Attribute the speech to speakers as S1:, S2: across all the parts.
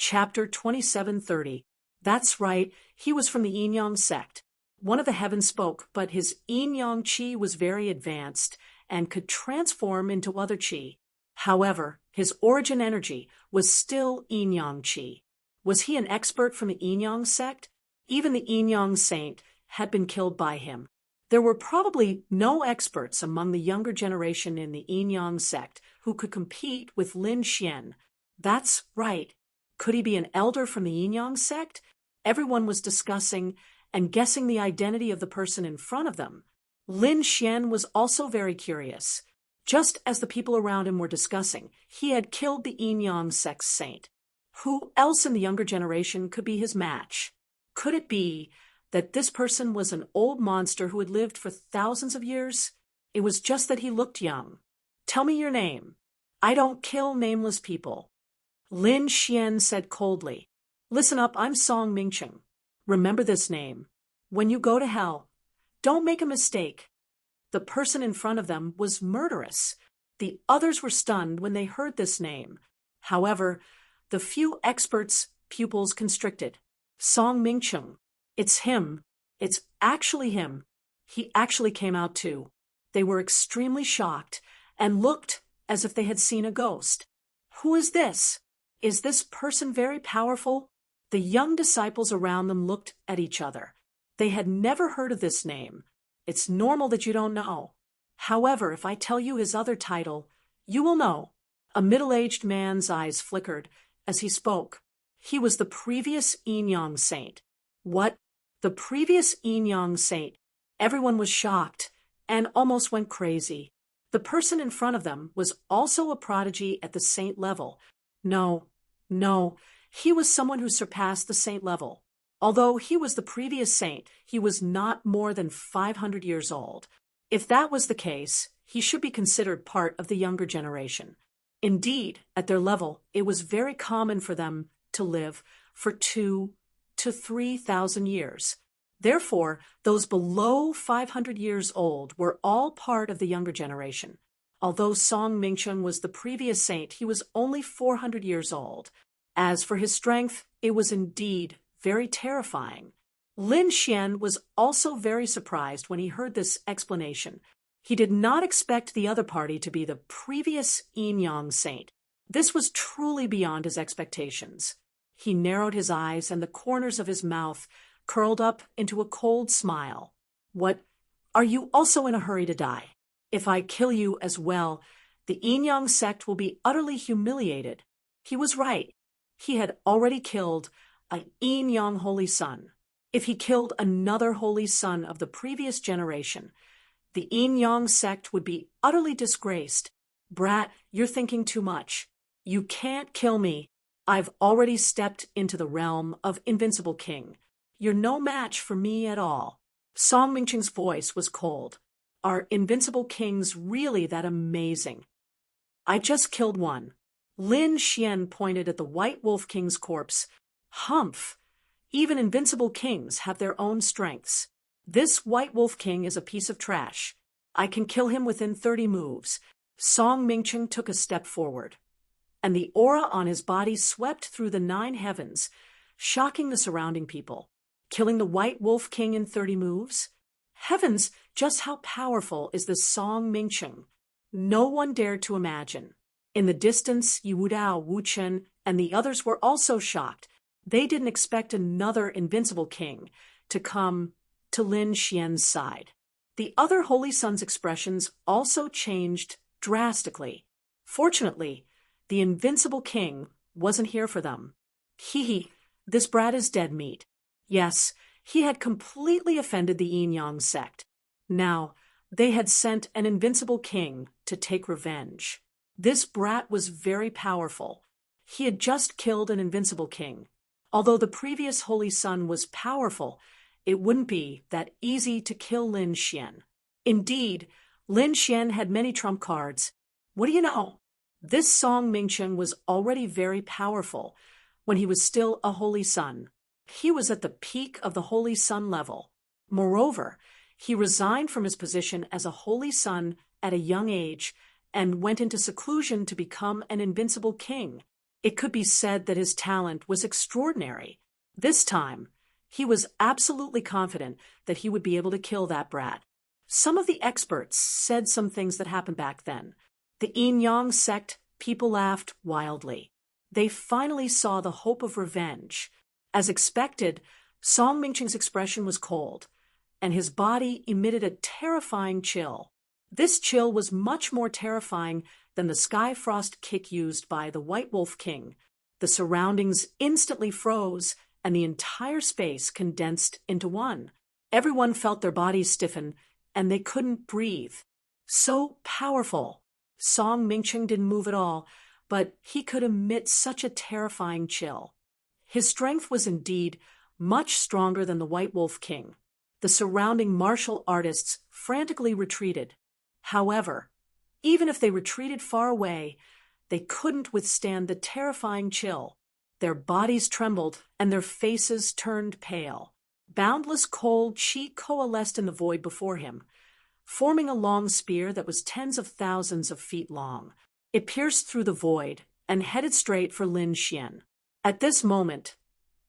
S1: Chapter 2730. That's right, he was from the Yin Yang sect. One of the heavens spoke, but his Yin Yang chi was very advanced and could transform into other chi. However, his origin energy was still Yin Yang chi. Was he an expert from the Yin Yang sect? Even the Yin Yang saint had been killed by him. There were probably no experts among the younger generation in the Yin Yang sect who could compete with Lin Xian. That's right. Could he be an elder from the Yin Yang sect? Everyone was discussing and guessing the identity of the person in front of them. Lin Xian was also very curious. Just as the people around him were discussing, he had killed the Yin Yang sect saint. Who else in the younger generation could be his match? Could it be that this person was an old monster who had lived for thousands of years? It was just that he looked young. Tell me your name. I don't kill nameless people. Lin Xian said coldly. Listen up, I'm Song Mingcheng. Remember this name. When you go to hell, don't make a mistake. The person in front of them was murderous. The others were stunned when they heard this name. However, the few experts' pupils constricted. Song Mingcheng. It's him. It's actually him. He actually came out too. They were extremely shocked and looked as if they had seen a ghost. Who is this? Is this person very powerful? The young disciples around them looked at each other. They had never heard of this name. It's normal that you don't know. However, if I tell you his other title, you will know. A middle-aged man's eyes flickered as he spoke. He was the previous Yin Yang saint. What? The previous Yin Yang saint? Everyone was shocked and almost went crazy. The person in front of them was also a prodigy at the saint level. No, he was someone who surpassed the saint level. Although he was the previous saint, he was not more than 500 years old. If that was the case, he should be considered part of the younger generation. Indeed, at their level, it was very common for them to live for 2,000 to 3,000 years. Therefore, those below 500 years old were all part of the younger generation. Although Song Mingcheng was the previous saint, he was only 400 years old. As for his strength, it was indeed very terrifying. Lin Xian was also very surprised when he heard this explanation. He did not expect the other party to be the previous Yin Yang saint. This was truly beyond his expectations. He narrowed his eyes and the corners of his mouth curled up into a cold smile. What? Are you also in a hurry to die? If I kill you as well, the Yin Yang sect will be utterly humiliated. He was right. He had already killed a Yin Yang holy son. If he killed another holy son of the previous generation, the Yin Yang sect would be utterly disgraced. Brat, you're thinking too much. You can't kill me. I've already stepped into the realm of Invincible King. You're no match for me at all. Song Mingcheng's voice was cold. Are Invincible Kings really that amazing? I just killed one. Lin Xian pointed at the White Wolf King's corpse. Humph! Even Invincible Kings have their own strengths. This White Wolf King is a piece of trash. I can kill him within 30 moves. Song Mingcheng took a step forward, and the aura on his body swept through the 9 heavens, shocking the surrounding people. Killing the White Wolf King in 30 moves? Heavens, just how powerful is this Song Mingcheng? No one dared to imagine. In the distance, Yu Dao, Wu Chen, and the others were also shocked. They didn't expect another Invincible King to come to Lin Xian's side. The other Holy Son's expressions also changed drastically. Fortunately, the Invincible King wasn't here for them. This brat is dead meat. Yes, he had completely offended the Yin Yang sect. Now, they had sent an Invincible King to take revenge. This brat was very powerful. He had just killed an Invincible King. Although the previous Holy Son was powerful, it wouldn't be that easy to kill Lin Xian. Indeed, Lin Xian had many trump cards. What do you know? This Song Mingcheng was already very powerful when he was still a Holy Son. He was at the peak of the Holy Son level. Moreover, he resigned from his position as a Holy Son at a young age and went into seclusion to become an Invincible King. It could be said that his talent was extraordinary. This time, he was absolutely confident that he would be able to kill that brat. Some of the experts said some things that happened back then. The Yin-Yang sect, people laughed wildly. They finally saw the hope of revenge. As expected, Song Mingqing's expression was cold, and his body emitted a terrifying chill. This chill was much more terrifying than the sky frost kick used by the White Wolf King. The surroundings instantly froze, and the entire space condensed into one. Everyone felt their bodies stiffen, and they couldn't breathe. So powerful. Song Mingqing didn't move at all, but he could emit such a terrifying chill. His strength was indeed much stronger than the White Wolf King. The surrounding martial artists frantically retreated. However, even if they retreated far away, they couldn't withstand the terrifying chill. Their bodies trembled and their faces turned pale. Boundless cold qi coalesced in the void before him, forming a long spear that was tens of thousands of feet long. It pierced through the void and headed straight for Lin Xian. At this moment,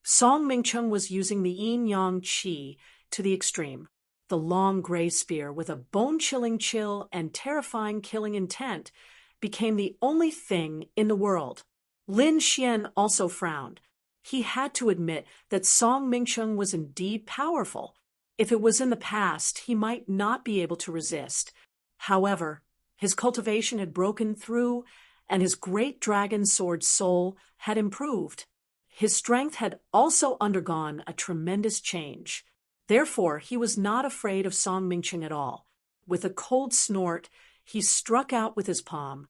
S1: Song Mingqing was using the yin-yang qi to the extreme. The long gray spear, with a bone-chilling chill and terrifying killing intent, became the only thing in the world. Lin Xian also frowned. He had to admit that Song Mingqing was indeed powerful. If it was in the past, he might not be able to resist. However, his cultivation had broken through, and his great dragon sword soul had improved. His strength had also undergone a tremendous change. Therefore, he was not afraid of Song Mingqing at all. With a cold snort, he struck out with his palm.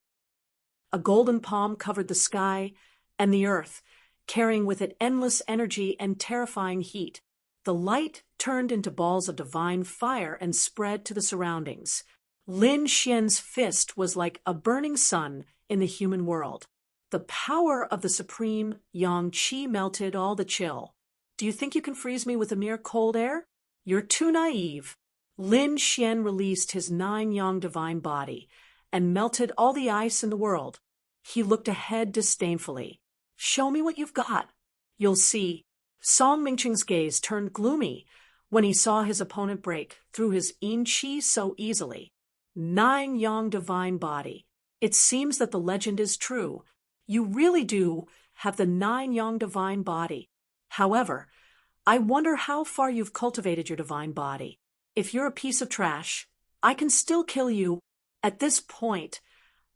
S1: A golden palm covered the sky and the earth, carrying with it endless energy and terrifying heat. The light turned into balls of divine fire and spread to the surroundings. Lin Xian's fist was like a burning sun in the human world. The power of the supreme yang qi melted all the chill. Do you think you can freeze me with a mere cold air? You're too naive. Lin Xian released his 9 yang divine body and melted all the ice in the world. He looked ahead disdainfully. Show me what you've got. You'll see. Song Mingqing's gaze turned gloomy when he saw his opponent break through his yin qi so easily. 9 yang divine body. It seems that the legend is true. You really do have the 9 yang divine body. However, I wonder how far you've cultivated your divine body. If you're a piece of trash, I can still kill you. At this point,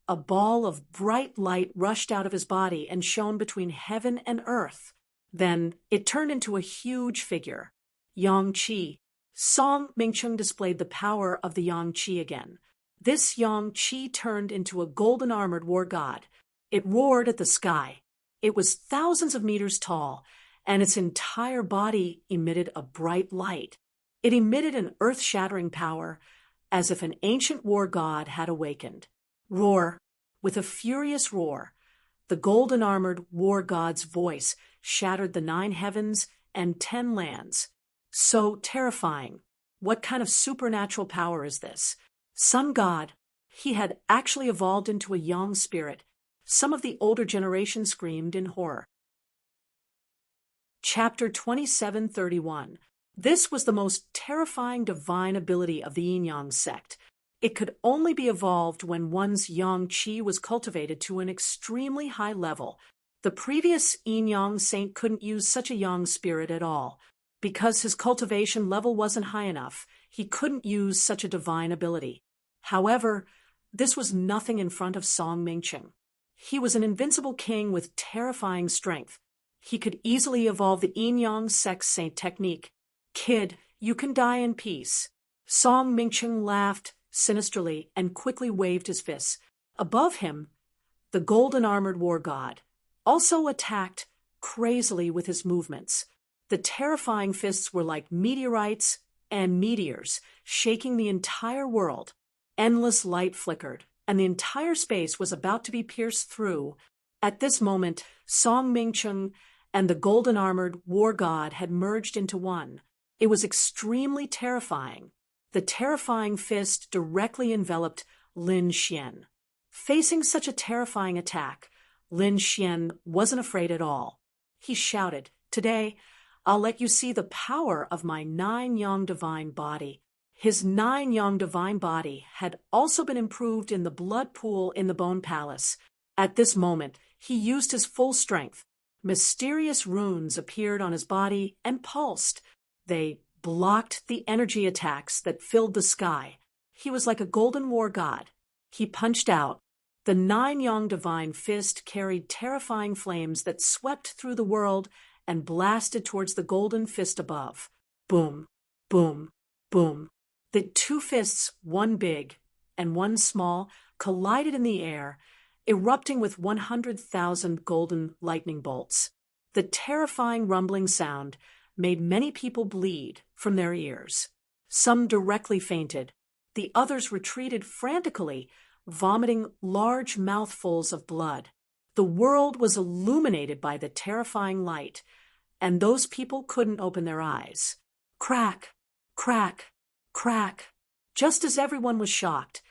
S1: a ball of bright light rushed out of his body and shone between heaven and earth. Then it turned into a huge figure. Yang Qi. Song Mingqing displayed the power of the Yang Qi again. This Yang Qi turned into a golden armored war god. It roared at the sky. It was thousands of meters tall, and its entire body emitted a bright light. It emitted an earth-shattering power, as if an ancient war god had awakened. Roar. With a furious roar, the golden-armored war god's voice shattered the 9 heavens and 10 lands. So terrifying. What kind of supernatural power is this? Sun god. He had actually evolved into a yang spirit. Some of the older generation screamed in horror. Chapter 2731. This was the most terrifying divine ability of the Yin-Yang sect. It could only be evolved when one's yang qi was cultivated to an extremely high level. The previous Yin-Yang saint couldn't use such a yang spirit at all. Because his cultivation level wasn't high enough, he couldn't use such a divine ability. However, this was nothing in front of Song Mingqing. He was an invincible king with terrifying strength. He could easily evolve the Yin-Yang sect saint technique. Kid, you can die in peace. Song Mingqing laughed sinisterly and quickly waved his fists. Above him, the golden-armored war god also attacked crazily with his movements. The terrifying fists were like meteorites and meteors, shaking the entire world. Endless light flickered, and the entire space was about to be pierced through. At this moment, Song Mingqing and the golden-armored war god had merged into one. It was extremely terrifying. The terrifying fist directly enveloped Lin Xian. Facing such a terrifying attack, Lin Xian wasn't afraid at all. He shouted, "Today, I'll let you see the power of my 9 yang divine body." His 9 yang divine body had also been improved in the blood pool in the Bone Palace. At this moment, he used his full strength. Mysterious runes appeared on his body and pulsed. They blocked the energy attacks that filled the sky. He was like a golden war god. He punched out. The 9 yang divine fist carried terrifying flames that swept through the world and blasted towards the golden fist above. Boom, boom, boom. The 2 fists, one big and one small, collided in the air, erupting with 100,000 golden lightning bolts. The terrifying rumbling sound made many people bleed from their ears. Some directly fainted. The others retreated frantically, vomiting large mouthfuls of blood. The world was illuminated by the terrifying light, and those people couldn't open their eyes. Crack, crack, crack. Just as everyone was shocked,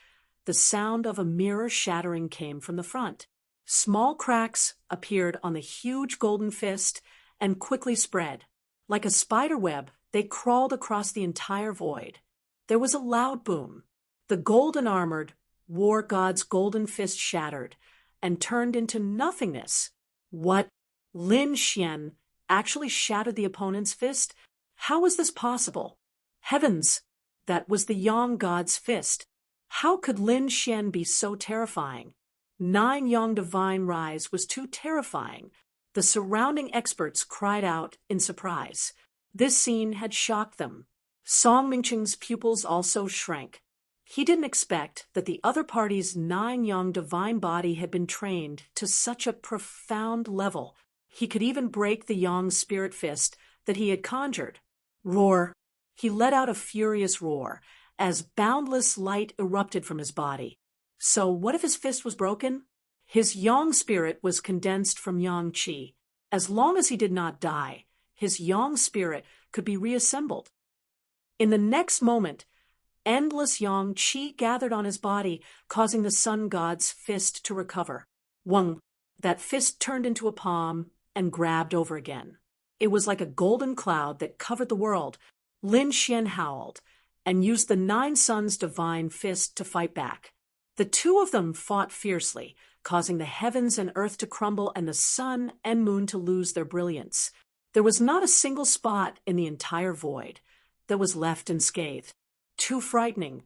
S1: the sound of a mirror shattering came from the front. Small cracks appeared on the huge golden fist and quickly spread. Like a spider web, they crawled across the entire void. There was a loud boom. The golden-armored war god's golden fist shattered and turned into nothingness. What? Lin Xian actually shattered the opponent's fist? How was this possible? Heavens! That was the Yang god's fist. How could Lin Xian be so terrifying? 9 yang divine rise was too terrifying. The surrounding experts cried out in surprise. This scene had shocked them. Song Mingqing's pupils also shrank. He didn't expect that the other party's 9 yang divine body had been trained to such a profound level. He could even break the Yang spirit fist that he had conjured. Roar! He let out a furious roar as boundless light erupted from his body. So what if his fist was broken? His Yang spirit was condensed from Yang Qi. As long as he did not die, his Yang spirit could be reassembled. In the next moment, endless Yang Qi gathered on his body, causing the sun god's fist to recover. Wang, that fist turned into a palm and grabbed over again. It was like a golden cloud that covered the world. Lin Xian howled and used the 9 suns' divine fist to fight back. The 2 of them fought fiercely, causing the heavens and earth to crumble and the sun and moon to lose their brilliance. There was not a single spot in the entire void that was left unscathed. Too frightening.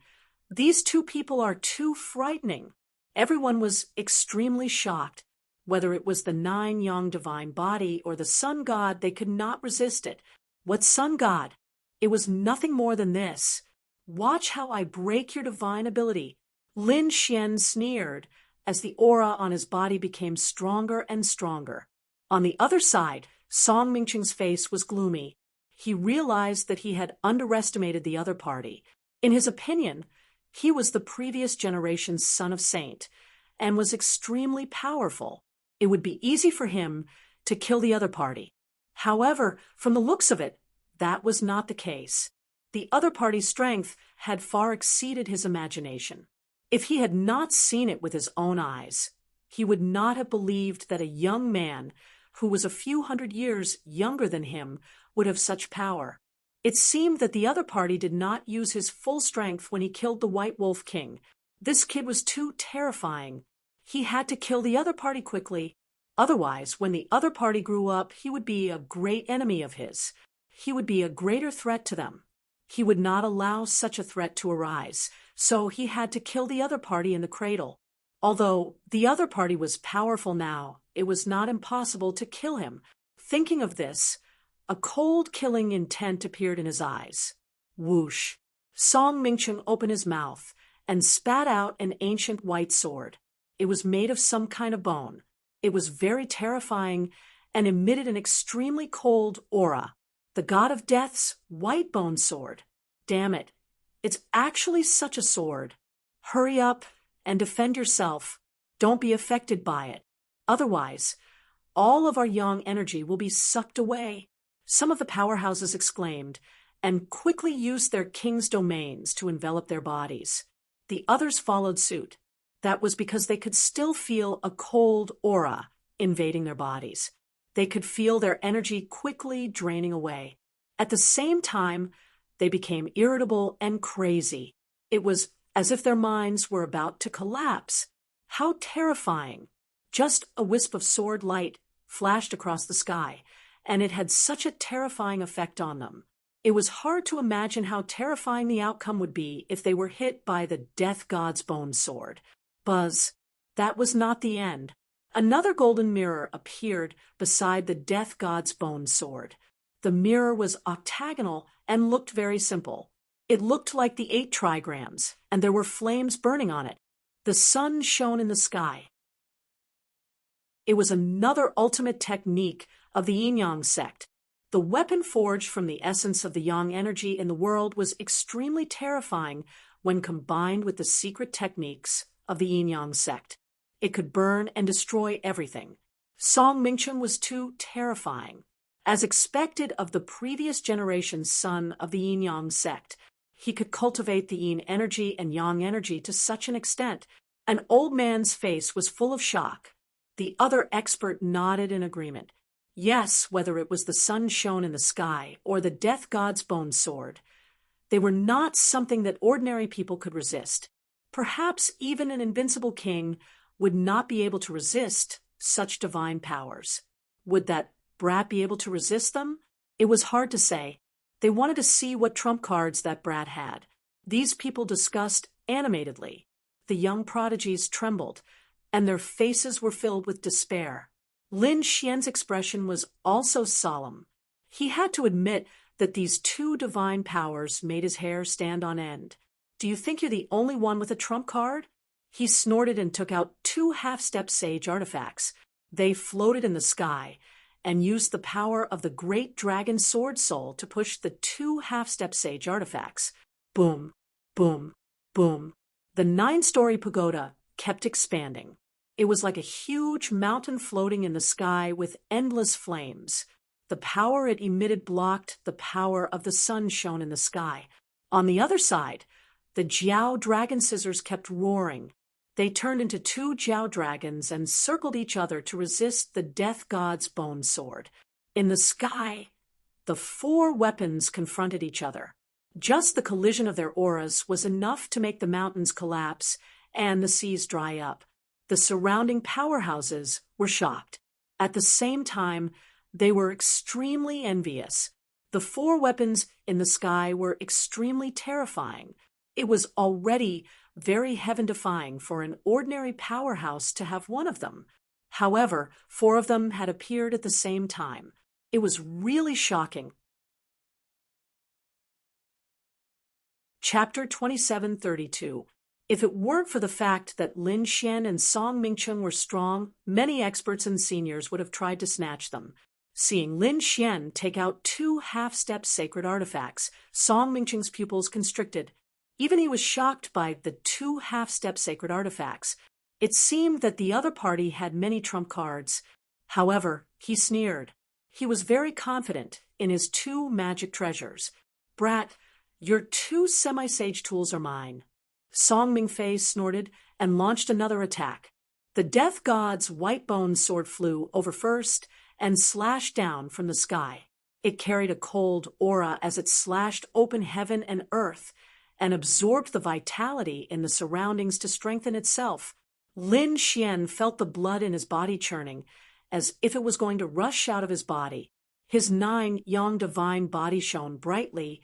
S1: These 2 people are too frightening. Everyone was extremely shocked. Whether it was the 9 yang divine body or the sun god, they could not resist it. What sun god? It was nothing more than this. Watch how I break your divine ability. Lin Xian sneered as the aura on his body became stronger and stronger. On the other side, Song Mingqing's face was gloomy. He realized that he had underestimated the other party. In his opinion, he was the previous generation's son of saint and was extremely powerful. It would be easy for him to kill the other party. However, from the looks of it, that was not the case. The other party's strength had far exceeded his imagination. If he had not seen it with his own eyes, he would not have believed that a young man who was a few hundred years younger than him would have such power. It seemed that the other party did not use his full strength when he killed the White Wolf King. This kid was too terrifying. He had to kill the other party quickly. Otherwise, when the other party grew up, he would be a great enemy of his. He would be a greater threat to them. He would not allow such a threat to arise, so he had to kill the other party in the cradle. Although the other party was powerful now, it was not impossible to kill him. Thinking of this, a cold killing intent appeared in his eyes. Whoosh! Song Mingqing opened his mouth and spat out an ancient white sword. It was made of some kind of bone. It was very terrifying and emitted an extremely cold aura. The god of death's white bone sword. Damn it. It's actually such a sword. Hurry up and defend yourself. Don't be affected by it. Otherwise, all of our yang energy will be sucked away. Some of the powerhouses exclaimed and quickly used their king's domains to envelop their bodies. The others followed suit. That was because they could still feel a cold aura invading their bodies. They could feel their energy quickly draining away. At the same time, they became irritable and crazy. It was as if their minds were about to collapse. How terrifying! Just a wisp of sword light flashed across the sky, and it had such a terrifying effect on them. It was hard to imagine how terrifying the outcome would be if they were hit by the death god's bone sword. Buzz, that was not the end. Another golden mirror appeared beside the death god's bone sword. The mirror was octagonal and looked very simple. It looked like the 8 trigrams, and there were flames burning on it. The sun shone in the sky. It was another ultimate technique of the yin-yang sect. The weapon forged from the essence of the yang energy in the world was extremely terrifying when combined with the secret techniques of the yin-yang sect. It could burn and destroy everything. Song Mingchun was too terrifying. As expected of the previous generation's son of the yin-yang sect, he could cultivate the yin energy and yang energy to such an extent. An old man's face was full of shock. The other expert nodded in agreement. Yes, whether it was the sun shone in the sky or the death god's bone sword, they were not something that ordinary people could resist. Perhaps even an invincible king would not be able to resist such divine powers. Would that brat be able to resist them? It was hard to say. They wanted to see what trump cards that brat had. These people discussed animatedly. The young prodigies trembled, and their faces were filled with despair. Lin Xian's expression was also solemn. He had to admit that these 2 divine powers made his hair stand on end. Do you think you're the only one with a trump card? He snorted and took out 2 half-step sage artifacts. They floated in the sky and used the power of the great dragon sword soul to push the 2 half-step sage artifacts. Boom, boom, boom. The 9-story pagoda kept expanding. It was like a huge mountain floating in the sky with endless flames. The power it emitted blocked the power of the sun shone in the sky. On the other side, the Jiao dragon scissors kept roaring. They turned into 2 Jiao dragons and circled each other to resist the death god's bone sword. In the sky, the 4 weapons confronted each other. Just the collision of their auras was enough to make the mountains collapse and the seas dry up. The surrounding powerhouses were shocked. At the same time, they were extremely envious. The 4 weapons in the sky were extremely terrifying. It was already very heaven-defying for an ordinary powerhouse to have one of them. However, 4 of them had appeared at the same time. It was really shocking. Chapter 2732. If it weren't for the fact that Lin Xian and Song Mingchun were strong, many experts and seniors would have tried to snatch them. Seeing Lin Xian take out 2 half-step sacred artifacts, Song Mingchun's pupils constricted. Even he was shocked by the 2 half-step sacred artifacts. It seemed that the other party had many trump cards. However, he sneered. He was very confident in his 2 magic treasures. Brat, your 2 semi-sage tools are mine. Song Mingfei snorted and launched another attack. The death god's white bone sword flew over first and slashed down from the sky. It carried a cold aura as it slashed open heaven and earth and absorbed the vitality in the surroundings to strengthen itself. Lin Xian felt the blood in his body churning, as if it was going to rush out of his body. His 9 yang divine body shone brightly,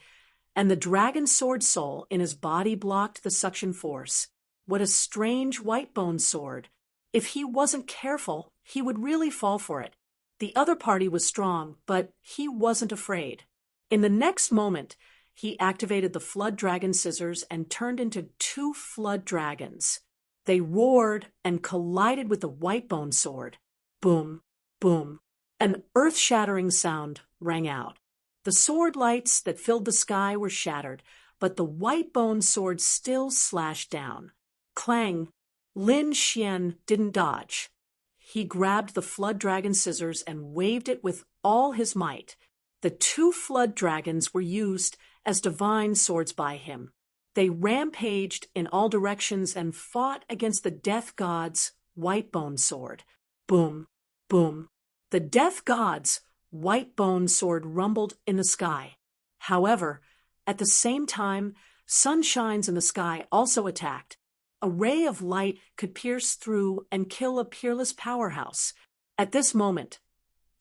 S1: and the dragon sword soul in his body blocked the suction force. What a strange white bone sword. If he wasn't careful, he would really fall for it. The other party was strong, but he wasn't afraid. In the next moment, he activated the flood dragon scissors and turned into 2 flood dragons. They roared and collided with the white bone sword. Boom, boom. An earth-shattering sound rang out. The sword lights that filled the sky were shattered, but the white bone sword still slashed down. Clang! Lin Xian didn't dodge. He grabbed the flood dragon scissors and waved it with all his might. The 2 flood dragons were used as divine swords by him. They rampaged in all directions and fought against the death god's white bone sword. Boom, Boom! The death god's white bone sword rumbled in the sky. However, at the same time, sunshines in the sky also attacked. A ray of light could pierce through and kill a peerless powerhouse. At this moment,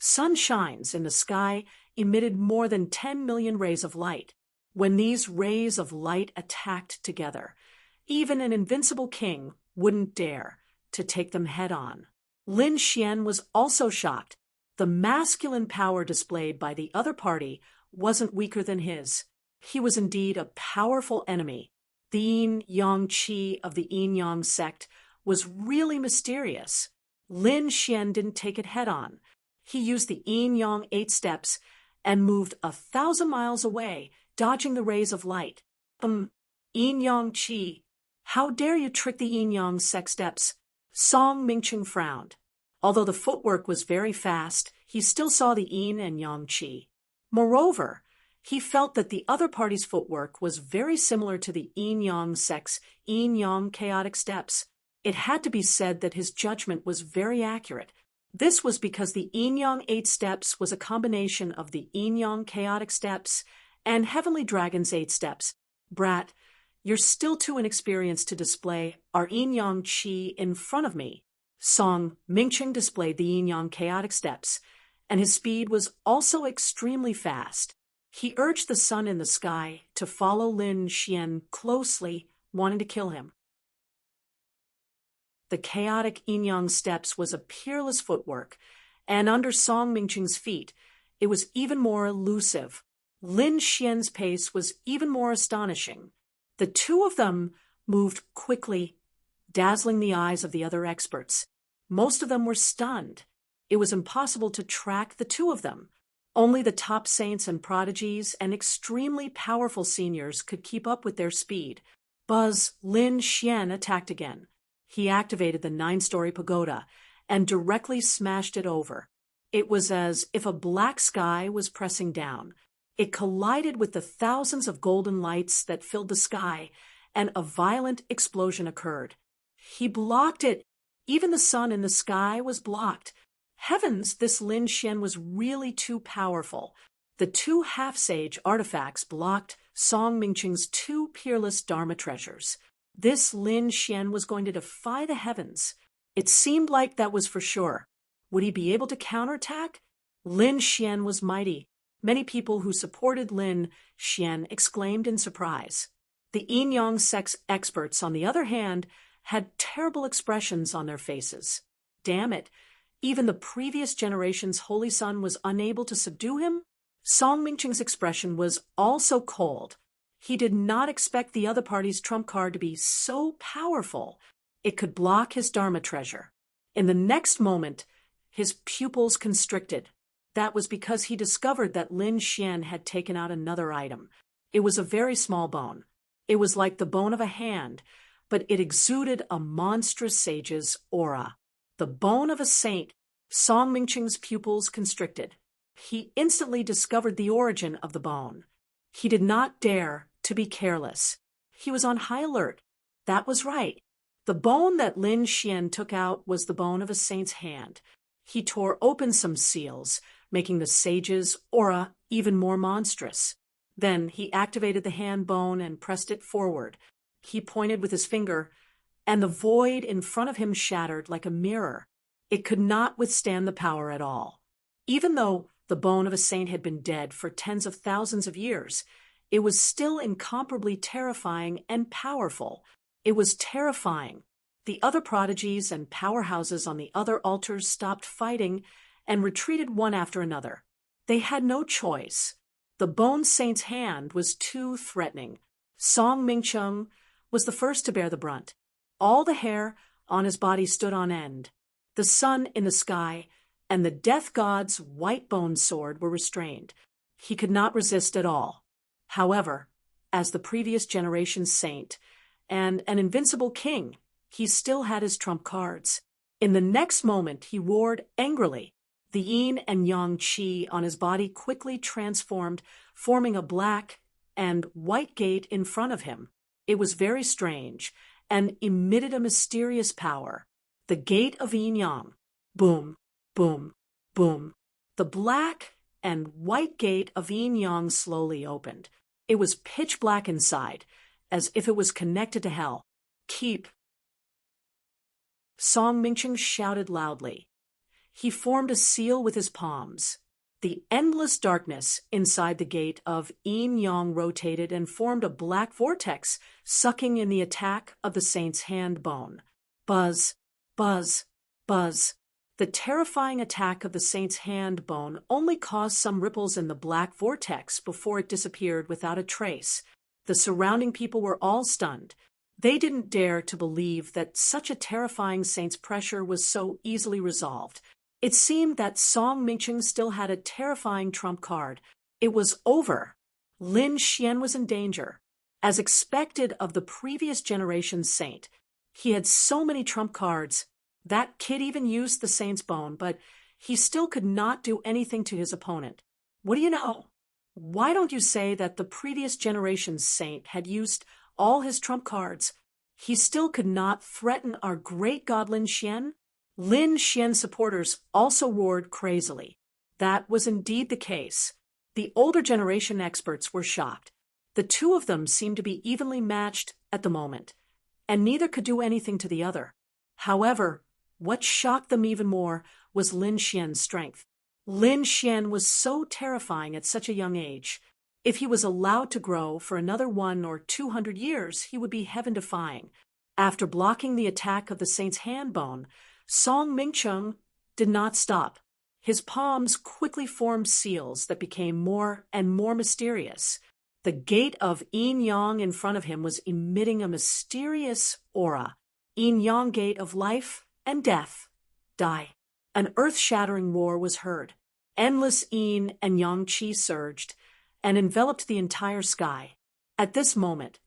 S1: sunshines in the sky emitted more than 10 million rays of light. When these rays of light attacked together, even an invincible king wouldn't dare to take them head-on. Lin Xian was also shocked. The masculine power displayed by the other party wasn't weaker than his. He was indeed a powerful enemy. The yin-yang qi of the yin-yang sect was really mysterious. Lin Xian didn't take it head-on. He used the yin-yang 8 steps and moved 1,000 miles away, dodging the rays of light. Yin-yang qi, how dare you trick the yin-yang sect steps? Song Mingqing frowned. Although the footwork was very fast, he still saw the yin and yang qi. Moreover, he felt that the other party's footwork was very similar to the yin-yang sect's yin-yang chaotic steps. It had to be said that his judgment was very accurate. This was because the yin-yang 8 steps was a combination of the yin-yang chaotic steps and Heavenly Dragon's 8 steps. Brat, you're still too inexperienced to display our yin-yang qi in front of me. Song Mingqing displayed the yin-yang chaotic steps, and his speed was also extremely fast. He urged the sun in the sky to follow Lin Xian closely, wanting to kill him. The chaotic yin-yang steps was a peerless footwork, and under Song Mingqing's feet, it was even more elusive. Lin Xian's pace was even more astonishing. The two of them moved quickly, dazzling the eyes of the other experts. Most of them were stunned. It was impossible to track the two of them. Only the top saints and prodigies and extremely powerful seniors could keep up with their speed. Lin Xian attacked again. He activated the 9-story pagoda and directly smashed it over. It was as if a black sky was pressing down. It collided with the thousands of golden lights that filled the sky, and a violent explosion occurred. He blocked it. Even the sun in the sky was blocked. Heavens, this Lin Xian was really too powerful. The 2 half-sage artifacts blocked Song Mingqing's 2 peerless Dharma treasures. This Lin Xian was going to defy the heavens. It seemed like that was for sure. Would he be able to counterattack? Lin Xian was mighty. Many people who supported Lin Xian exclaimed in surprise. The yin-yang sect's experts, on the other hand, had terrible expressions on their faces. Damn it, even the previous generation's holy son was unable to subdue him? Song Mingqing's expression was also cold. He did not expect the other party's trump card to be so powerful. It could block his Dharma treasure. In the next moment, his pupils constricted. That was because he discovered that Lin Xian had taken out another item. It was a very small bone. It was like the bone of a hand, but it exuded a monstrous sage's aura. The bone of a saint. Song Mingqing's pupils constricted. He instantly discovered the origin of the bone. He did not dare to be careless. He was on high alert. That was right. The bone that Lin Xian took out was the bone of a saint's hand. He tore open some seals, making the sage's aura even more monstrous. Then he activated the hand bone and pressed it forward. He pointed with his finger, and the void in front of him shattered like a mirror. It could not withstand the power at all. Even though the bone of a saint had been dead for tens of thousands of years, it was still incomparably terrifying and powerful. It was terrifying. The other prodigies and powerhouses on the other altars stopped fighting and retreated one after another. They had no choice. The bone saint's hand was too threatening. Song Mingqing was the first to bear the brunt. All the hair on his body stood on end. The sun in the sky and the death god's white bone sword were restrained. He could not resist at all. However, as the previous generation's saint and an invincible king, he still had his trump cards. In the next moment, he roared angrily. The yin and yang qi on his body quickly transformed, forming a black and white gate in front of him. It was very strange and emitted a mysterious power. The gate of yin-yang. Boom! boom, boom. The black and white gate of Yin Yang slowly opened. It was pitch black inside, as if it was connected to hell. Keep. Song Mingcheng shouted loudly. He formed a seal with his palms. The endless darkness inside the gate of Yin Yang rotated and formed a black vortex, sucking in the attack of the saint's hand bone. Buzz, buzz, buzz. The terrifying attack of the saint's hand bone only caused some ripples in the black vortex before it disappeared without a trace. The surrounding people were all stunned. They didn't dare to believe that such a terrifying saint's pressure was so easily resolved. It seemed that Song Mingcheng still had a terrifying trump card. It was over. Lin Xian was in danger. As expected of the previous generation's saint, he had so many trump cards. That kid even used the saint's bone, but he still could not do anything to his opponent. What do you know? Why don't you say that the previous generation's saint had used all his trump cards? He still could not threaten our great god Lin Xian? Lin Xian supporters also roared crazily. That was indeed the case. The older generation experts were shocked. The two of them seemed to be evenly matched at the moment, and neither could do anything to the other. However, what shocked them even more was Lin Xian's strength. Lin Xian was so terrifying at such a young age. If he was allowed to grow for another 100 or 200 years, he would be heaven-defying. After blocking the attack of the saint's hand bone, Song Mingcheng did not stop. His palms quickly formed seals that became more and more mysterious. The gate of Yin Yang in front of him was emitting a mysterious aura. Yin Yang gate of life and death. Die. An earth-shattering roar was heard. Endless Yin and Yang Qi surged and enveloped the entire sky. At this moment,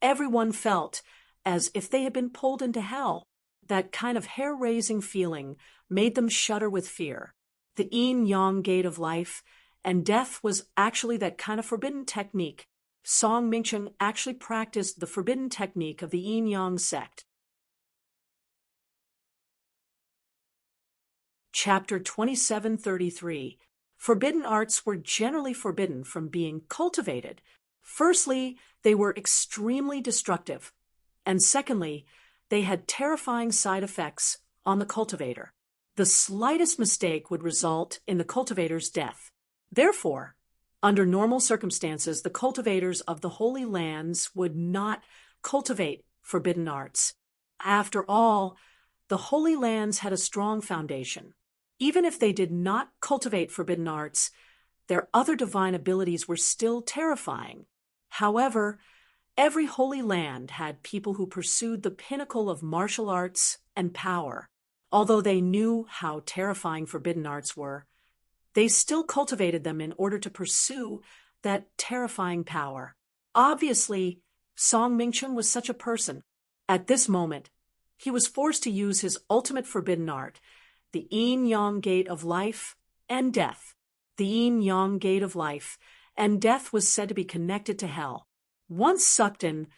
S1: everyone felt as if they had been pulled into hell. That kind of hair-raising feeling made them shudder with fear. The Yin-Yang gate of life and death was actually that kind of forbidden technique. Song Mingcheng actually practiced the forbidden technique of the Yin-Yang sect. Chapter 2733. Forbidden arts were generally forbidden from being cultivated. Firstly, they were extremely destructive, and secondly, they had terrifying side effects on the cultivator. The slightest mistake would result in the cultivator's death. Therefore, under normal circumstances, the cultivators of the Holy Lands would not cultivate forbidden arts. After all, the Holy Lands had a strong foundation. Even if they did not cultivate forbidden arts, their other divine abilities were still terrifying. However, every Holy Land had people who pursued the pinnacle of martial arts and power. Although they knew how terrifying forbidden arts were, they still cultivated them in order to pursue that terrifying power. Obviously, Song Mingcheng was such a person. At this moment, he was forced to use his ultimate forbidden art, the Yin-Yang gate of life and death. The Yin-Yang gate of life and death was said to be connected to hell. Once sucked in,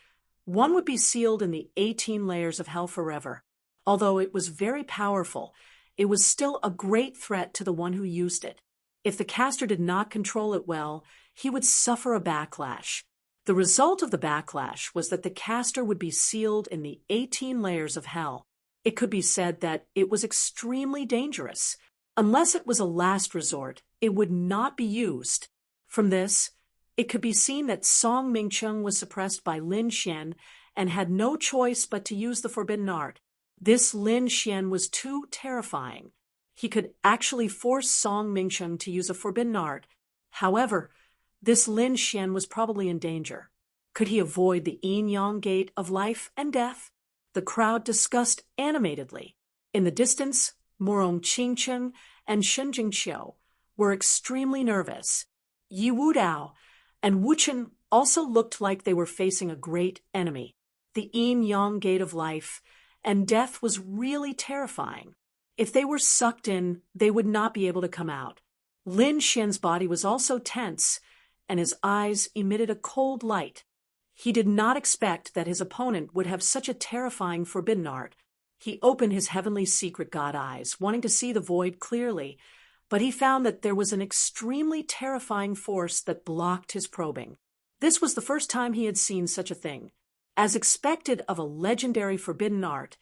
S1: one would be sealed in the 18 layers of hell forever. Although it was very powerful, it was still a great threat to the one who used it. If the caster did not control it well, he would suffer a backlash. The result of the backlash was that the caster would be sealed in the 18 layers of hell. It could be said that it was extremely dangerous. Unless it was a last resort, it would not be used. From this, it could be seen that Song Mingcheng was suppressed by Lin Xian and had no choice but to use the forbidden art. This Lin Xian was too terrifying. He could actually force Song Mingcheng to use a forbidden art. However, this Lin Xian was probably in danger. Could he avoid the Yin-Yang gate of life and death? The crowd discussed animatedly. In the distance, Morong Qingcheng and Shen Jingqiu were extremely nervous. Yi Wudao and Wu Chen also looked like they were facing a great enemy. The Yin-Yang gate of life and death was really terrifying. If they were sucked in, they would not be able to come out. Lin Xian's body was also tense, and his eyes emitted a cold light. He did not expect that his opponent would have such a terrifying forbidden art. He opened his heavenly secret god eyes, wanting to see the void clearly, but he found that there was an extremely terrifying force that blocked his probing. This was the first time he had seen such a thing. As expected of a legendary forbidden art,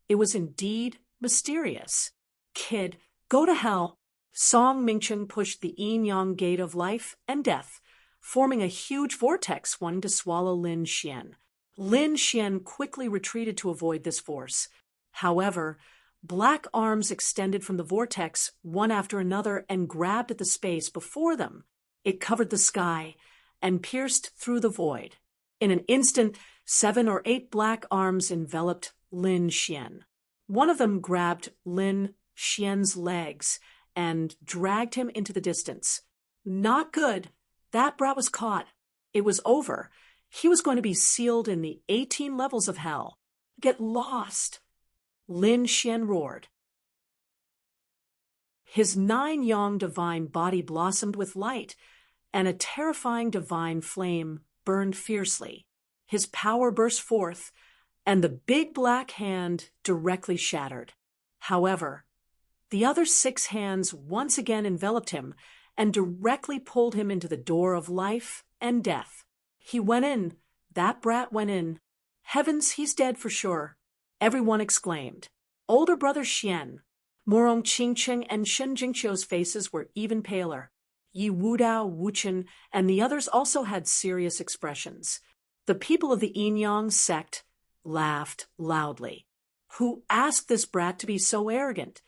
S1: it was indeed mysterious. Kid, go to hell. Song Mingcheng pushed the yin-yang gate of life and death, forming a huge vortex wanting to swallow Lin Xian. Lin Xian quickly retreated to avoid this force. However, black arms extended from the vortex one after another and grabbed at the space before them. It covered the sky and pierced through the void. In an instant, 7 or 8 black arms enveloped Lin Xian. One of them grabbed Lin Xian's legs and dragged him into the distance. Not good. That brat was caught. It was over. He was going to be sealed in the 18 levels of hell. Get lost. Lin Xian roared. His 9-yang divine body blossomed with light, and a terrifying divine flame burned fiercely. His power burst forth, and the big black hand directly shattered. However, the other 6 hands once again enveloped him and directly pulled him into the door of life and death. He went in. That brat went in. Heavens, he's dead for sure. Everyone exclaimed. Older brother Xian, Morong Qingcheng, and Shen Jingqiu's faces were even paler. Yi Wudao, Wuchen, and the others also had serious expressions. The people of the yin-yang sect laughed loudly. Who asked this brat to be so arrogant?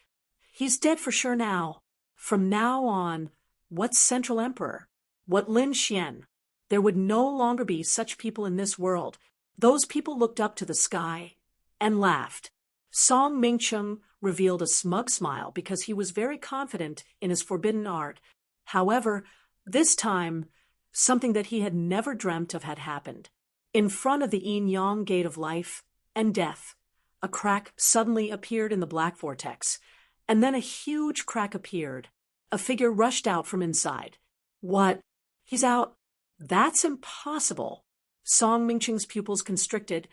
S1: He's dead for sure now. From now on, what Central Emperor? What Lin Xian? There would no longer be such people in this world. Those people looked up to the sky and laughed. Song Mingcheng revealed a smug smile because he was very confident in his forbidden art. However, this time, something that he had never dreamt of had happened. In front of the yin-yang gate of life and death, a crack suddenly appeared in the black vortex, and then a huge crack appeared. A figure rushed out from inside. What? He's out. That's impossible. Song Mingcheng's pupils constricted,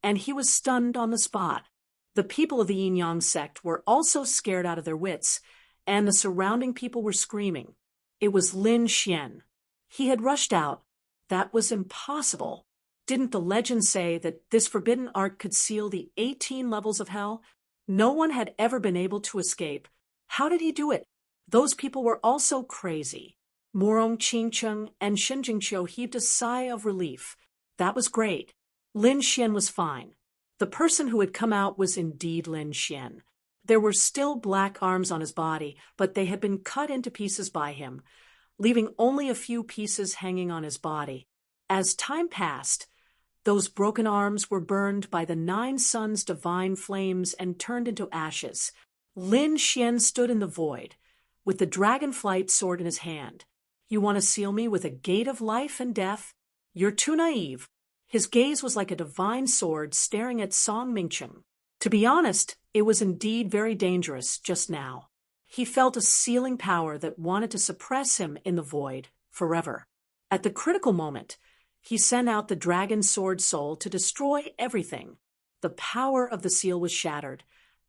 S1: and he was stunned on the spot. The people of the yin-yang sect were also scared out of their wits, and the surrounding people were screaming. It was Lin Xian. He had rushed out. That was impossible. Didn't the legend say that this forbidden art could seal the 18 levels of hell? No one had ever been able to escape. How did he do it? Those people were also crazy. Morong Qingcheng and Shen Jingqiu heaved a sigh of relief. That was great. Lin Xian was fine. The person who had come out was indeed Lin Xian. There were still black arms on his body, but they had been cut into pieces by him, leaving only a few pieces hanging on his body. As time passed, those broken arms were burned by the 9 suns' divine flames and turned into ashes. Lin Xian stood in the void, with the dragonflight sword in his hand. You want to seal me with a gate of life and death? You're too naive. His gaze was like a divine sword staring at Song Mingcheng. To be honest, it was indeed very dangerous just now. He felt a sealing power that wanted to suppress him in the void forever. At the critical moment, he sent out the dragon sword soul to destroy everything. The power of the seal was shattered,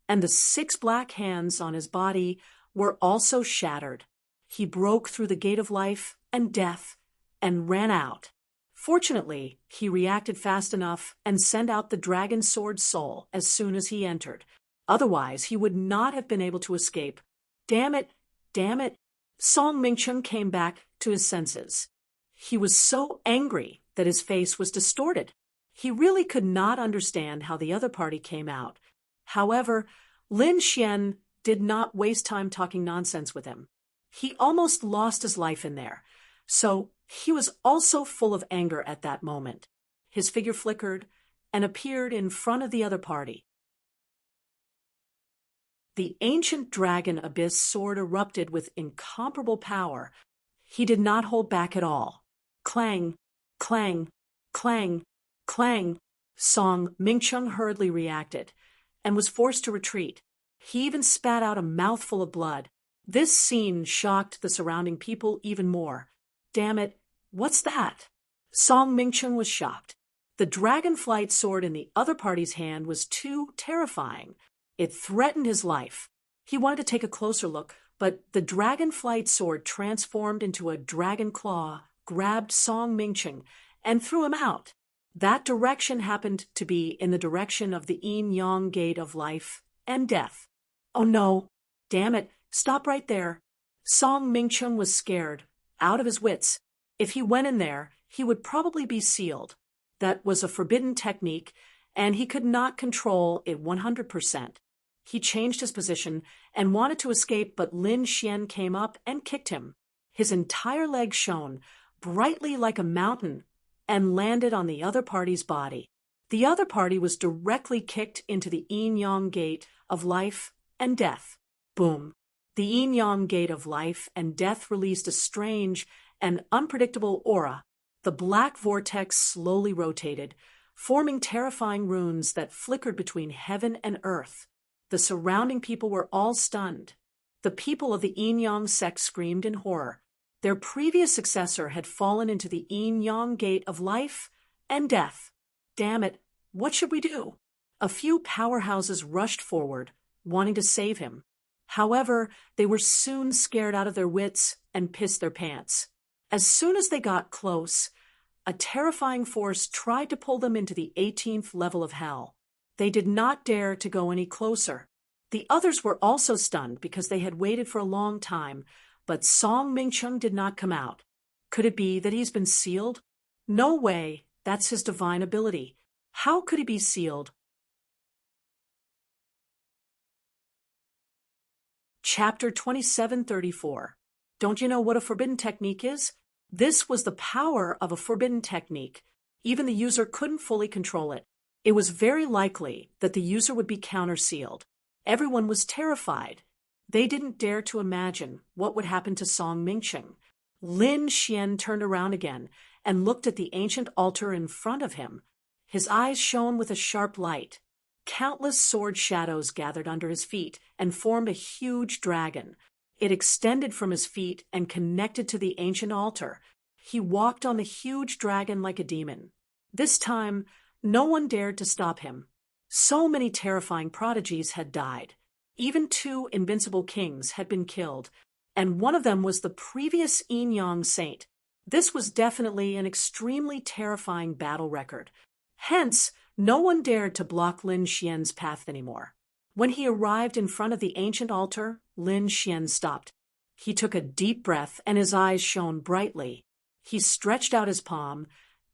S1: and the 6 black hands on his body were also shattered. He broke through the gate of life and death and ran out. Fortunately, he reacted fast enough and sent out the dragon sword soul as soon as he entered. Otherwise, he would not have been able to escape. Damn it! Damn it! Song Mingcheng came back to his senses. He was so angry that his face was distorted. He really could not understand how the other party came out. However, Lin Xian did not waste time talking nonsense with him. He almost lost his life in there, so he was also full of anger at that moment. His figure flickered and appeared in front of the other party. The ancient dragon abyss sword erupted with incomparable power. He did not hold back at all. Clang, clang, clang, clang. Song Mingcheng hurriedly reacted and was forced to retreat. He even spat out a mouthful of blood. This scene shocked the surrounding people even more. Damn it, what's that? Song Mingcheng was shocked. The dragonflight sword in the other party's hand was too terrifying. It threatened his life. He wanted to take a closer look, but the dragonflight sword transformed into a dragon claw, grabbed Song Mingcheng, and threw him out. That direction happened to be in the direction of the yin-yang gate of life and death. Oh no! Damn it! Stop right there! Song Mingcheng was scared, out of his wits. If he went in there, he would probably be sealed. That was a forbidden technique, and he could not control it 100%. He changed his position and wanted to escape, but Lin Xian came up and kicked him. His entire leg shone, brightly like a mountain, and landed on the other party's body. The other party was directly kicked into the yin-yang gate of life and death. Boom. The yin-yang gate of life and death released a strange and unpredictable aura. The black vortex slowly rotated, forming terrifying runes that flickered between heaven and earth. The surrounding people were all stunned. The people of the yin-yang sect screamed in horror. Their previous successor had fallen into the yin-yang gate of life and death. Damn it, what should we do? A few powerhouses rushed forward, wanting to save him. However, they were soon scared out of their wits and pissed their pants. As soon as they got close, a terrifying force tried to pull them into the 18th level of hell. They did not dare to go any closer. The others were also stunned because they had waited for a long time, but Song Mingcheng did not come out. Could it be that he's been sealed? No way, that's his divine ability. How could he be sealed? Chapter 2734. Don't you know what a forbidden technique is? This was the power of a forbidden technique. Even the user couldn't fully control it. It was very likely that the user would be counter-sealed. Everyone was terrified. They didn't dare to imagine what would happen to Song Mingcheng. Lin Xian turned around again and looked at the ancient altar in front of him. His eyes shone with a sharp light. Countless sword shadows gathered under his feet and formed a huge dragon. It extended from his feet and connected to the ancient altar. He walked on the huge dragon like a demon. This time, no one dared to stop him. So many terrifying prodigies had died. Even 2 invincible kings had been killed, and one of them was the previous yin-yang saint. This was definitely an extremely terrifying battle record. Hence, no one dared to block Lin Xian's path anymore. When he arrived in front of the ancient altar, Lin Xian stopped. He took a deep breath and his eyes shone brightly. He stretched out his palm,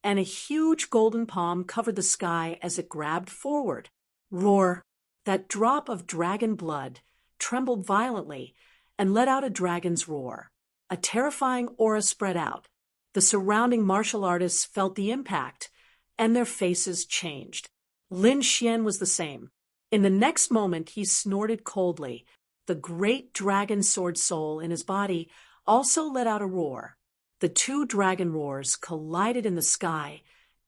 S1: and a huge golden palm covered the sky as it grabbed forward. Roar! That drop of dragon blood trembled violently and let out a dragon's roar. A terrifying aura spread out. The surrounding martial artists felt the impact, and their faces changed. Lin Xian was the same. In the next moment, he snorted coldly. The great dragon sword soul in his body also let out a roar. The 2 dragon roars collided in the sky,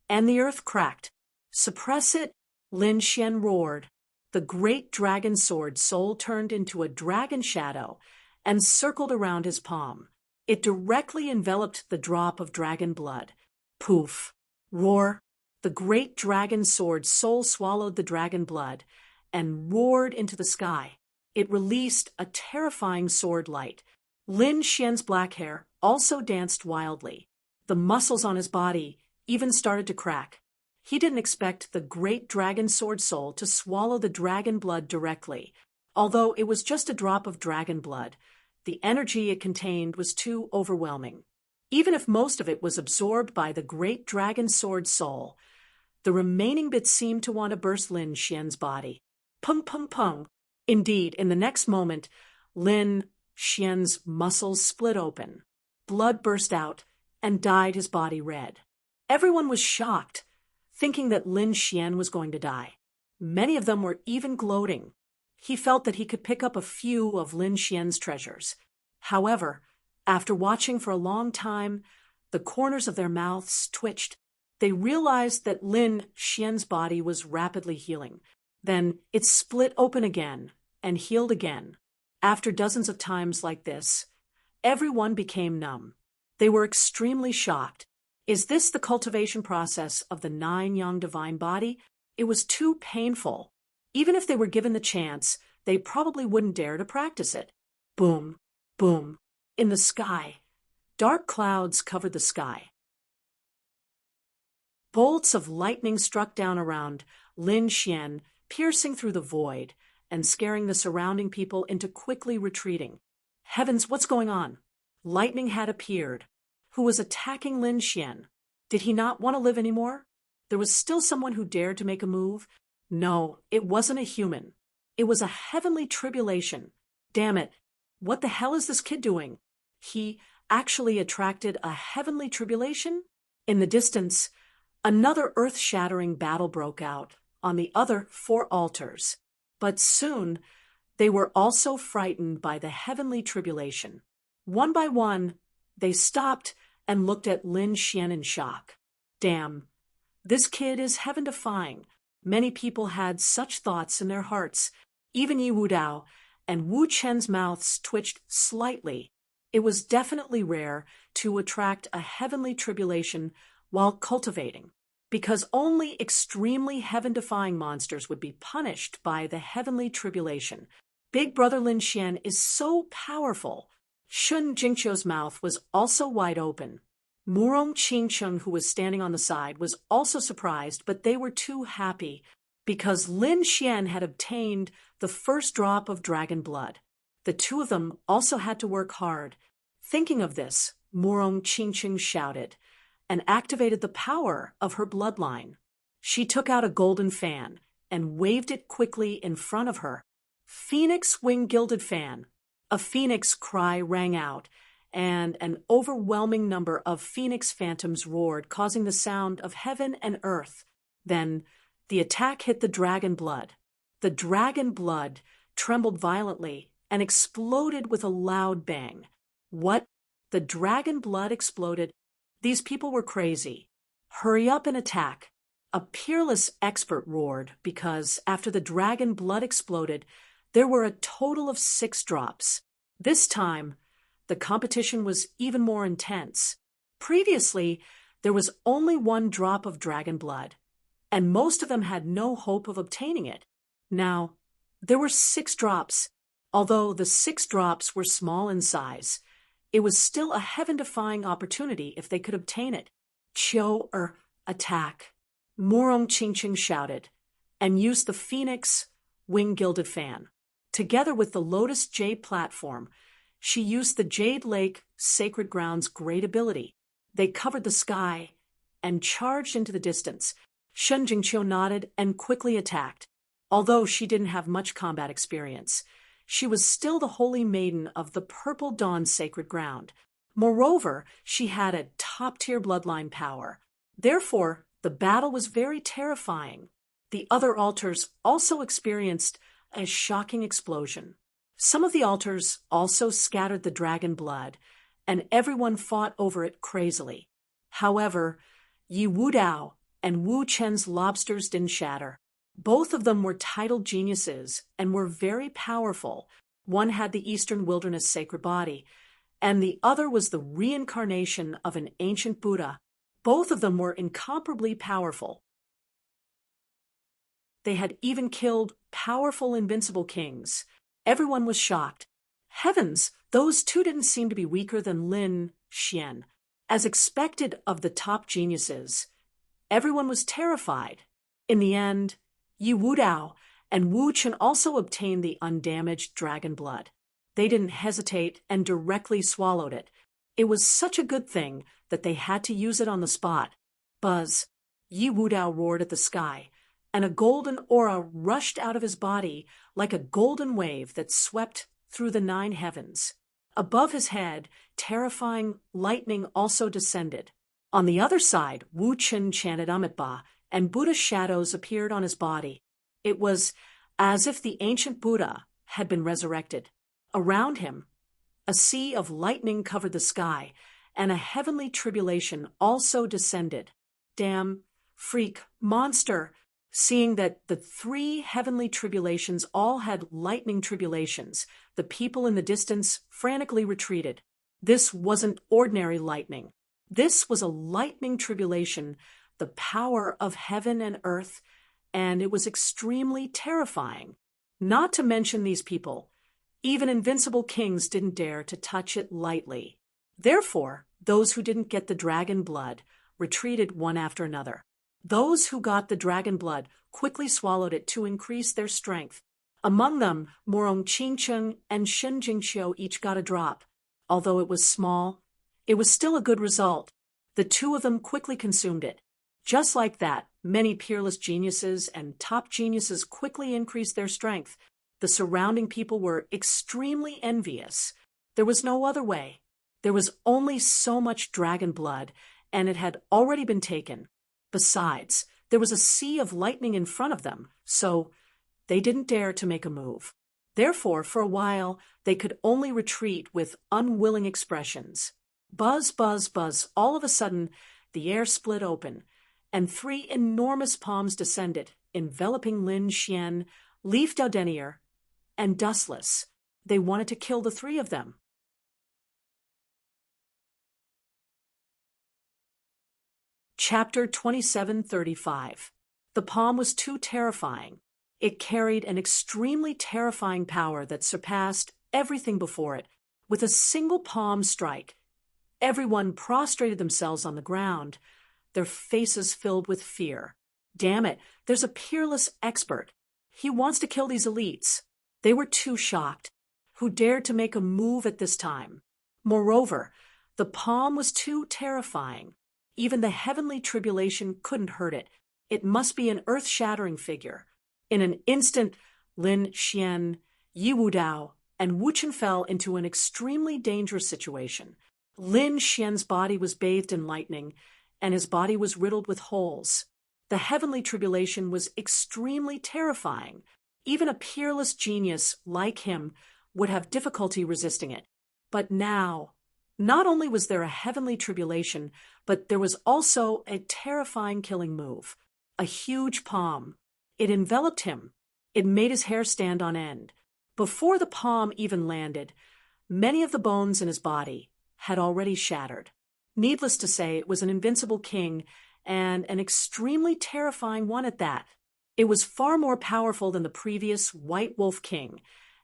S1: and the earth cracked. Suppress it, Lin Xian roared. The great dragon sword soul turned into a dragon shadow and circled around his palm. It directly enveloped the drop of dragon blood. Poof! Roar! The great dragon sword soul swallowed the dragon blood and roared into the sky. It released a terrifying sword light. Lin Xian's black hair also danced wildly. The muscles on his body even started to crack. He didn't expect the great dragon sword soul to swallow the dragon blood directly. Although it was just a drop of dragon blood, the energy it contained was too overwhelming. Even if most of it was absorbed by the great dragon sword soul, the remaining bits seemed to want to burst Lin Xian's body. Pung, pung, pung. Indeed, in the next moment, Lin Xian's muscles split open. Blood burst out and dyed his body red. Everyone was shocked, thinking that Lin Xian was going to die. Many of them were even gloating. He felt that he could pick up a few of Lin Xian's treasures. However, after watching for a long time, the corners of their mouths twitched. They realized that Lin Xian's body was rapidly healing. Then it split open again and healed again. After dozens of times like this, everyone became numb. They were extremely shocked. Is this the cultivation process of the 9 yang divine body? It was too painful. Even if they were given the chance, they probably wouldn't dare to practice it. Boom, boom. In the sky, dark clouds covered the sky. Bolts of lightning struck down around Lin Xian, piercing through the void and scaring the surrounding people into quickly retreating. Heavens, what's going on? Lightning had appeared. Who was attacking Lin Xian? Did he not want to live anymore? There was still someone who dared to make a move? No, it wasn't a human. It was a heavenly tribulation. Damn it. What the hell is this kid doing? He actually attracted a heavenly tribulation? In the distance, another earth-shattering battle broke out on the other 4 altars. But soon, they were also frightened by the heavenly tribulation. One by one, they stopped and looked at Lin Xian in shock. Damn, this kid is heaven-defying. Many people had such thoughts in their hearts. Even Yi Wudao and Wu Chen's mouths twitched slightly. It was definitely rare to attract a heavenly tribulation while cultivating, because only extremely heaven-defying monsters would be punished by the heavenly tribulation. Big Brother Lin Xian is so powerful. Shun Jingqiu's mouth was also wide open. Murong Qingcheng, who was standing on the side, was also surprised, but they were too happy because Lin Xian had obtained the first drop of dragon blood. The two of them also had to work hard. Thinking of this, Murong Qingcheng shouted and activated the power of her bloodline. She took out a golden fan and waved it quickly in front of her. Phoenix Wing Gilded Fan. A phoenix cry rang out, and an overwhelming number of phoenix phantoms roared, causing the sound of heaven and earth. Then the attack hit the dragon blood. The dragon blood trembled violently and exploded with a loud bang. What? The dragon blood exploded? These people were crazy. Hurry up and attack. A peerless expert roared because after the dragon blood exploded, there were a total of 6 drops. This time, the competition was even more intense. Previously, there was only 1 drop of dragon blood, and most of them had no hope of obtaining it. Now, there were 6 drops. Although the 6 drops were small in size, it was still a heaven-defying opportunity if they could obtain it. Attack. Murong Qingcheng shouted, and used the Phoenix Wing Gilded Fan. Together with the Lotus Jade platform, she used the Jade Lake Sacred Ground's great ability. They covered the sky and charged into the distance. Shun Jingqiu nodded and quickly attacked. Although she didn't have much combat experience, she was still the holy maiden of the Purple Dawn Sacred Ground. Moreover, she had a top-tier bloodline power. Therefore, the battle was very terrifying. The other altars also experienced a shocking explosion. Some of the altars also scattered the dragon blood, and everyone fought over it crazily. However, Yi Wudao and Wu Chen's lobsters didn't shatter. Both of them were titled geniuses and were very powerful. One had the Eastern Wilderness sacred body, and the other was the reincarnation of an ancient Buddha. Both of them were incomparably powerful. They had even killed powerful invincible kings. Everyone was shocked. Heavens, those two didn't seem to be weaker than Lin Xian. As expected of the top geniuses, everyone was terrified. In the end, Yi Wudao and Wu Chen also obtained the undamaged dragon blood. They didn't hesitate and directly swallowed it. It was such a good thing that they had to use it on the spot. Buzz. Yi Wudao roared at the sky, and a golden aura rushed out of his body like a golden wave that swept through the 9 heavens. Above his head, terrifying lightning also descended. On the other side, Wu Chen chanted Amitabha, and Buddha's shadows appeared on his body. It was as if the ancient Buddha had been resurrected. Around him, a sea of lightning covered the sky, and a heavenly tribulation also descended. Damn, freak, monster! Seeing that the 3 heavenly tribulations all had lightning tribulations, the people in the distance frantically retreated. This wasn't ordinary lightning. This was a lightning tribulation, the power of heaven and earth, and it was extremely terrifying. Not to mention these people. Even invincible kings didn't dare to touch it lightly. Therefore, those who didn't get the dragon blood retreated one after another. Those who got the dragon blood quickly swallowed it to increase their strength. Among them, Morong Qingcheng and Shen Jingqiu each got a drop. Although it was small, it was still a good result. The two of them quickly consumed it. Just like that, many peerless geniuses and top geniuses quickly increased their strength. The surrounding people were extremely envious. There was no other way. There was only so much dragon blood, and it had already been taken. Besides, there was a sea of lightning in front of them, so they didn't dare to make a move. Therefore, for a while, they could only retreat with unwilling expressions. Buzz, buzz, buzz. All of a sudden, the air split open, and 3 enormous palms descended, enveloping Lin Xian, Leaf Daudenier, and Dustless. They wanted to kill the 3 of them. Chapter 2735. The palm was too terrifying. It carried an extremely terrifying power that surpassed everything before it. With a single palm strike, everyone prostrated themselves on the ground, their faces filled with fear. Damn it, there's a peerless expert. He wants to kill these elites. They were too shocked. Who dared to make a move at this time? Moreover, the palm was too terrifying. Even the heavenly tribulation couldn't hurt it. It must be an earth-shattering figure. In an instant, Lin Xian, Yi Wudao, and Wu Chen fell into an extremely dangerous situation. Lin Xian's body was bathed in lightning, and his body was riddled with holes. The heavenly tribulation was extremely terrifying. Even a peerless genius like him would have difficulty resisting it. But now, not only was there a heavenly tribulation, but there was also a terrifying killing move. A huge palm. It enveloped him. It made his hair stand on end. Before the palm even landed, many of the bones in his body had already shattered. Needless to say, it was an invincible king, and an extremely terrifying one at that. It was far more powerful than the previous White Wolf King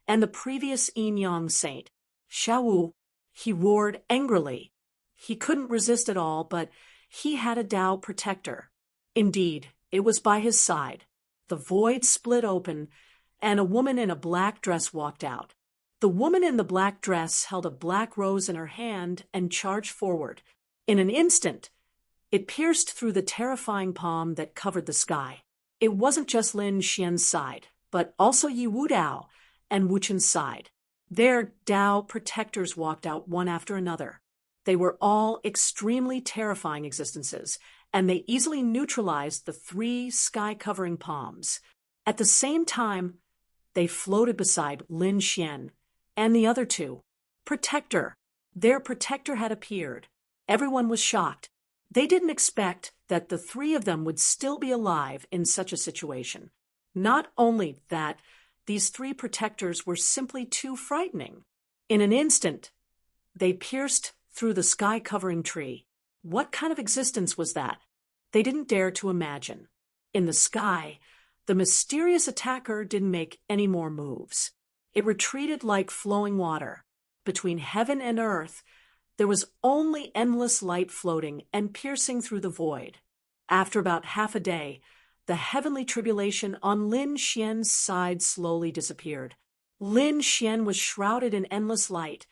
S1: and the previous Yin Yang Saint. Xiaowu, he roared angrily. He couldn't resist at all, but he had a Tao protector. Indeed, it was by his side. The void split open, and a woman in a black dress walked out. The woman in the black dress held a black rose in her hand and charged forward. In an instant, it pierced through the terrifying palm that covered the sky. It wasn't just Lin Xian's side, but also Yi Wudao and Wu Chen's side. Their Tao protectors walked out one after another. They were all extremely terrifying existences, and they easily neutralized the 3 sky-covering palms. At the same time, they floated beside Lin Xian and the other 2. Protector. Their protector had appeared. Everyone was shocked. They didn't expect that the 3 of them would still be alive in such a situation. Not only that, these 3 protectors were simply too frightening. In an instant, they pierced through the sky-covering tree. What kind of existence was that? They didn't dare to imagine. In the sky, the mysterious attacker didn't make any more moves. It retreated like flowing water. Between heaven and earth, there was only endless light floating and piercing through the void. After about half a day, the heavenly tribulation on Lin Xian's side slowly disappeared. Lin Xian was shrouded in endless light,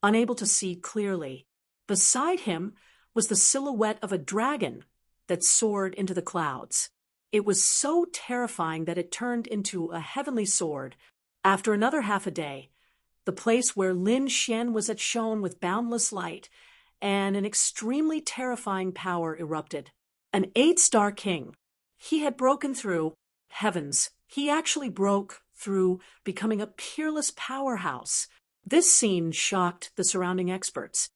S1: unable to see clearly. Beside him was the silhouette of a dragon that soared into the clouds. It was so terrifying that it turned into a heavenly sword. After another half a day, the place where Lin Xian was shone with boundless light, and an extremely terrifying power erupted. An 8-star king. He had broken through. Heavens, he actually broke through, becoming a peerless powerhouse. This scene shocked the surrounding experts.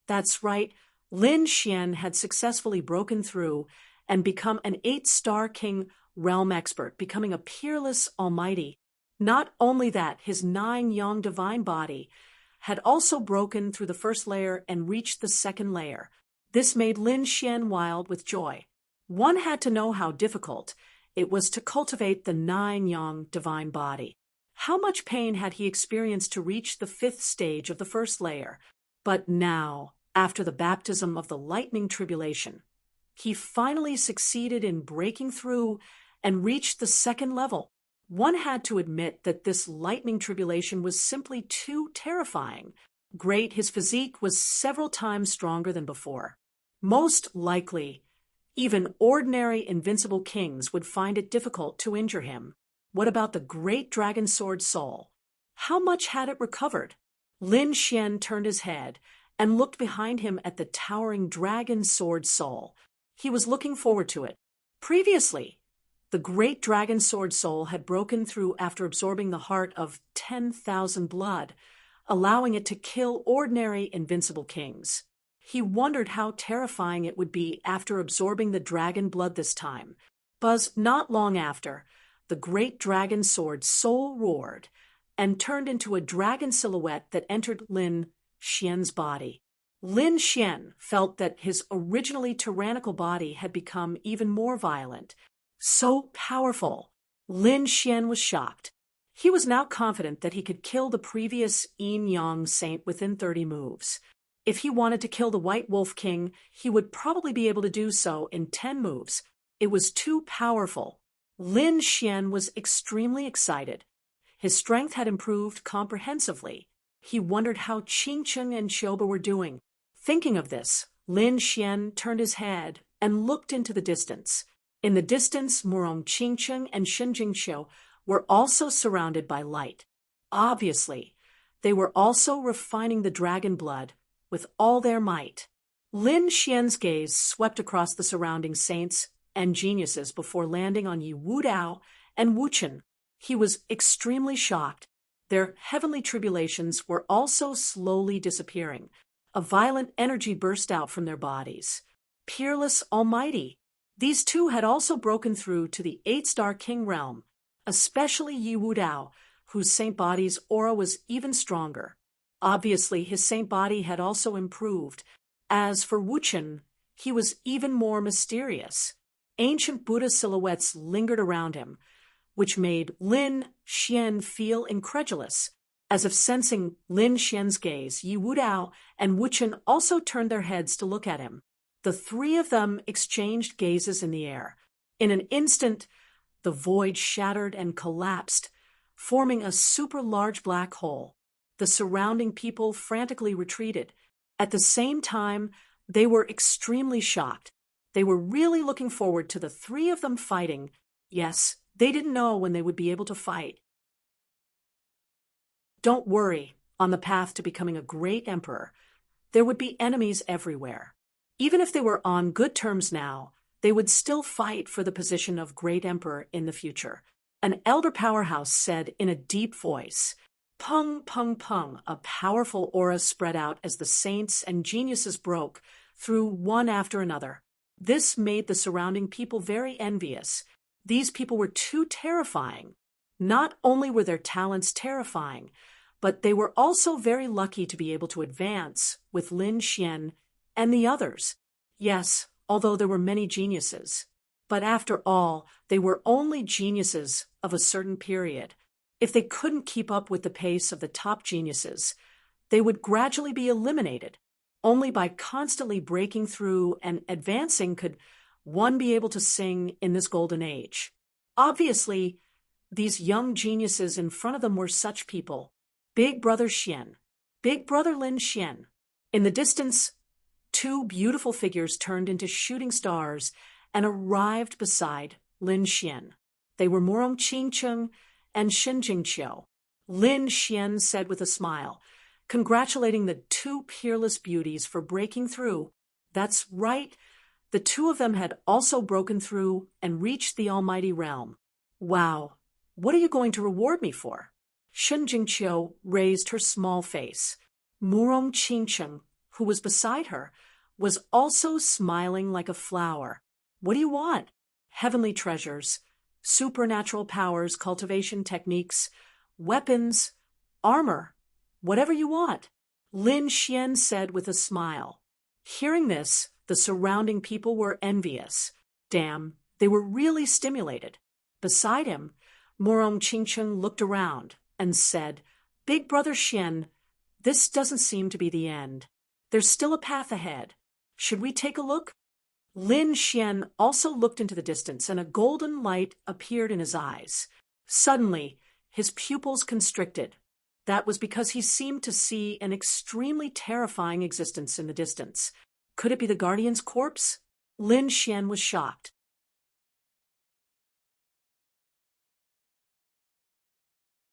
S1: That's right, Lin Xian had successfully broken through and become an 8-star king realm expert, becoming a peerless almighty. Not only that, his 9-yang divine body had also broken through the first layer and reached the second layer. This made Lin Xian wild with joy. One had to know how difficult it was to cultivate the 9-yang divine body. How much pain had he experienced to reach the 5th stage of the first layer? But now, after the baptism of the lightning tribulation, he finally succeeded in breaking through and reached the 2nd level. One had to admit that this lightning tribulation was simply too terrifying. Great, his physique was several times stronger than before. Most likely, even ordinary invincible kings would find it difficult to injure him. What about the great dragon sword soul? How much had it recovered? Lin Xian turned his head and looked behind him at the towering dragon sword soul. He was looking forward to it. Previously, the great dragon sword soul had broken through after absorbing the heart of 10,000 blood, allowing it to kill ordinary invincible kings. He wondered how terrifying it would be after absorbing the dragon blood this time. But not long after, the great dragon sword soul roared and turned into a dragon silhouette that entered Lin Xian's body. Lin Xian felt that his originally tyrannical body had become even more violent. So powerful. Lin Xian was shocked. He was now confident that he could kill the previous Yin-Yang saint within 30 moves. If he wanted to kill the White Wolf King, he would probably be able to do so in 10 moves. It was too powerful. Lin Xian was extremely excited. His strength had improved comprehensively. He wondered how Qingcheng and Xiaoba were doing. Thinking of this, Lin Xian turned his head and looked into the distance. In the distance, Murong Qingcheng and Shen Jingqiu were also surrounded by light. Obviously, they were also refining the dragon blood with all their might. Lin Xian's gaze swept across the surrounding saints and geniuses before landing on Yi Wudao and Wuchen. He was extremely shocked. Their heavenly tribulations were also slowly disappearing. A violent energy burst out from their bodies. Peerless Almighty. These two had also broken through to the 8-star king realm, especially Yi Wudao, whose saint body's aura was even stronger. Obviously, his saint body had also improved. As for Wuchen, he was even more mysterious. Ancient Buddha silhouettes lingered around him, which made Lin Xian feel incredulous. As if sensing Lin Xian's gaze, Yi Wudao and Wuchen also turned their heads to look at him. The three of them exchanged gazes in the air. In an instant, the void shattered and collapsed, forming a super large black hole. The surrounding people frantically retreated. At the same time, they were extremely shocked. They were really looking forward to the three of them fighting. Yes, they didn't know when they would be able to fight. Don't worry, on the path to becoming a great emperor, there would be enemies everywhere. Even if they were on good terms now, they would still fight for the position of great emperor in the future. An elder powerhouse said in a deep voice. Pung, pung, pung, a powerful aura spread out as the saints and geniuses broke through one after another. This made the surrounding people very envious. These people were too terrifying. Not only were their talents terrifying, but they were also very lucky to be able to advance with Lin Xian and the others. Yes, although there were many geniuses. But after all, they were only geniuses of a certain period. If they couldn't keep up with the pace of the top geniuses, they would gradually be eliminated. Only by constantly breaking through and advancing could one be able to sing in this golden age. Obviously, these young geniuses in front of them were such people. Big Brother Xian, Big Brother Lin Xian. In the distance, two beautiful figures turned into shooting stars and arrived beside Lin Xian. They were Murong Qingcheng and Shen Jingqiu. Lin Xian said with a smile, congratulating the two peerless beauties for breaking through. That's right, the two of them had also broken through and reached the almighty realm. Wow, what are you going to reward me for? Shen Jingqiu raised her small face. Murong Qingcheng, who was beside her, was also smiling like a flower. What do you want? Heavenly treasures, supernatural powers, cultivation techniques, weapons, armor, whatever you want. Lin Xian said with a smile. Hearing this, the surrounding people were envious. Damn, they were really stimulated. Beside him, Morong Chingcheng looked around and said, "Big Brother Xian, this doesn't seem to be the end. There's still a path ahead. Should we take a look?" Lin Xian also looked into the distance, and a golden light appeared in his eyes. Suddenly, his pupils constricted. That was because he seemed to see an extremely terrifying existence in the distance. Could it be the guardian's corpse? Lin Xian was shocked.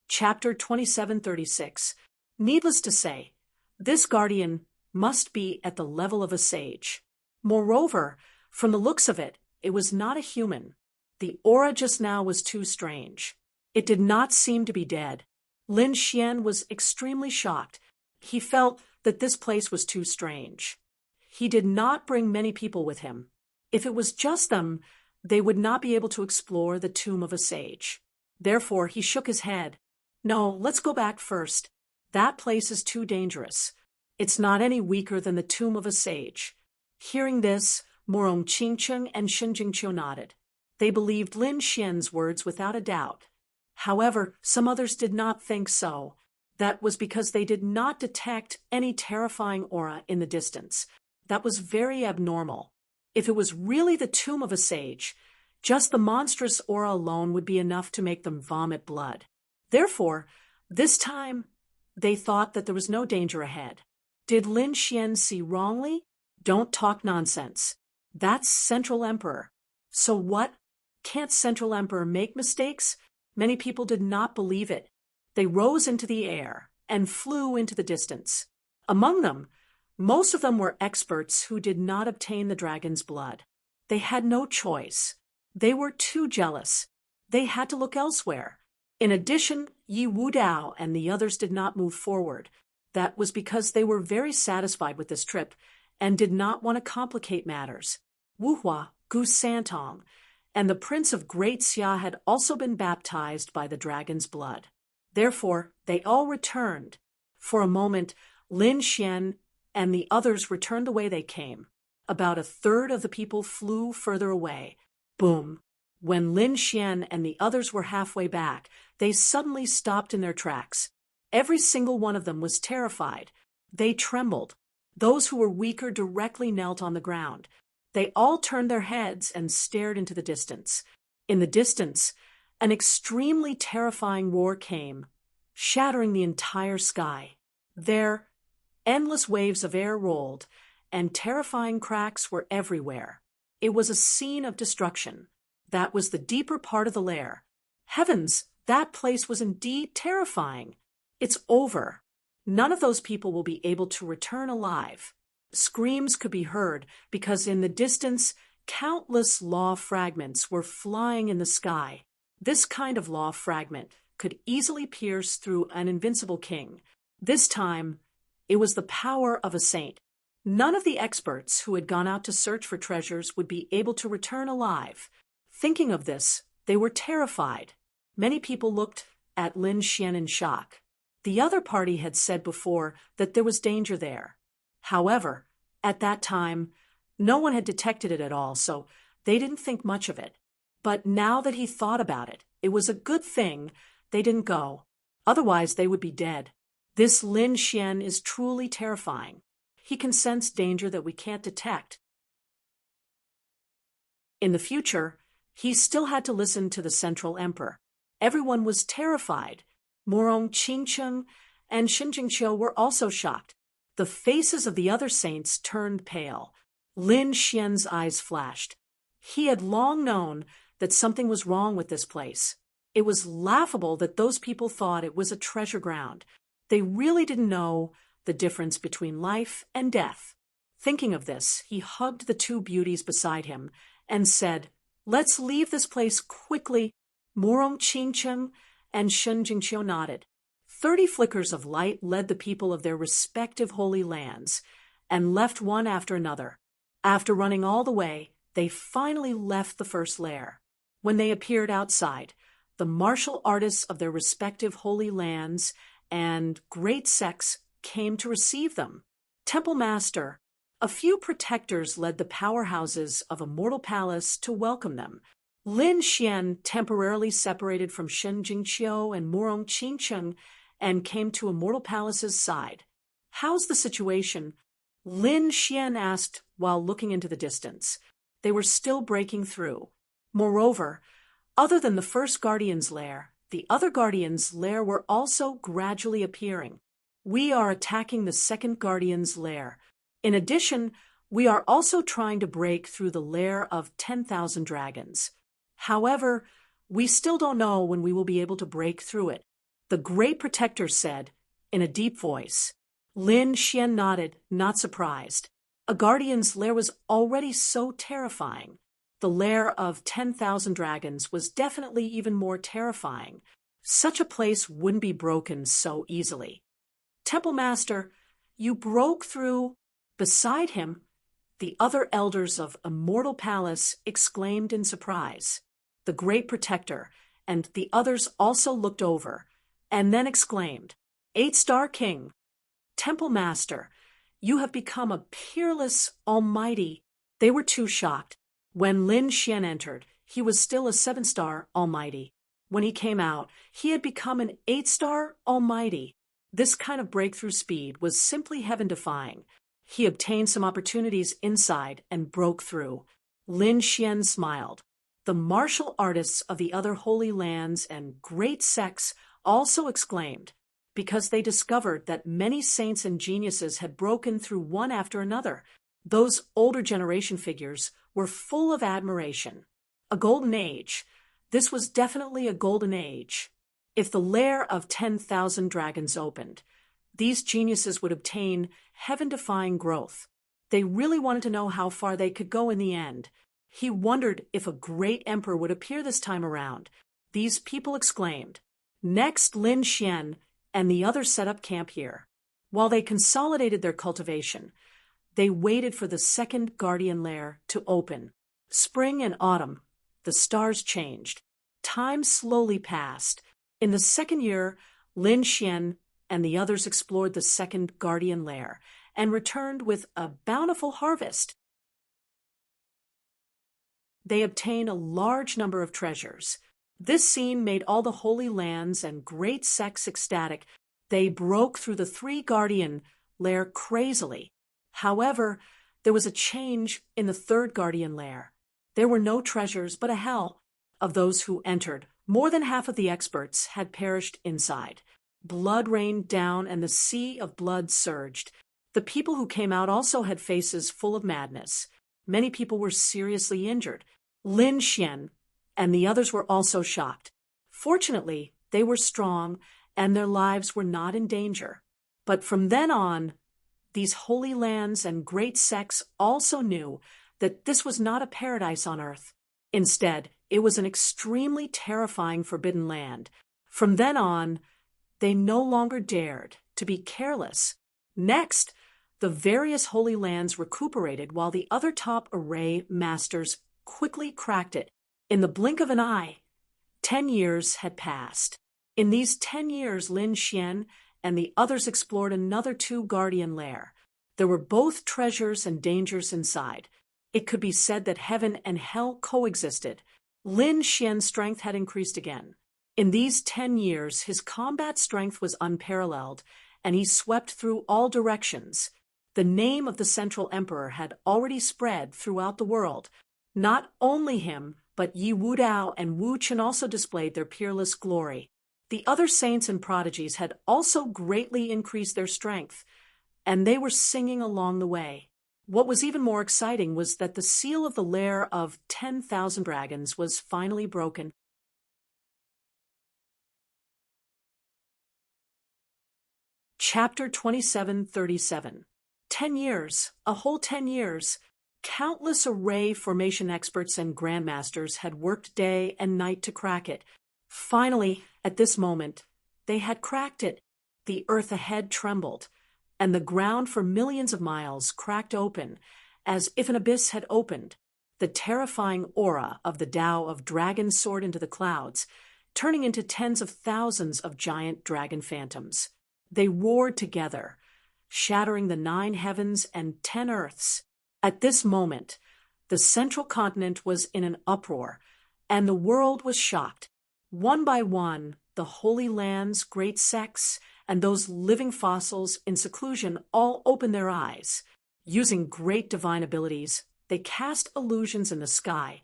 S1: Chapter 2736. Needless to say, this guardian must be at the level of a sage. Moreover, from the looks of it, it was not a human. The aura just now was too strange. It did not seem to be dead. Lin Xian was extremely shocked. He felt that this place was too strange. He did not bring many people with him. If it was just them, they would not be able to explore the tomb of a sage. Therefore, he shook his head. "No, let's go back first. That place is too dangerous. It's not any weaker than the tomb of a sage." Hearing this, Morong Chingcheng and Shen Jingqiu nodded. They believed Lin Xian's words without a doubt. However, some others did not think so. That was because they did not detect any terrifying aura in the distance. That was very abnormal. If it was really the tomb of a sage, just the monstrous aura alone would be enough to make them vomit blood. Therefore, this time, they thought that there was no danger ahead. Did Lin Xian see wrongly? Don't talk nonsense. That's Central Emperor. So what? Can't Central Emperor make mistakes? Many people did not believe it. They rose into the air and flew into the distance. Among them, most of them were experts who did not obtain the dragon's blood. They had no choice. They were too jealous. They had to look elsewhere. In addition, Yi Wudao and the others did not move forward. That was because they were very satisfied with this trip and did not want to complicate matters. Wu Hua, Gu Santong, and the Prince of Great Xia had also been baptized by the dragon's blood. Therefore, they all returned. For a moment, Lin Xian and the others returned the way they came. About a third of the people flew further away. Boom! When Lin Xian and the others were halfway back, they suddenly stopped in their tracks. Every single one of them was terrified. They trembled. Those who were weaker directly knelt on the ground. They all turned their heads and stared into the distance. In the distance, an extremely terrifying roar came, shattering the entire sky. There, endless waves of air rolled, and terrifying cracks were everywhere. It was a scene of destruction. That was the deeper part of the lair. Heavens, that place was indeed terrifying. It's over. None of those people will be able to return alive. Screams could be heard because in the distance, countless law fragments were flying in the sky. This kind of law fragment could easily pierce through an invincible king. This time, it was the power of a saint. None of the experts who had gone out to search for treasures would be able to return alive. Thinking of this, they were terrified. Many people looked at Lin Xian in shock. The other party had said before that there was danger there. However, at that time, no one had detected it at all, so they didn't think much of it. But now that he thought about it, it was a good thing they didn't go. Otherwise, they would be dead. This Lin Xian is truly terrifying. He can sense danger that we can't detect. In the future, he still had to listen to the Central Emperor. Everyone was terrified. Morong Chingcheng and Shen Jingqiu were also shocked. The faces of the other saints turned pale. Lin Xian's eyes flashed. He had long known that something was wrong with this place. It was laughable that those people thought it was a treasure ground. They really didn't know the difference between life and death. Thinking of this, he hugged the two beauties beside him and said, "Let's leave this place quickly." Morong Chingcheng and Shen Jingqiu nodded. 30 flickers of light led the people of their respective holy lands and left one after another. After running all the way, they finally left the first lair. When they appeared outside, the martial artists of their respective holy lands and great sects came to receive them. Temple Master, A few protectors led the powerhouses of a mortal palace to welcome them. Lin Xian temporarily separated from Shen Jingqiu and Morong Qingcheng and came to Immortal Palace's side. "How's the situation?" Lin Xian asked while looking into the distance. They were still breaking through. Moreover, other than the first Guardian's lair, the other Guardian's lair were also gradually appearing. "We are attacking the second Guardian's lair. In addition, we are also trying to break through the lair of 10,000 dragons. However, we still don't know when we will be able to break through it," the Great Protector said in a deep voice. Lin Xian nodded, not surprised. A Guardian's lair was already so terrifying. The lair of 10,000 dragons was definitely even more terrifying. Such a place wouldn't be broken so easily. "Temple Master, you broke through—" Beside him, the other elders of Immortal Palace exclaimed in surprise. The Great Protector and the others also looked over, and then exclaimed, "Eight-Star King! Temple Master, you have become a peerless, almighty—" They were too shocked. When Lin Xian entered, he was still a 7-star almighty. When he came out, he had become an 8-star almighty. This kind of breakthrough speed was simply heaven-defying. He obtained some opportunities inside and broke through. Lin Xian smiled. The martial artists of the other holy lands and great sects also exclaimed, because they discovered that many saints and geniuses had broken through one after another. Those older generation figures were full of admiration. A golden age. This was definitely a golden age. If the lair of 10,000 dragons opened, these geniuses would obtain heaven-defying growth. They really wanted to know how far they could go in the end. He wondered if a great emperor would appear this time around. These people exclaimed. Next, Lin Xian and the others set up camp here. While they consolidated their cultivation, they waited for the second guardian lair to open. Spring and autumn, the stars changed. Time slowly passed. In the second year, Lin Xian and the others explored the second guardian lair and returned with a bountiful harvest. They obtained a large number of treasures. This scene made all the holy lands and great sects ecstatic. They broke through the 3 guardian lair crazily. However, there was a change in the 3rd guardian lair. There were no treasures, but a hell. Of those who entered, more than half of the experts had perished inside. Blood rained down and the sea of blood surged. The people who came out also had faces full of madness. Many people were seriously injured. Lin Xian and the others were also shocked. Fortunately, they were strong and their lives were not in danger. But from then on, these holy lands and great sects also knew that this was not a paradise on earth. Instead, it was an extremely terrifying forbidden land. From then on, they no longer dared to be careless. Next, the various holy lands recuperated while the other top array masters quickly cracked it. In the blink of an eye, 10 years had passed. In these 10 years, Lin Xian and the others explored another 2 guardian lair. There were both treasures and dangers inside. It could be said that heaven and hell coexisted. Lin Xian's strength had increased again. In these 10 years, his combat strength was unparalleled, and he swept through all directions. The name of the Central Emperor had already spread throughout the world. Not only him, but Yi Wudao and Wu Chen also displayed their peerless glory. The other saints and prodigies had also greatly increased their strength, and they were singing along the way. What was even more exciting was that the seal of the lair of 10,000 dragons was finally broken. Chapter 2737. 10 years, a whole 10 years. Countless array formation experts and grandmasters had worked day and night to crack it. Finally, at this moment, they had cracked it. The earth ahead trembled, and the ground for millions of miles cracked open, as if an abyss had opened. The terrifying aura of the Tao of dragons soared into the clouds, turning into tens of thousands of giant dragon phantoms. They roared together, shattering the 9 heavens and 10 earths. At this moment, the central continent was in an uproar, and the world was shocked. One by one, the Holy Land's great sects and those living fossils in seclusion all opened their eyes. Using great divine abilities, they cast illusions in the sky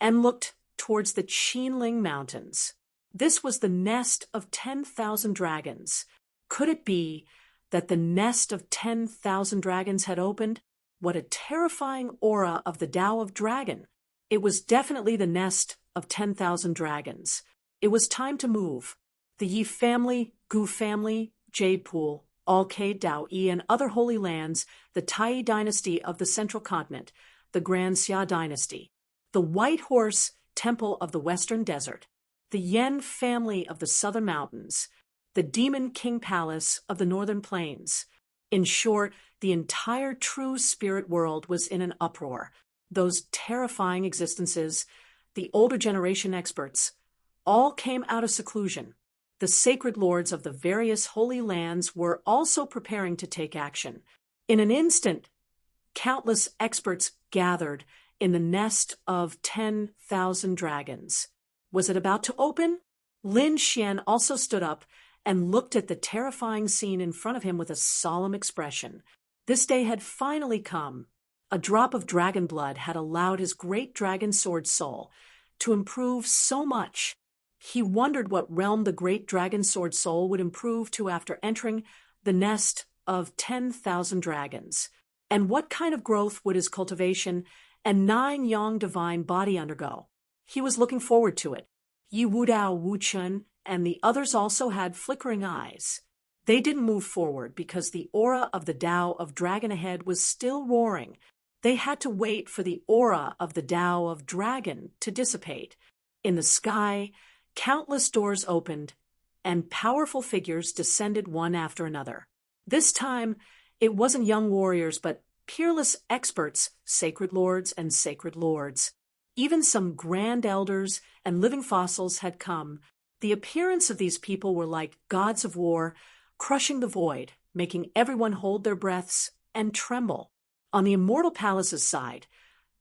S1: and looked towards the Qinling Mountains. This was the nest of 10,000 dragons. Could it be that the nest of 10,000 dragons had opened? What a terrifying aura of the Tao of Dragon! It was definitely the nest of 10,000 dragons. It was time to move. The Yi family, Gu family, Jade Pool, Alcade Dao Yi, and other holy lands, the Tai dynasty of the central continent, the Grand Xia dynasty, the White Horse Temple of the Western Desert, the Yen family of the Southern Mountains, the Demon King Palace of the Northern Plains. In short, the entire true spirit world was in an uproar. Those terrifying existences, the older generation experts, all came out of seclusion. The sacred lords of the various holy lands were also preparing to take action. In an instant, countless experts gathered in the nest of 10,000 dragons. Was it about to open? Lin Xian also stood up and looked at the terrifying scene in front of him with a solemn expression. This day had finally come. A drop of dragon blood had allowed his great dragon sword soul to improve so much. He wondered what realm the great dragon sword soul would improve to after entering the nest of 10,000 dragons. And what kind of growth would his cultivation and 9 yang divine body undergo? He was looking forward to it. Yi Wudao, Wu Chun, and the others also had flickering eyes. They didn't move forward because the aura of the Tao of Dragon ahead was still roaring. They had to wait for the aura of the Tao of Dragon to dissipate. In the sky, countless doors opened, and powerful figures descended one after another. This time, it wasn't young warriors, but peerless experts, sacred lords and sacred lords. Even some grand elders and living fossils had come. The appearance of these people were like gods of war, crushing the void, making everyone hold their breaths and tremble. On the Immortal Palace's side,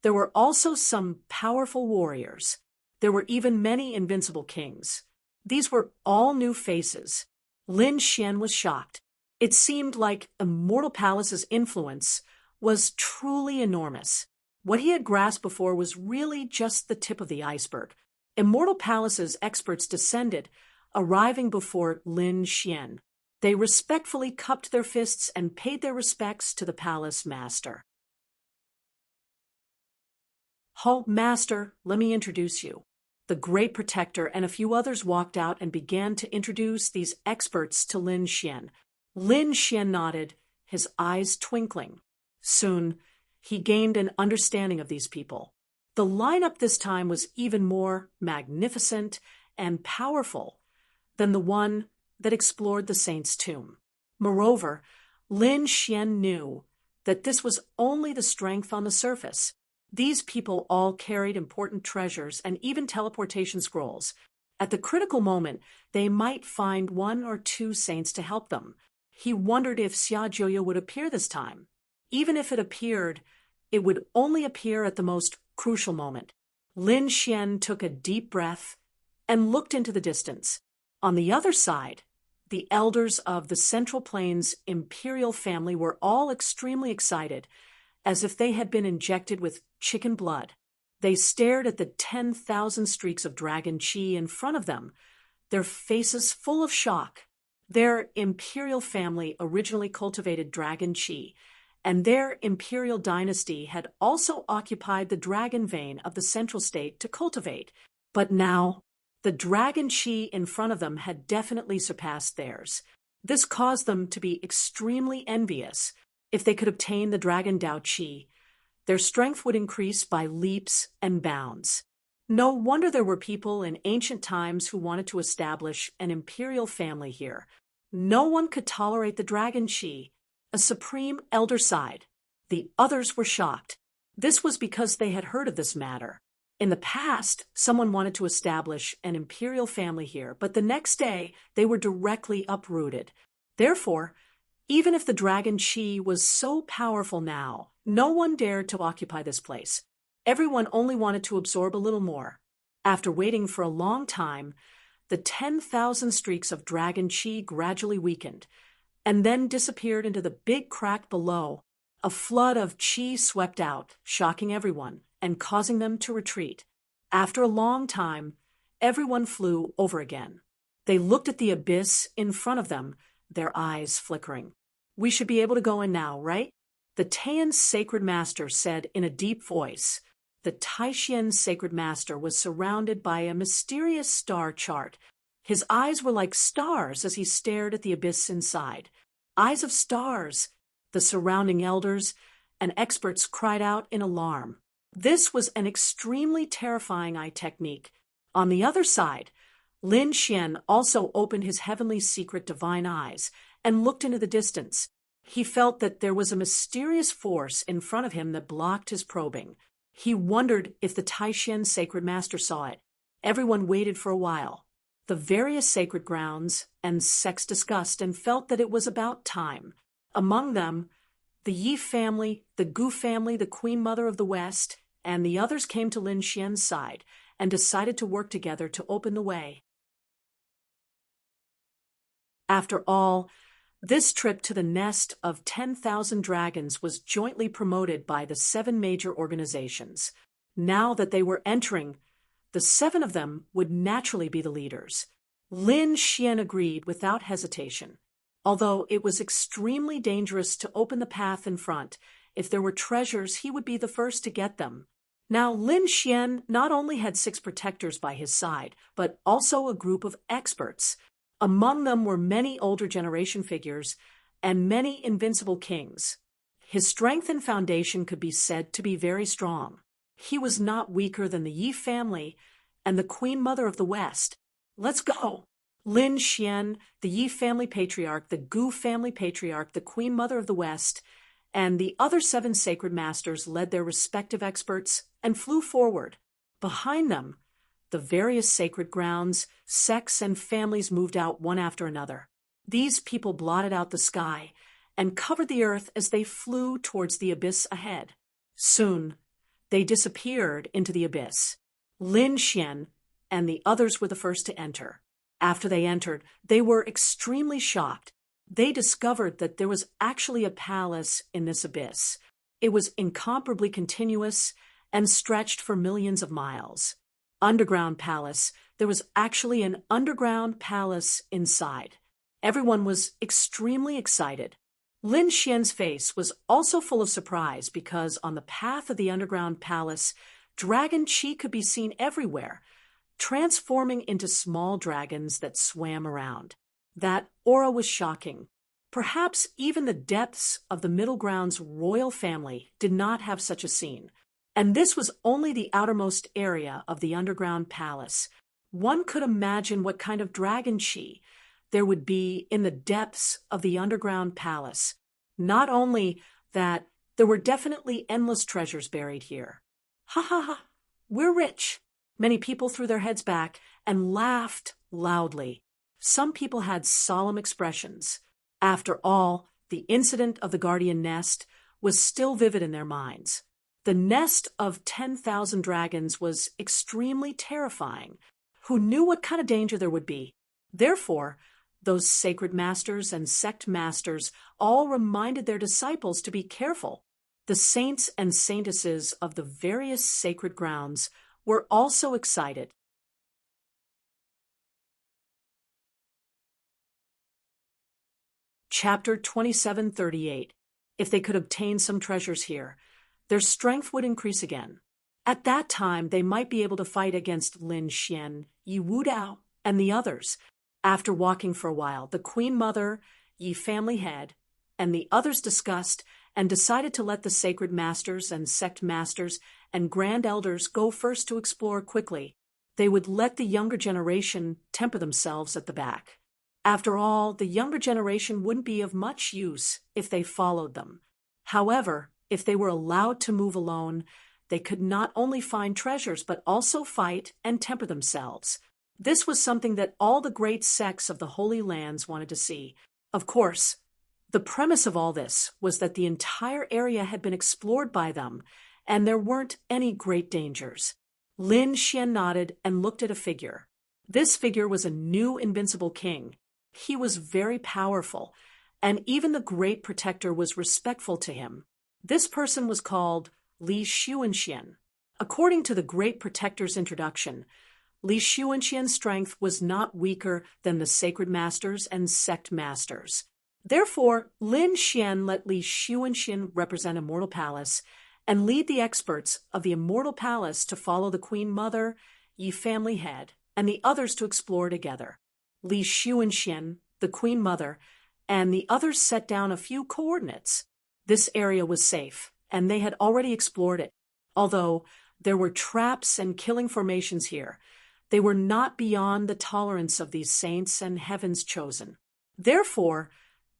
S1: there were also some powerful warriors. There were even many invincible kings. These were all new faces. Lin Xian was shocked. It seemed like Immortal Palace's influence was truly enormous. What he had grasped before was really just the tip of the iceberg. Immortal Palace's experts descended, arriving before Lin Xian. They respectfully cupped their fists and paid their respects to the palace master. "Halt, master, let me introduce you." The great protector and a few others walked out and began to introduce these experts to Lin Xian. Lin Xian nodded, his eyes twinkling. Soon, he gained an understanding of these people. The lineup this time was even more magnificent and powerful than the one that explored the saint's tomb. Moreover, Lin Xian knew that this was only the strength on the surface. These people all carried important treasures and even teleportation scrolls. At the critical moment, they might find 1 or 2 saints to help them. He wondered if Xia Zhouye would appear this time. Even if it appeared, it would only appear at the most crucial moment. Lin Xian took a deep breath and looked into the distance. On the other side, the elders of the Central Plains imperial family were all extremely excited, as if they had been injected with chicken blood. They stared at the 10,000 streaks of dragon qi in front of them, their faces full of shock. Their imperial family originally cultivated dragon qi, and their imperial dynasty had also occupied the dragon vein of the central state to cultivate. But now, the dragon qi in front of them had definitely surpassed theirs. This caused them to be extremely envious. If they could obtain the dragon Dao qi, their strength would increase by leaps and bounds. No wonder there were people in ancient times who wanted to establish an imperial family here. No one could tolerate the dragon qi, a supreme elder side. The others were shocked. This was because they had heard of this matter. In the past, someone wanted to establish an imperial family here, but the next day they were directly uprooted. Therefore, Even if the dragon Chi was so powerful now, no one dared to occupy this place. Everyone only wanted to absorb a little more. After waiting for a long time, the 10,000 streaks of dragon Chi gradually weakened, and then disappeared into the big crack below. A flood of Chi swept out, shocking everyone and causing them to retreat. After a long time, everyone flew over again. They looked at the abyss in front of them, their eyes flickering. "We should be able to go in now, right?" The Taiyan sacred master said in a deep voice. The Taishian sacred master was surrounded by a mysterious star chart. His eyes were like stars as he stared at the abyss inside. Eyes of stars! The surrounding elders and experts cried out in alarm. This was an extremely terrifying eye technique. On the other side, Lin Xian also opened his heavenly secret divine eyes and looked into the distance. He felt that there was a mysterious force in front of him that blocked his probing. He wondered if the Taishian sacred master saw it. Everyone waited for a while. The various sacred grounds and sects discussed and felt that it was about time. Among them, the Yi family, the Gu family, the Queen Mother of the West, and the others came to Lin Xian's side and decided to work together to open the way. After all, this trip to the nest of 10,000 dragons was jointly promoted by the 7 major organizations. Now that they were entering, the 7 of them would naturally be the leaders. Lin Xian agreed without hesitation. Although it was extremely dangerous to open the path in front, if there were treasures, he would be the first to get them. Now, Lin Xian not only had 6 protectors by his side, but also a group of experts. Among them were many older generation figures and many invincible kings. His strength and foundation could be said to be very strong. He was not weaker than the Yi family and the Queen Mother of the West. "Let's go!" Lin Xian, the Yi family patriarch, the Gu family patriarch, the Queen Mother of the West, and the other 7 sacred masters led their respective experts and flew forward. Behind them, the various sacred grounds, sects, and families moved out one after another. These people blotted out the sky and covered the earth as they flew towards the abyss ahead. Soon, they disappeared into the abyss. Lin Xian and the others were the first to enter. After they entered, they were extremely shocked. They discovered that there was actually a palace in this abyss. It was incomparably continuous and stretched for millions of miles. Underground palace. There was actually an underground palace inside. Everyone was extremely excited. Lin Xian's face was also full of surprise because on the path of the underground palace, dragon Qi could be seen everywhere, transforming into small dragons that swam around. That aura was shocking. Perhaps even the depths of the Middle Ground's royal family did not have such a scene. And this was only the outermost area of the underground palace. One could imagine what kind of dragon Qi there would be in the depths of the underground palace. Not only that, there were definitely endless treasures buried here. "Ha ha ha, we're rich." Many people threw their heads back and laughed loudly. Some people had solemn expressions. After all, the incident of the guardian nest was still vivid in their minds. The nest of 10,000 dragons was extremely terrifying. Who knew what kind of danger there would be? Therefore, those sacred masters and sect masters all reminded their disciples to be careful. The saints and saintesses of the various sacred grounds were also excited. Chapter 2738. If they could obtain some treasures here, their strength would increase again. At that time, they might be able to fight against Lin Xian, Yi Wudao, and the others. After walking for a while, the Queen Mother, Yi family head, and the others discussed and decided to let the sacred masters and sect masters and grand elders go first to explore quickly. They would let the younger generation temper themselves at the back. After all, the younger generation wouldn't be of much use if they followed them. However, if they were allowed to move alone, they could not only find treasures but also fight and temper themselves. This was something that all the great sects of the Holy Lands wanted to see. Of course, The premise of all this was that the entire area had been explored by them, and there weren't any great dangers. Lin Xian nodded and looked at a figure. This figure was a new invincible king. He was very powerful, and even the Great Protector was respectful to him. This person was called Li Xuanxian. According to the Great Protector's introduction, Li Xuanxian's strength was not weaker than the sacred masters and sect masters. Therefore, Lin Xian let Li Xuanxian represent Immortal Palace and lead the experts of the Immortal Palace to follow the Queen Mother, Yi Family Head, and the others to explore together. Li Xuanxian, the Queen Mother, and the others set down a few coordinates. This area was safe, and they had already explored it. Although there were traps and killing formations here, they were not beyond the tolerance of these saints and heaven's chosen. Therefore,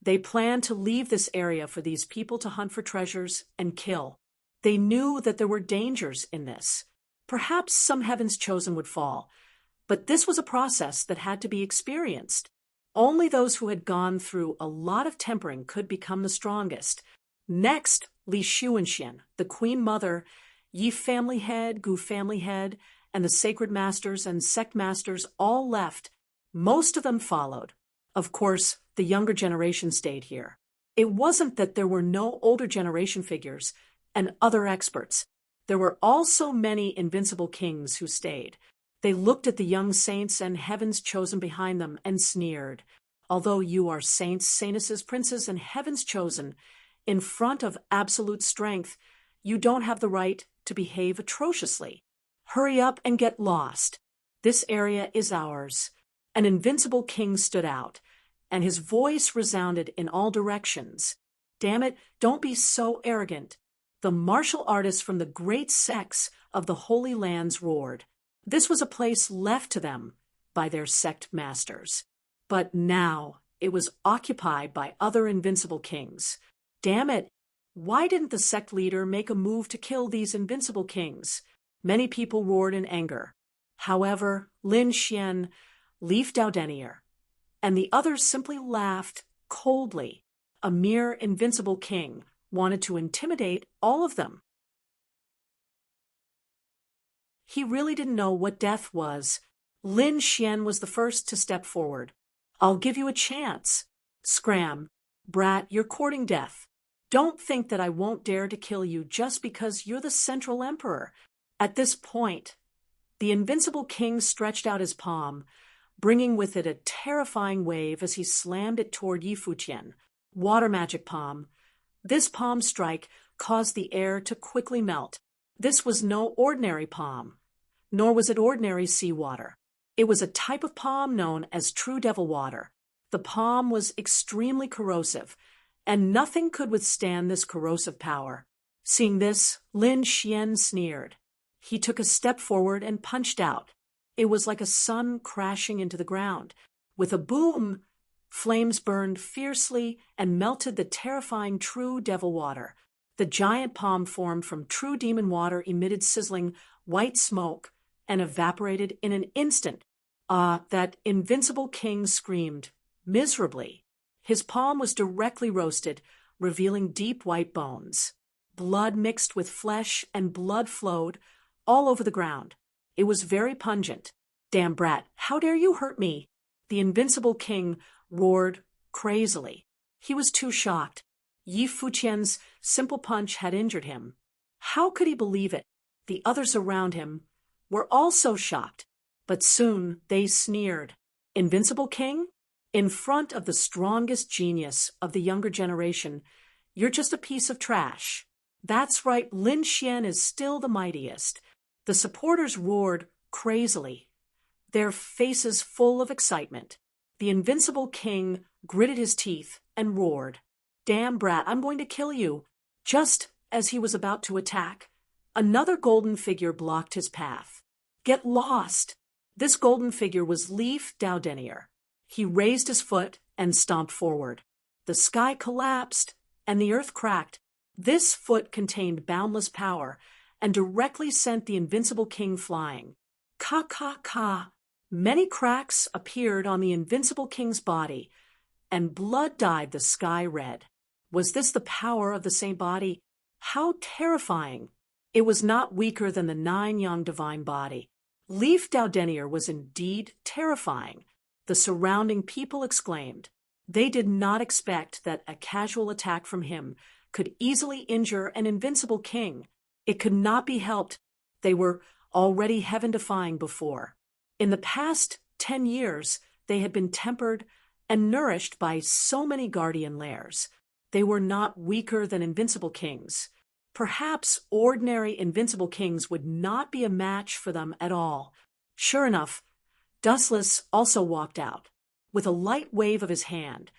S1: they planned to leave this area for these people to hunt for treasures and kill. They knew that there were dangers in this. Perhaps some heaven's chosen would fall, but this was a process that had to be experienced. Only those who had gone through a lot of tempering could become the strongest. Next, Li Xuanxian, the Queen Mother, Yi Family Head, Gu Family Head, and the Sacred Masters and Sect Masters all left. Most of them followed. Of course, the younger generation stayed here. It wasn't that there were no older generation figures and other experts. There were also many invincible kings who stayed. They looked at the young saints and heaven's chosen behind them and sneered. Although you are saints, saintesses, princes, and heaven's chosen, in front of absolute strength, you don't have the right to behave atrociously. Hurry up and get lost. This area is ours. An invincible king stood out, and his voice resounded in all directions. Damn it, don't be so arrogant. The martial artists from the great sects of the Holy Lands roared. This was a place left to them by their sect masters. But now it was occupied by other invincible kings. Damn it, why didn't the sect leader make a move to kill these invincible kings? Many people roared in anger. However, Lin Xian, Leaf Daudenier, and the others simply laughed coldly. A mere invincible king wanted to intimidate all of them. He really didn't know what death was. Lin Xian was the first to step forward. I'll give you a chance. Scram. Brat, you're courting death. Don't think that I won't dare to kill you just because you're the Central Emperor. At this point, the invincible king stretched out his palm, bringing with it a terrifying wave as he slammed it toward Yi Fuqian. Water magic palm. This palm strike caused the air to quickly melt. This was no ordinary palm, nor was it ordinary seawater. It was a type of palm known as true devil water. The palm was extremely corrosive, and nothing could withstand this corrosive power. Seeing this, Lin Xian sneered. He took a step forward and punched out. It was like a sun crashing into the ground. With a boom, flames burned fiercely and melted the terrifying true devil water. The giant palm formed from true demon water emitted sizzling white smoke and evaporated in an instant. That invincible king screamed miserably. His palm was directly roasted, revealing deep white bones. Blood mixed with flesh and blood flowed all over the ground. It was very pungent. Damn brat, how dare you hurt me? The invincible king roared crazily. He was too shocked. Yi Fuqian's simple punch had injured him. How could he believe it? The others around him were also shocked. But soon they sneered. Invincible king? In front of the strongest genius of the younger generation, you're just a piece of trash. That's right, Lin Xian is still the mightiest. The supporters roared crazily, their faces full of excitement. The invincible king gritted his teeth and roared. Damn brat, I'm going to kill you. Just as he was about to attack, another golden figure blocked his path. Get lost. This golden figure was Leaf Daudenier. He raised his foot and stomped forward. The sky collapsed and the earth cracked. This foot contained boundless power and directly sent the invincible king flying. Ka ka ka. Many cracks appeared on the invincible king's body. and blood dyed the sky red. Was this the power of the same body? How terrifying! It was not weaker than the 9 young divine body. Leif Daudenier was indeed terrifying. The surrounding people exclaimed. They did not expect that a casual attack from him could easily injure an invincible king. It could not be helped. They were already heaven-defying before. In the past 10 years, they had been tempered and nourished by so many guardian lairs. They were not weaker than invincible kings. Perhaps ordinary invincible kings would not be a match for them at all. Sure enough, Dustless also walked out. With a light wave of his hand,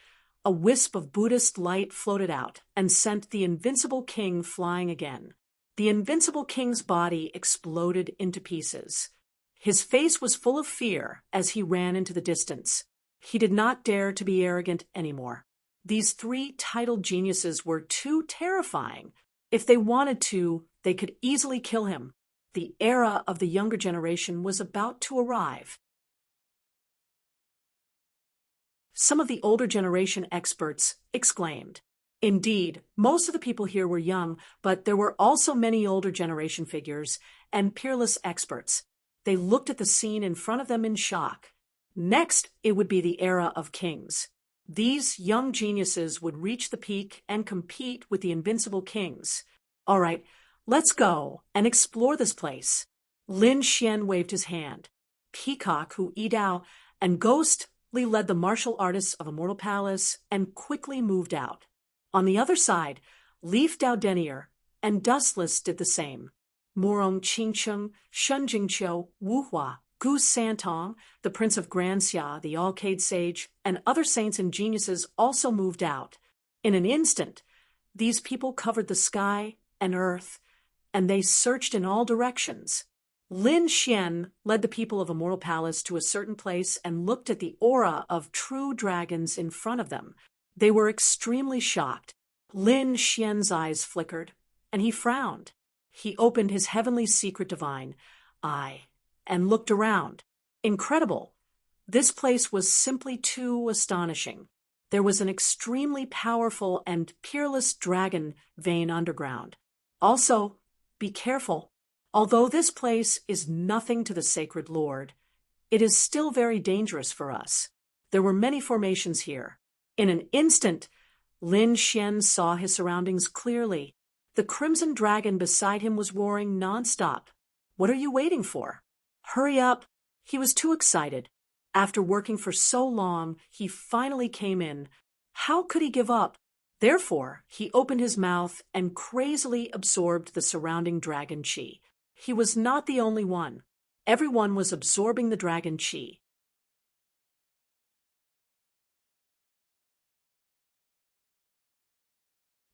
S1: a wisp of Buddhist light floated out and sent the invincible king flying again. The invincible king's body exploded into pieces. His face was full of fear as he ran into the distance. He did not dare to be arrogant anymore. These 3 titled geniuses were too terrifying. If they wanted to, they could easily kill him. The era of the younger generation was about to arrive. Some of the older generation experts exclaimed. Indeed, most of the people here were young, but there were also many older generation figures and peerless experts. They looked at the scene in front of them in shock. Next, it would be the era of kings. These young geniuses would reach the peak and compete with the invincible kings. All right, let's go and explore this place. Lin Xian waved his hand. Peacock, Hu Yidao, and Ghost led the martial artists of Immortal Palace and quickly moved out. On the other side, Leif Daudenier and Dustless did the same. Morong Qingcheng, Shun Jingqiu, Wu Hua, Gu Santong, the Prince of Granxia, the Alcade Sage, and other saints and geniuses also moved out. In an instant, these people covered the sky and earth, and they searched in all directions. Lin Xian led the people of Immortal Palace to a certain place and looked at the aura of true dragons in front of them. They were extremely shocked. Lin Xian's eyes flickered, and he frowned. He opened his heavenly secret divine eye and looked around. Incredible! This place was simply too astonishing. There was an extremely powerful and peerless dragon vein underground. Also, be careful. Although this place is nothing to the sacred Lord, it is still very dangerous for us. There were many formations here. In an instant, Lin Xian saw his surroundings clearly. The crimson dragon beside him was roaring nonstop. What are you waiting for? Hurry up! He was too excited. After working for so long, he finally came in. How could he give up? Therefore, he opened his mouth and crazily absorbed the surrounding dragon chi. He was not the only one. Everyone was absorbing the dragon chi.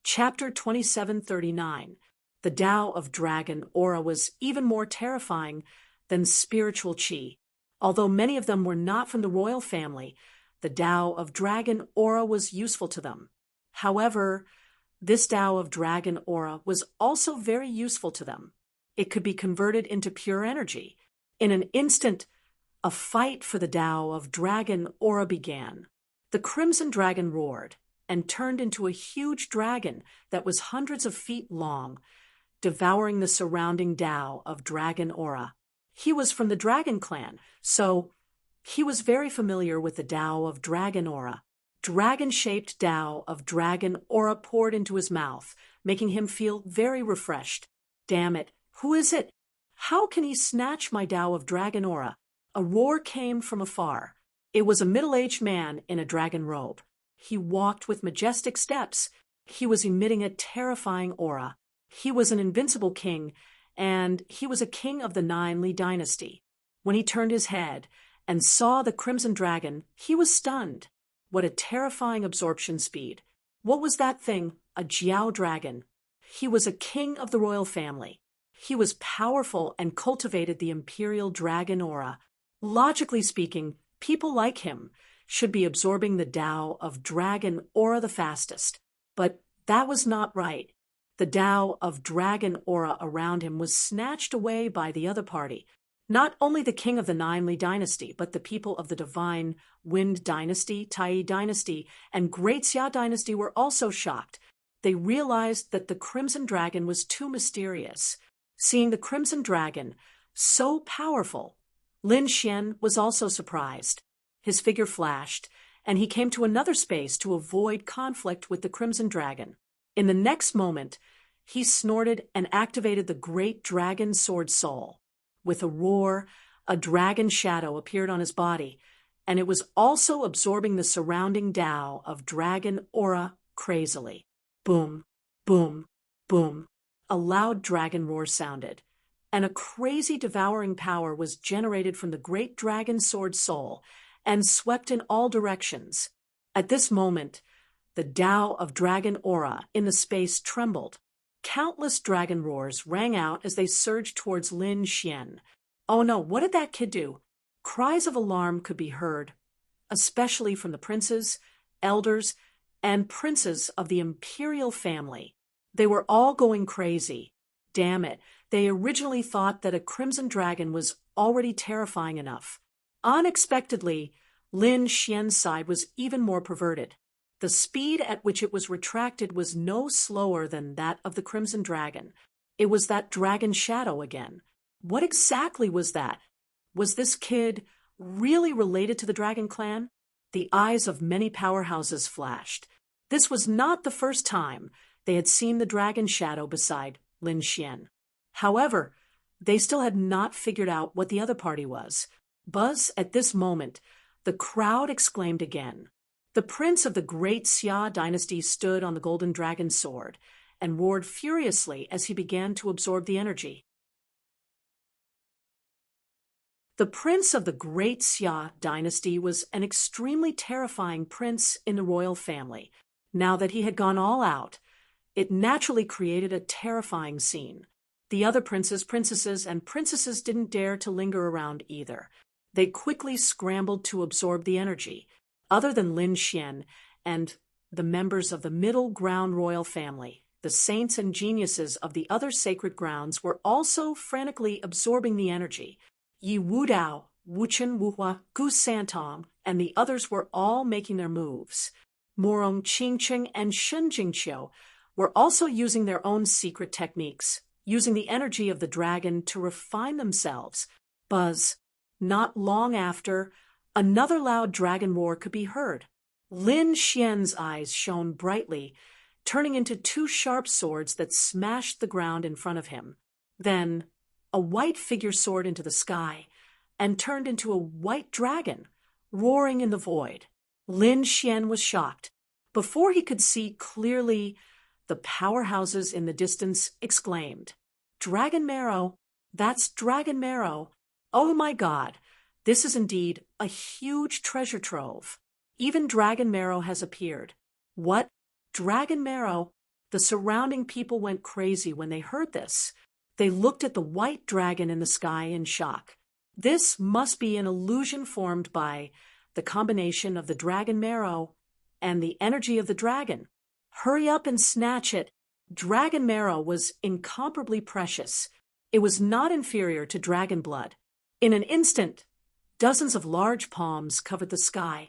S1: Chapter 2739. The Tao of Dragon aura was even more terrifying than spiritual chi. Although many of them were not from the royal family, the Tao of Dragon aura was useful to them. However, this Tao of Dragon aura was also very useful to them. It could be converted into pure energy. In an instant, a fight for the Tao of Dragon aura began. The crimson dragon roared and turned into a huge dragon that was hundreds of feet long, devouring the surrounding Tao of Dragon aura. He was from the Dragon clan, so he was very familiar with the Tao of Dragon aura. Dragon-shaped Tao of Dragon aura poured into his mouth, making him feel very refreshed. Damn it! Who is it? How can he snatch my Tao of Dragon aura? A roar came from afar. It was a middle-aged man in a dragon robe. He walked with majestic steps. He was emitting a terrifying aura. He was an invincible king, and he was a king of the 9 Li dynasty. When he turned his head and saw the crimson dragon, he was stunned. What a terrifying absorption speed. What was that thing? A Jiao dragon. He was a king of the royal family. He was powerful and cultivated the imperial dragon aura. Logically speaking, people like him should be absorbing the Tao of Dragon aura the fastest. But that was not right. The Tao of Dragon aura around him was snatched away by the other party. Not only the king of the Nine Li dynasty, but the people of the divine Wind dynasty, Tai dynasty, and Great Xia dynasty were also shocked. They realized that the Crimson Dragon was too mysterious. Seeing the Crimson Dragon, so powerful, Lin Xian was also surprised. His figure flashed, and he came to another space to avoid conflict with the Crimson Dragon. In the next moment, he snorted and activated the Great Dragon Sword Soul. With a roar, a dragon shadow appeared on his body, and it was also absorbing the surrounding Tao of dragon aura crazily. Boom, boom, boom. A loud dragon roar sounded, and a crazy devouring power was generated from the Great Dragon Sword Soul and swept in all directions. At this moment, the Tao of dragon aura in the space trembled. Countless dragon roars rang out as they surged towards Lin Xian. Oh no, what did that kid do? Cries of alarm could be heard, especially from the princes, elders, and princes of the imperial family. They were all going crazy. Damn it, they originally thought that a crimson dragon was already terrifying enough. Unexpectedly, Lin Xian's side was even more perverted. The speed at which it was retracted was no slower than that of the Crimson Dragon. It was that dragon shadow again. What exactly was that? Was this kid really related to the Dragon Clan? The eyes of many powerhouses flashed. This was not the first time they had seen the dragon shadow beside Lin Xian. However, they still had not figured out what the other party was. Buzz, at this moment, the crowd exclaimed again. The prince of the Great Xia dynasty stood on the golden dragon sword and roared furiously as he began to absorb the energy. The prince of the Great Xia dynasty was an extremely terrifying prince in the royal family. Now that he had gone all out, it naturally created a terrifying scene. The other princes, princesses, and princesses didn't dare to linger around either. They quickly scrambled to absorb the energy. Other than Lin Xian and the members of the middle ground royal family, the saints and geniuses of the other sacred grounds were also frantically absorbing the energy. Yi Wudao, Wuchen Wuhua, Gu Santong, and the others were all making their moves. Morong Qingqing and Shen Jingqiu were also using their own secret techniques, using the energy of the dragon to refine themselves. Buzz. Not long after, another loud dragon roar could be heard. Lin Xian's eyes shone brightly, turning into two sharp swords that smashed the ground in front of him. Then, a white figure soared into the sky and turned into a white dragon, roaring in the void. Lin Xian was shocked. Before he could see clearly, the powerhouses in the distance exclaimed, "Dragon marrow! That's dragon marrow! Oh my God! This is indeed a huge treasure trove. Even dragon marrow has appeared." What? Dragon marrow? The surrounding people went crazy when they heard this. They looked at the white dragon in the sky in shock. This must be an illusion formed by the combination of the dragon marrow and the energy of the dragon. Hurry up and snatch it. Dragon marrow was incomparably precious. It was not inferior to dragon blood. In an instant, dozens of large palms covered the sky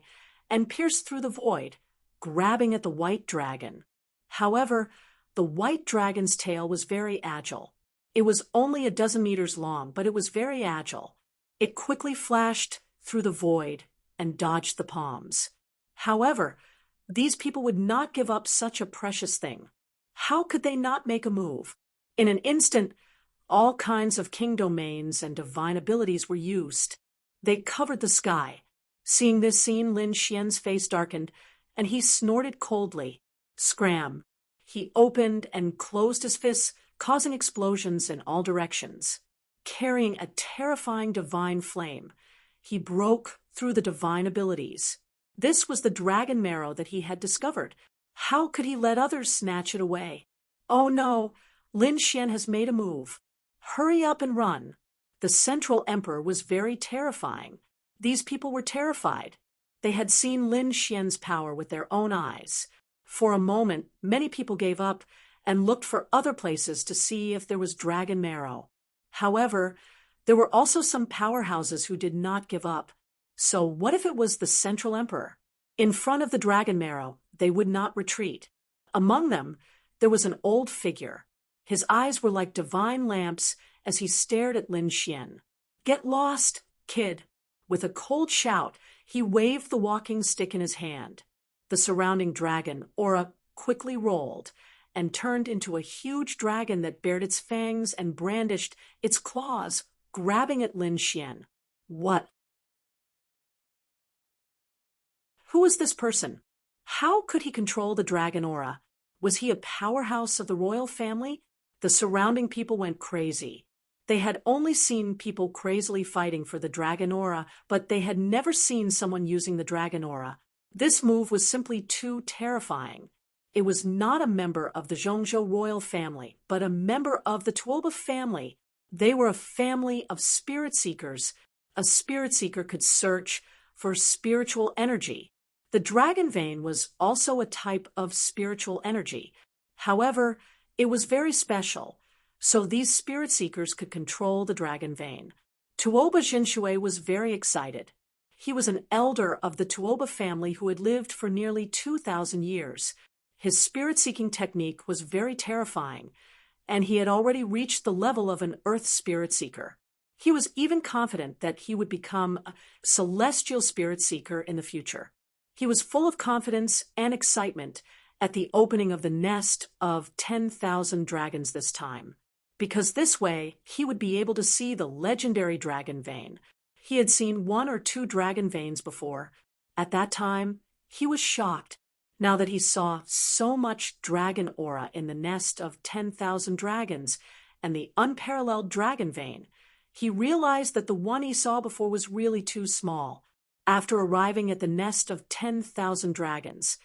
S1: and pierced through the void, grabbing at the white dragon. However, the white dragon's tail was very agile. It was only a dozen meters long, but it was very agile. It quickly flashed through the void and dodged the palms. However, these people would not give up such a precious thing. How could they not make a move? In an instant, all kinds of king domains and divine abilities were used. They covered the sky. Seeing this scene, Lin Xian's face darkened, and he snorted coldly. Scram! He opened and closed his fists, causing explosions in all directions. Carrying a terrifying divine flame, he broke through the divine abilities. This was the dragon marrow that he had discovered. How could he let others snatch it away? Oh no! Lin Xian has made a move. Hurry up and run. The Central Emperor was very terrifying. These people were terrified. They had seen Lin Xian's power with their own eyes. For a moment, many people gave up and looked for other places to see if there was dragon marrow. However, There were also some powerhouses who did not give up. So what if it was the Central Emperor? In front of the dragon marrow, they would not retreat. Among them, there was an old figure. His eyes were like divine lamps as he stared at Lin Xian. "Get lost, kid." With a cold shout, he waved the walking stick in his hand. The surrounding dragon aura quickly rolled and turned into a huge dragon that bared its fangs and brandished its claws, grabbing at Lin Xian. What? Who was this person? How could he control the dragon aura? Was he a powerhouse of the royal family? The surrounding people went crazy. They had only seen people crazily fighting for the dragon aura, but they had never seen someone using the dragon aura. This move was simply too terrifying. It was not a member of the Zhongzhou royal family, but a member of the Tuoba family. They were a family of spirit seekers. A spirit seeker could search for spiritual energy. The dragon vein was also a type of spiritual energy. However, it was very special, so these spirit seekers could control the dragon vein. Tuoba Jinshui was very excited. He was an elder of the Tuoba family who had lived for nearly 2,000 years. His spirit-seeking technique was very terrifying, and he had already reached the level of an earth spirit seeker. He was even confident that he would become a celestial spirit seeker in the future. He was full of confidence and excitement at the opening of the nest of 10,000 dragons this time, because this way he would be able to see the legendary dragon vein. He had seen 1 or 2 dragon veins before. At that time, he was shocked. Now that he saw so much dragon aura in the nest of 10,000 dragons and the unparalleled dragon vein, he realized that the one he saw before was really too small. After arriving at the nest of 10,000 dragons,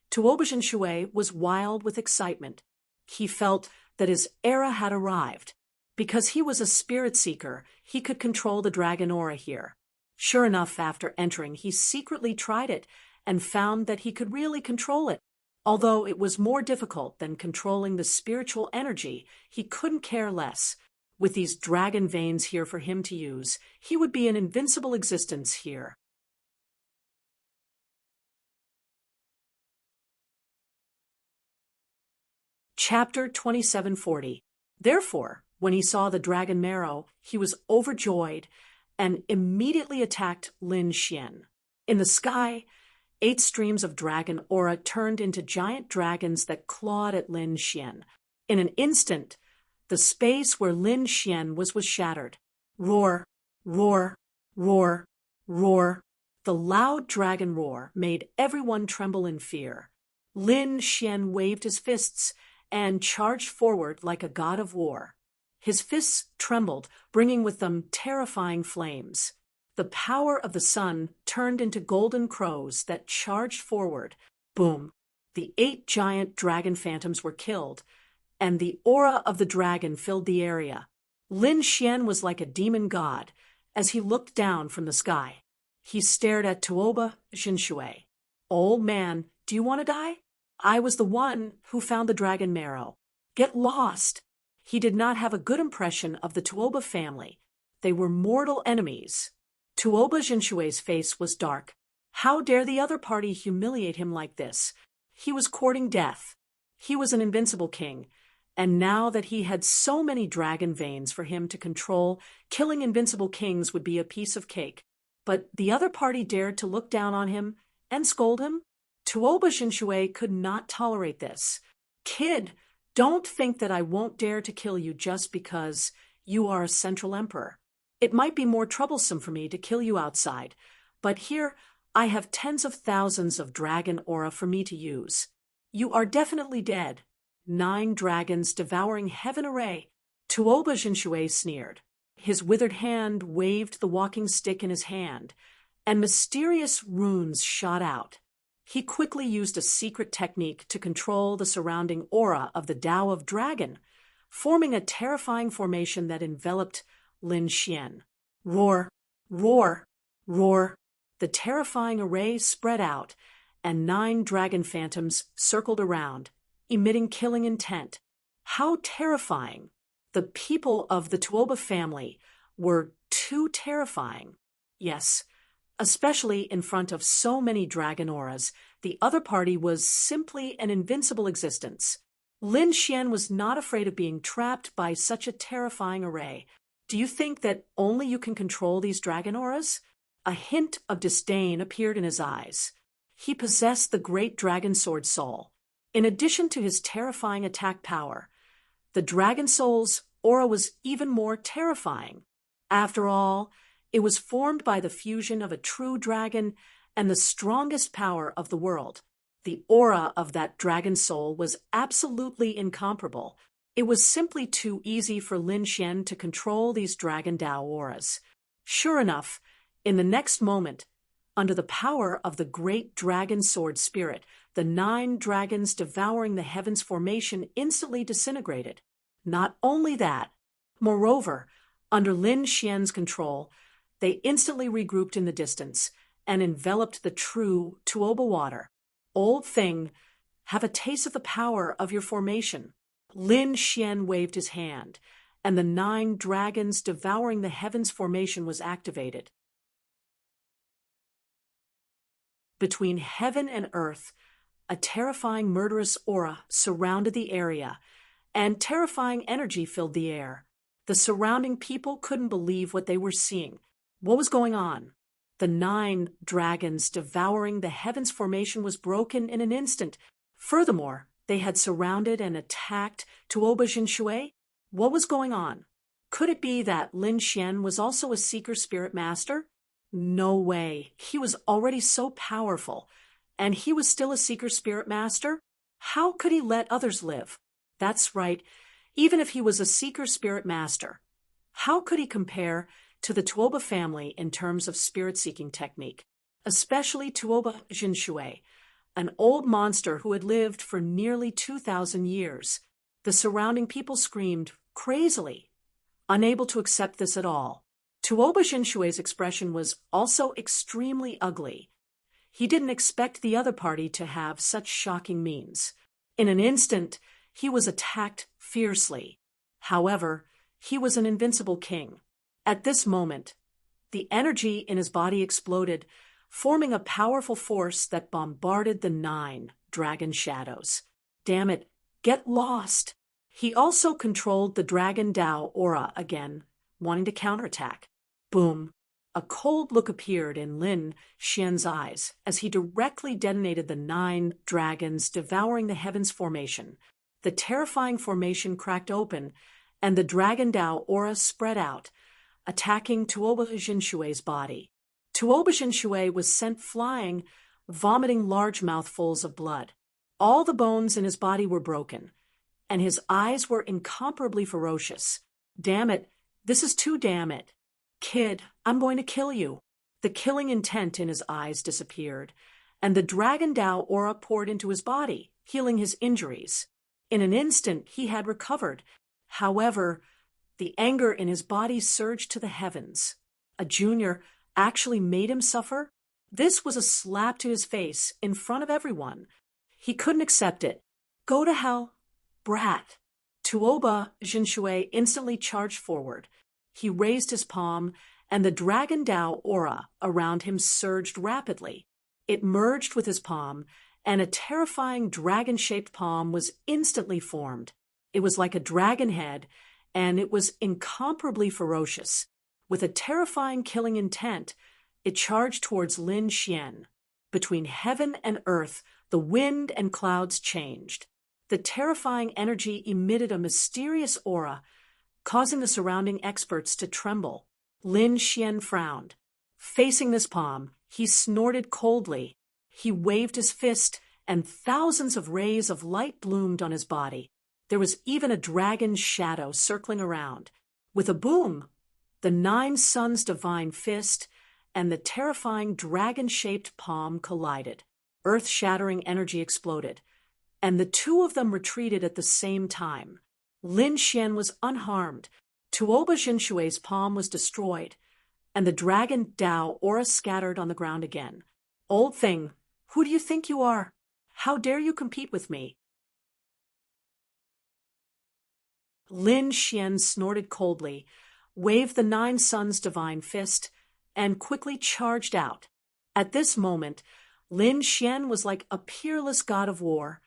S1: Tuoba Jinshui was wild with excitement. He felt that his era had arrived. Because he was a spirit seeker, he could control the dragon aura here. Sure enough, after entering, he secretly tried it and found that he could really control it. Although it was more difficult than controlling the spiritual energy, he couldn't care less. With these dragon veins here for him to use, he would be an invincible existence here. Chapter 2740. Therefore, when he saw the dragon marrow, he was overjoyed and immediately attacked Lin Xian. In the sky, 8 streams of dragon aura turned into giant dragons that clawed at Lin Xian. In an instant, the space where Lin Xian was shattered. Roar, roar, roar, roar. The loud dragon roar made everyone tremble in fear. Lin Xian waved his fists and charged forward like a god of war. His fists trembled, bringing with them terrifying flames. The power of the sun turned into golden crows that charged forward. Boom! The 8 giant dragon phantoms were killed, and the aura of the dragon filled the area. Lin Xian was like a demon god as he looked down from the sky. He stared at Tuoba Jinshui. "Old man, do you want to die? I was the one who found the dragon marrow. Get lost." He did not have a good impression of the Tuoba family. They were mortal enemies. Tuoba Jinshui's face was dark. How dare the other party humiliate him like this? He was courting death. He was an invincible king, and now that he had so many dragon veins for him to control, killing invincible kings would be a piece of cake. But the other party dared to look down on him and scold him? Tuoba Jinshui could not tolerate this. "Kid, don't think that I won't dare to kill you just because you are a central emperor. It might be more troublesome for me to kill you outside, but here I have tens of thousands of dragon aura for me to use. You are definitely dead." 9 dragons devouring heaven array. Tuoba Jinshui sneered. His withered hand waved the walking stick in his hand, and mysterious runes shot out. He quickly used a secret technique to control the surrounding aura of the Tao of Dragon, forming a terrifying formation that enveloped Lin Xian. Roar, roar, roar. The terrifying array spread out, and 9 dragon phantoms circled around, emitting killing intent. How terrifying! The people of the Tuoba family were too terrifying. Yes, especially in front of so many dragon auras, the other party was simply an invincible existence. Lin Xian was not afraid of being trapped by such a terrifying array. Do you think that only you can control these dragon auras? A hint of disdain appeared in his eyes. He possessed the great dragon sword soul. In addition to his terrifying attack power, the dragon soul's aura was even more terrifying. After all, it was formed by the fusion of a true dragon and the strongest power of the world. The aura of that dragon soul was absolutely incomparable. It was simply too easy for Lin Xian to control these dragon Dao auras. Sure enough, in the next moment, under the power of the great dragon sword spirit, the 9 dragons devouring the heavens formation instantly disintegrated. Not only that, moreover, under Lin Xian's control, they instantly regrouped in the distance and enveloped the true Tuoba water. Old thing, have a taste of the power of your formation. Lin Xian waved his hand, and the 9 dragons devouring the heavens formation was activated. Between heaven and earth, a terrifying murderous aura surrounded the area, and terrifying energy filled the air. The surrounding people couldn't believe what they were seeing. What was going on? The 9 dragons devouring the heavens formation was broken in an instant. Furthermore, they had surrounded and attacked Tuoba Jinshui. What was going on? Could it be that Lin Xian was also a seeker spirit master? No way. He was already so powerful, and he was still a seeker spirit master? How could he let others live? That's right, even if he was a seeker spirit master. How could he compare to the Tuoba family in terms of spirit-seeking technique, especially Tuoba Jinshui, an old monster who had lived for nearly 2,000 years? The surrounding people screamed crazily, unable to accept this at all. Tuoba Jinshui's expression was also extremely ugly. He didn't expect the other party to have such shocking means. In an instant, he was attacked fiercely. However, he was an invincible king. At this moment, the energy in his body exploded, forming a powerful force that bombarded the 9 dragon shadows. Damn it, get lost! He also controlled the dragon Dao aura again, wanting to counterattack. Boom! A cold look appeared in Lin Xian's eyes as he directly detonated the 9 dragons devouring the heavens formation. The terrifying formation cracked open, and the dragon Dao aura spread out, attacking Tuoba Jinshui's body. Tuoba Jinshui was sent flying, vomiting large mouthfuls of blood. All the bones in his body were broken, and his eyes were incomparably ferocious. Damn it, this is too damn it. Kid, I'm going to kill you. The killing intent in his eyes disappeared, and the dragon Dao aura poured into his body, healing his injuries. In an instant, he had recovered. However, the anger in his body surged to the heavens. A junior actually made him suffer? This was a slap to his face in front of everyone. He couldn't accept it. Go to hell, brat. Tuoba Jinshui instantly charged forward. He raised his palm, and the dragon Dao aura around him surged rapidly. It merged with his palm, and a terrifying dragon-shaped palm was instantly formed. It was like a dragon head, and it was incomparably ferocious. With a terrifying killing intent, it charged towards Lin Xian. Between heaven and earth, the wind and clouds changed. The terrifying energy emitted a mysterious aura, causing the surrounding experts to tremble. Lin Xian frowned. Facing this palm, he snorted coldly. He waved his fist, and thousands of rays of light bloomed on his body. There was even a dragon's shadow circling around. With a boom, the 9 suns' divine fist and the terrifying dragon-shaped palm collided. Earth-shattering energy exploded, and the 2 of them retreated at the same time. Lin Xian was unharmed. Tuoba Jinshui's palm was destroyed, and the dragon Dao aura scattered on the ground again. Old thing, who do you think you are? How dare you compete with me? Lin Xian snorted coldly, waved the Nine Suns' divine fist, and quickly charged out. At this moment, Lin Xian was like a peerless god of war,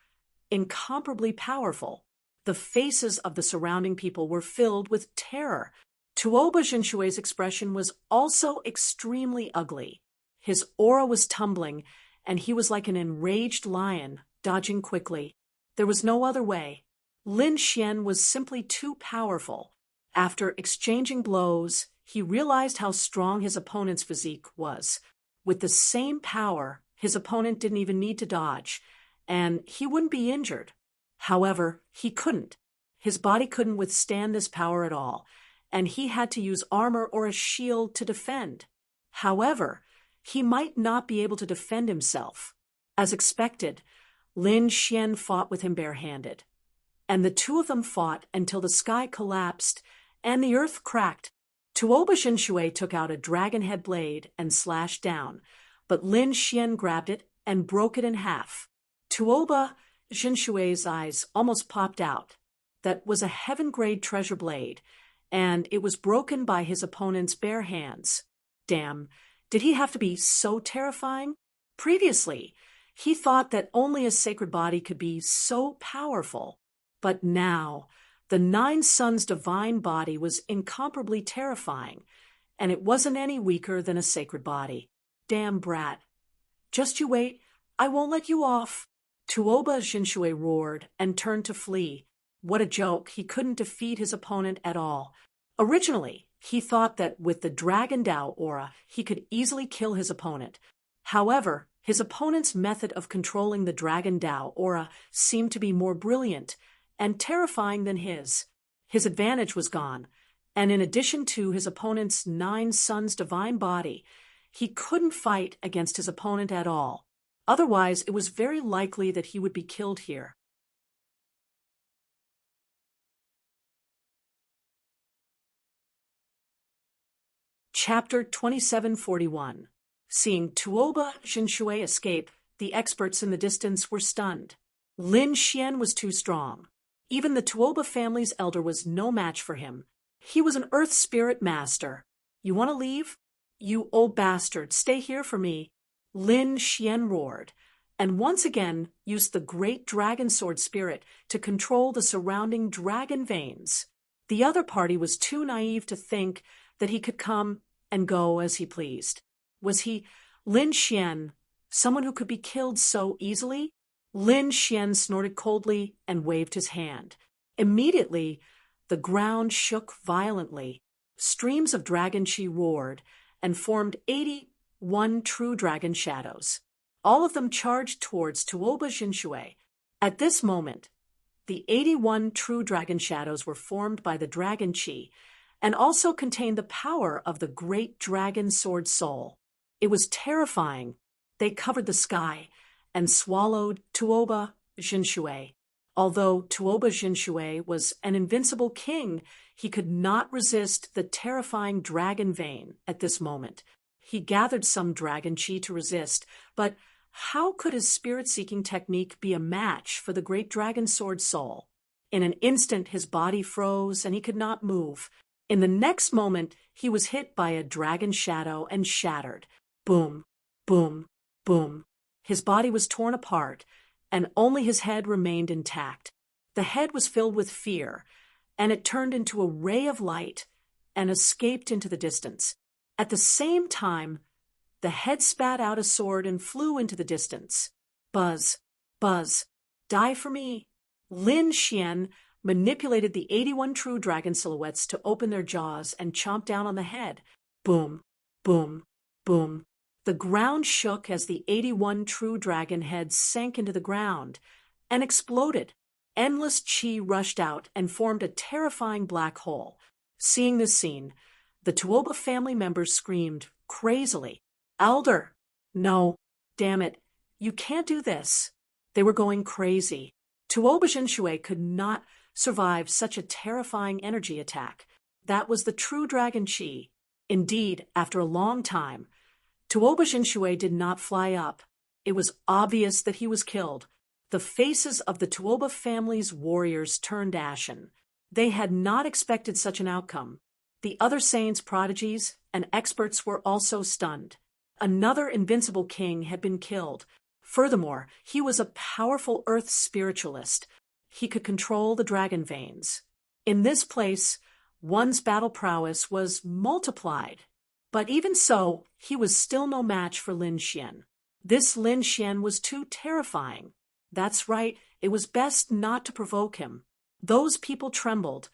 S1: incomparably powerful. The faces of the surrounding people were filled with terror. Tuoba Jinshui's expression was also extremely ugly. His aura was tumbling, and he was like an enraged lion, dodging quickly. There was no other way. Lin Xian was simply too powerful. After exchanging blows, he realized how strong his opponent's physique was. With the same power, his opponent didn't even need to dodge, and he wouldn't be injured. However, he couldn't. His body couldn't withstand this power at all, and he had to use armor or a shield to defend. However, he might not be able to defend himself. As expected, Lin Xian fought with him barehanded. And the two of them fought until the sky collapsed and the earth cracked. Tuoba Jinshui took out a dragon head blade and slashed down, but Lin Xian grabbed it and broke it in half. Tuoba Jinshui's eyes almost popped out. That was a heaven-grade treasure blade, and it was broken by his opponent's bare hands. Damn, did he have to be so terrifying? Previously, he thought that only a sacred body could be so powerful. But now, the Nine Suns' divine body was incomparably terrifying, and it wasn't any weaker than a sacred body. Damn brat. Just you wait, I won't let you off. Tuoba Jinshui roared and turned to flee. What a joke, he couldn't defeat his opponent at all. Originally, he thought that with the Dragon Dao aura, he could easily kill his opponent. However, his opponent's method of controlling the Dragon Dao aura seemed to be more brilliant and terrifying than his. His advantage was gone, and in addition to his opponent's Nine Suns' divine body, he couldn't fight against his opponent at all. Otherwise, it was very likely that he would be killed here. Chapter 2741. Seeing Tuoba Jinshui escape, the experts in the distance were stunned. Lin Xian was too strong. Even the Tuoba family's elder was no match for him. He was an earth spirit master. You want to leave? You old bastard, stay here for me. Lin Xian roared, and once again used the great dragon sword spirit to control the surrounding dragon veins. The other party was too naive to think that he could come and go as he pleased. Was he, Lin Xian, someone who could be killed so easily? Lin Xian snorted coldly and waved his hand. Immediately, the ground shook violently. Streams of dragon chi roared and formed 81 true dragon shadows. All of them charged towards Tuoba Jinshui. At this moment, the 81 true dragon shadows were formed by the dragon chi and also contained the power of the great dragon sword soul. It was terrifying. They covered the sky and swallowed Tuoba Jinshui. Although Tuoba Jinshui was an invincible king, he could not resist the terrifying dragon vein at this moment. He gathered some dragon chi to resist, but how could his spirit-seeking technique be a match for the great dragon sword soul? In an instant, his body froze and he could not move. In the next moment, he was hit by a dragon shadow and shattered. Boom, boom, boom. His body was torn apart, and only his head remained intact. The head was filled with fear, and it turned into a ray of light and escaped into the distance. At the same time, the head spat out a sword and flew into the distance. Buzz, buzz, die for me. Lin Xian manipulated the 81 true dragon silhouettes to open their jaws and chomp down on the head. Boom, boom, boom. The ground shook as the 81 true dragon heads sank into the ground and exploded. Endless chi rushed out and formed a terrifying black hole. Seeing this scene, the Tuoba family members screamed crazily, "Elder! No, damn it, you can't do this." They were going crazy. Tuoba Jinshui could not survive such a terrifying energy attack. That was the true dragon chi. Indeed, after a long time, Tuoba Jinshui did not fly up. It was obvious that he was killed. The faces of the Tuoba family's warriors turned ashen. They had not expected such an outcome. The other saints, prodigies, and experts were also stunned. Another invincible king had been killed. Furthermore, he was a powerful earth spiritualist. He could control the dragon veins. In this place, one's battle prowess was multiplied. But even so, he was still no match for Lin Xian. This Lin Xian was too terrifying. That's right, it was best not to provoke him. Those people trembled,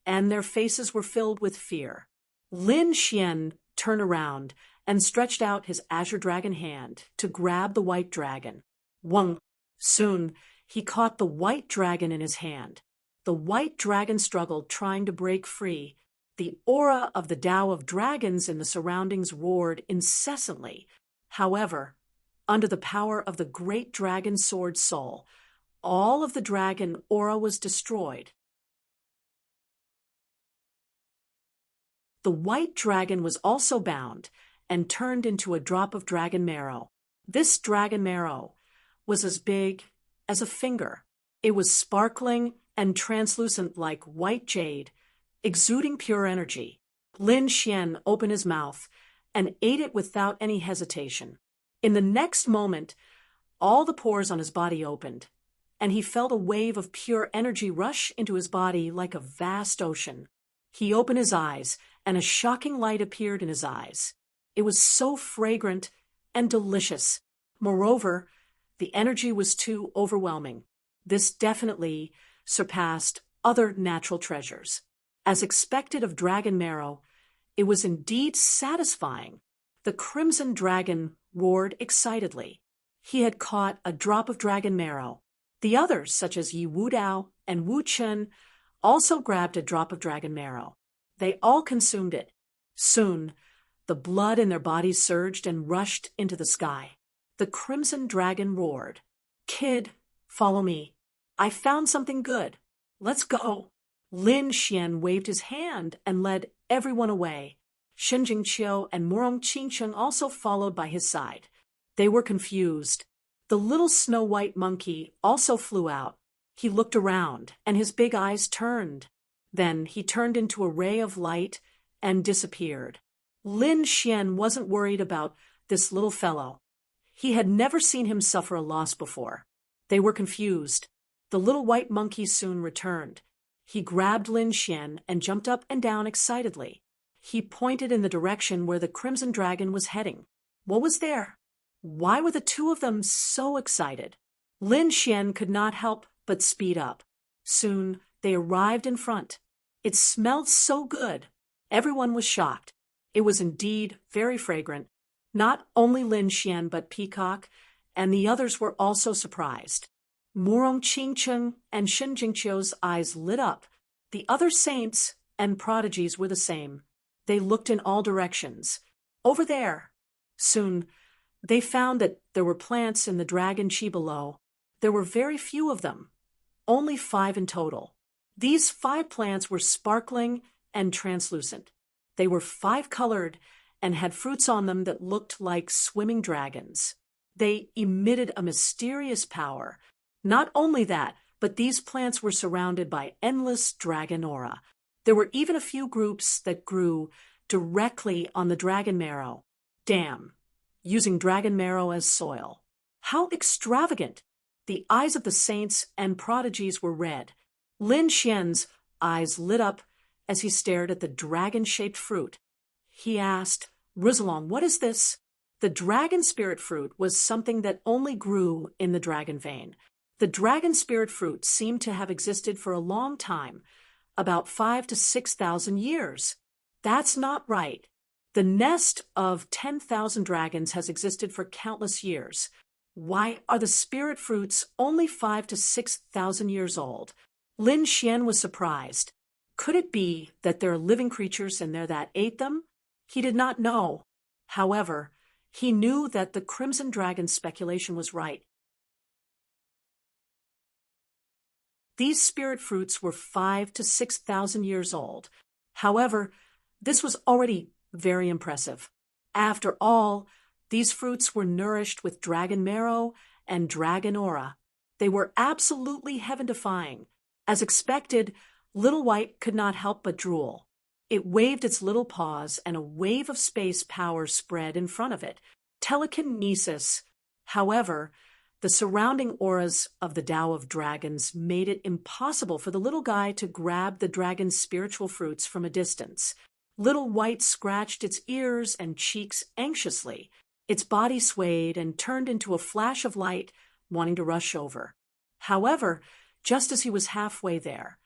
S1: and their faces were filled with fear. Lin Xian turned around and stretched out his azure dragon hand to grab the white dragon. Wong! Soon, he caught the white dragon in his hand. The white dragon struggled, trying to break free. The aura of the Tao of dragons in the surroundings roared incessantly. However, under the power of the great dragon sword soul, all of the dragon aura was destroyed. The white dragon was also bound and turned into a drop of dragon marrow. This dragon marrow was as big as a finger. It was sparkling and translucent like white jade, exuding pure energy. Lin Xian opened his mouth and ate it without any hesitation. In the next moment, all the pores on his body opened, and he felt a wave of pure energy rush into his body like a vast ocean. He opened his eyes, and a shocking light appeared in his eyes. It was so fragrant and delicious. Moreover, the energy was too overwhelming. This definitely surpassed other natural treasures. As expected of dragon marrow, it was indeed satisfying. The crimson dragon roared excitedly. He had caught a drop of dragon marrow. The others, such as Yi Wudao and Wu Chen, also grabbed a drop of dragon marrow. They all consumed it. Soon, the blood in their bodies surged and rushed into the sky. The crimson dragon roared, "Kid, follow me. I found something good. Let's go." Lin Xian waved his hand and led everyone away. Shen Jingqiu and Murong Qingcheng also followed by his side. They were confused. The little snow-white monkey also flew out. He looked around, and his big eyes turned. Then he turned into a ray of light and disappeared. Lin Xian wasn't worried about this little fellow. He had never seen him suffer a loss before. They were confused. The little white monkey soon returned. He grabbed Lin Xian and jumped up and down excitedly. He pointed in the direction where the crimson dragon was heading. What was there? Why were the two of them so excited? Lin Xian could not help but speed up. Soon they arrived in front. It smelled so good. Everyone was shocked. It was indeed very fragrant. Not only Lin Xian but Peacock and the others were also surprised. Murong Qingcheng and Shen Jingqiu's eyes lit up. The other saints and prodigies were the same. They looked in all directions. Over there. Soon, they found that there were plants in the dragon chi below. There were very few of them, only 5 in total. These 5 plants were sparkling and translucent. They were 5-colored and had fruits on them that looked like swimming dragons. They emitted a mysterious power. Not only that, but these plants were surrounded by endless dragon aura. There were even a few groups that grew directly on the dragon marrow. Damn, using dragon marrow as soil. How extravagant! The eyes of the saints and prodigies were red. Lin Xian's eyes lit up as he stared at the dragon-shaped fruit. He asked, "Rizalong, what is this?" The dragon spirit fruit was something that only grew in the dragon vein. The dragon spirit fruit seemed to have existed for a long time, about 5,000 to 6,000 years. That's not right. The nest of 10,000 dragons has existed for countless years. Why are the spirit fruits only 5,000 to 6,000 years old? Lin Xian was surprised. Could it be that there are living creatures in there that ate them? He did not know. However, he knew that the crimson dragon's speculation was right. These spirit fruits were 5,000 to 6,000 years old. However, this was already very impressive. After all, these fruits were nourished with dragon marrow and dragon aura. They were absolutely heaven-defying. As expected, Little White could not help but drool. It waved its little paws, and a wave of space power spread in front of it. Telekinesis. However, the surrounding auras of the Tao of Dragons made it impossible for the little guy to grab the dragon's spiritual fruits from a distance. Little White scratched its ears and cheeks anxiously. Its body swayed and turned into a flash of light, wanting to rush over. However, just as he was halfway there,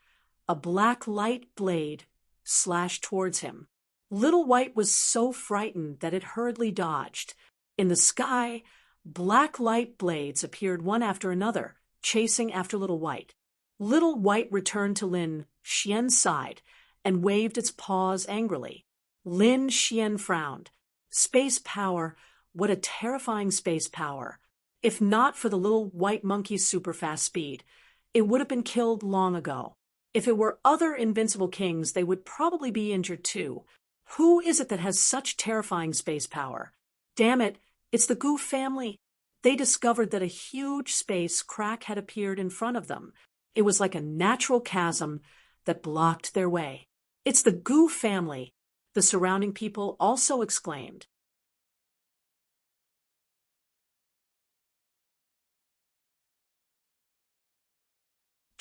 S1: a black light blade slashed towards him. Little White was so frightened that it hurriedly dodged. In the sky, black light blades appeared one after another, chasing after Little White. Little White returned to Lin Xian's side and waved its paws angrily. Lin Xian frowned. Space power, what a terrifying space power. If not for the little white monkey's super-fast speed, it would have been killed long ago. If it were other invincible kings, they would probably be injured too. Who is it that has such terrifying space power? Damn it, it's the Gu family. They discovered that a huge space crack had appeared in front of them. It was like a natural chasm that blocked their way. It's the Gu family, the surrounding people also exclaimed.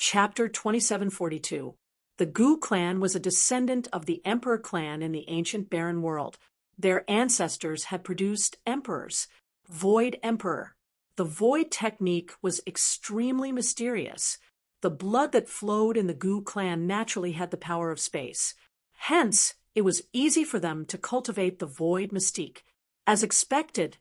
S1: Chapter 2742. The Gu clan was a descendant of the Emperor clan in the ancient barren world. Their ancestors had produced emperors. Void Emperor. The void technique was extremely mysterious. The blood that flowed in the Gu clan naturally had the power of space. Hence, it was easy for them to cultivate the void mystique. As expected,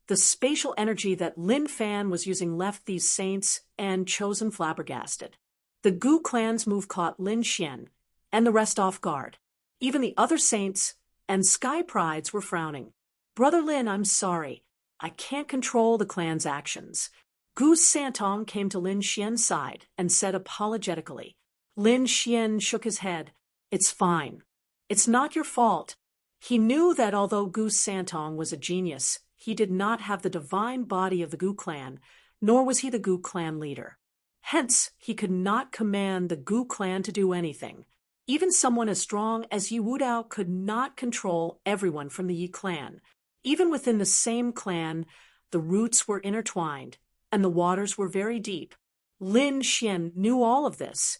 S1: the spatial energy that Lin Fan was using left these saints and chosen flabbergasted. The Gu clan's move caught Lin Xian and the rest off guard. Even the other saints and sky prides were frowning. Brother Lin, I'm sorry. I can't control the clan's actions. Gu Santong came to Lin Xian's side and said apologetically. Lin Xian shook his head. It's fine. It's not your fault. He knew that although Gu Santong was a genius, he did not have the divine body of the Gu clan, nor was he the Gu clan leader. Hence, he could not command the Gu clan to do anything. Even someone as strong as Yi Wudao could not control everyone from the Yi clan. Even within the same clan, the roots were intertwined, and the waters were very deep. Lin Xian knew all of this,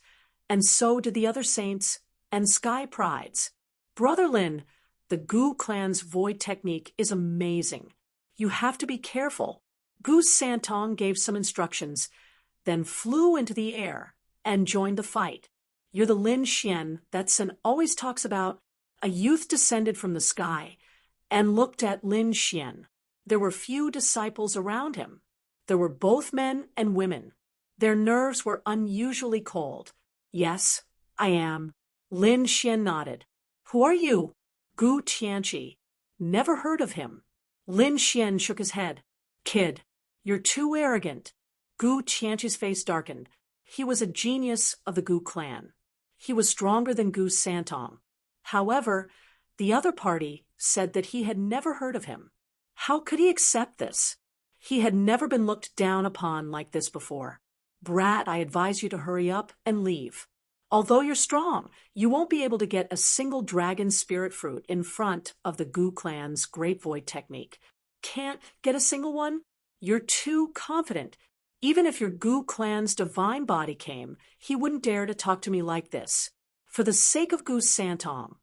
S1: and so did the other saints and sky prides. Brother Lin, the Gu clan's void technique is amazing. You have to be careful. Gu Santong gave some instructions, then flew into the air and joined the fight. You're the Lin Xian that Sun always talks about. A youth descended from the sky and looked at Lin Xian. There were few disciples around him. There were both men and women. Their nerves were unusually cold. Yes, I am. Lin Xian nodded. Who are you? Gu Tianqi. Never heard of him. Lin Xian shook his head. Kid, you're too arrogant. Gu Tianqi's face darkened. He was a genius of the Gu clan. He was stronger than Gu Santong. However, the other party said that he had never heard of him. How could he accept this? He had never been looked down upon like this before. Brat, I advise you to hurry up and leave. Although you're strong, you won't be able to get a single dragon spirit fruit in front of the Gu clan's Great Void technique. Can't get a single one? You're too confident. Even if your Gu clan's divine body came, he wouldn't dare to talk to me like this. For the sake of Gu Santong,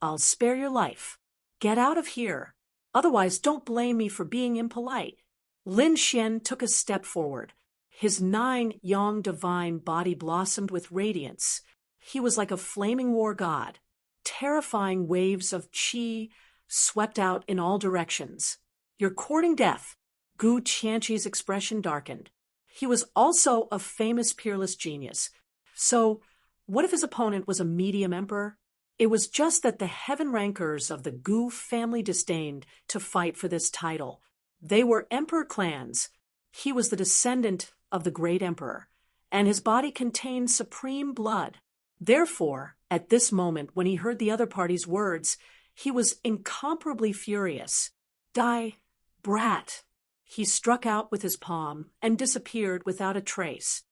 S1: I'll spare your life. Get out of here. Otherwise, don't blame me for being impolite. Lin Xian took a step forward. His 9 yang divine body blossomed with radiance. He was like a flaming war god. Terrifying waves of qi swept out in all directions. You're courting death. Gu Tianqi's expression darkened. He was also a famous peerless genius. So, what if his opponent was a medium emperor? It was just that the heaven rankers of the Gu family disdained to fight for this title. They were emperor clans. He was the descendant of the great emperor, and his body contained supreme blood. Therefore, at this moment, when he heard the other party's words, he was incomparably furious. Die, brat! He struck out with his palm and disappeared without a trace.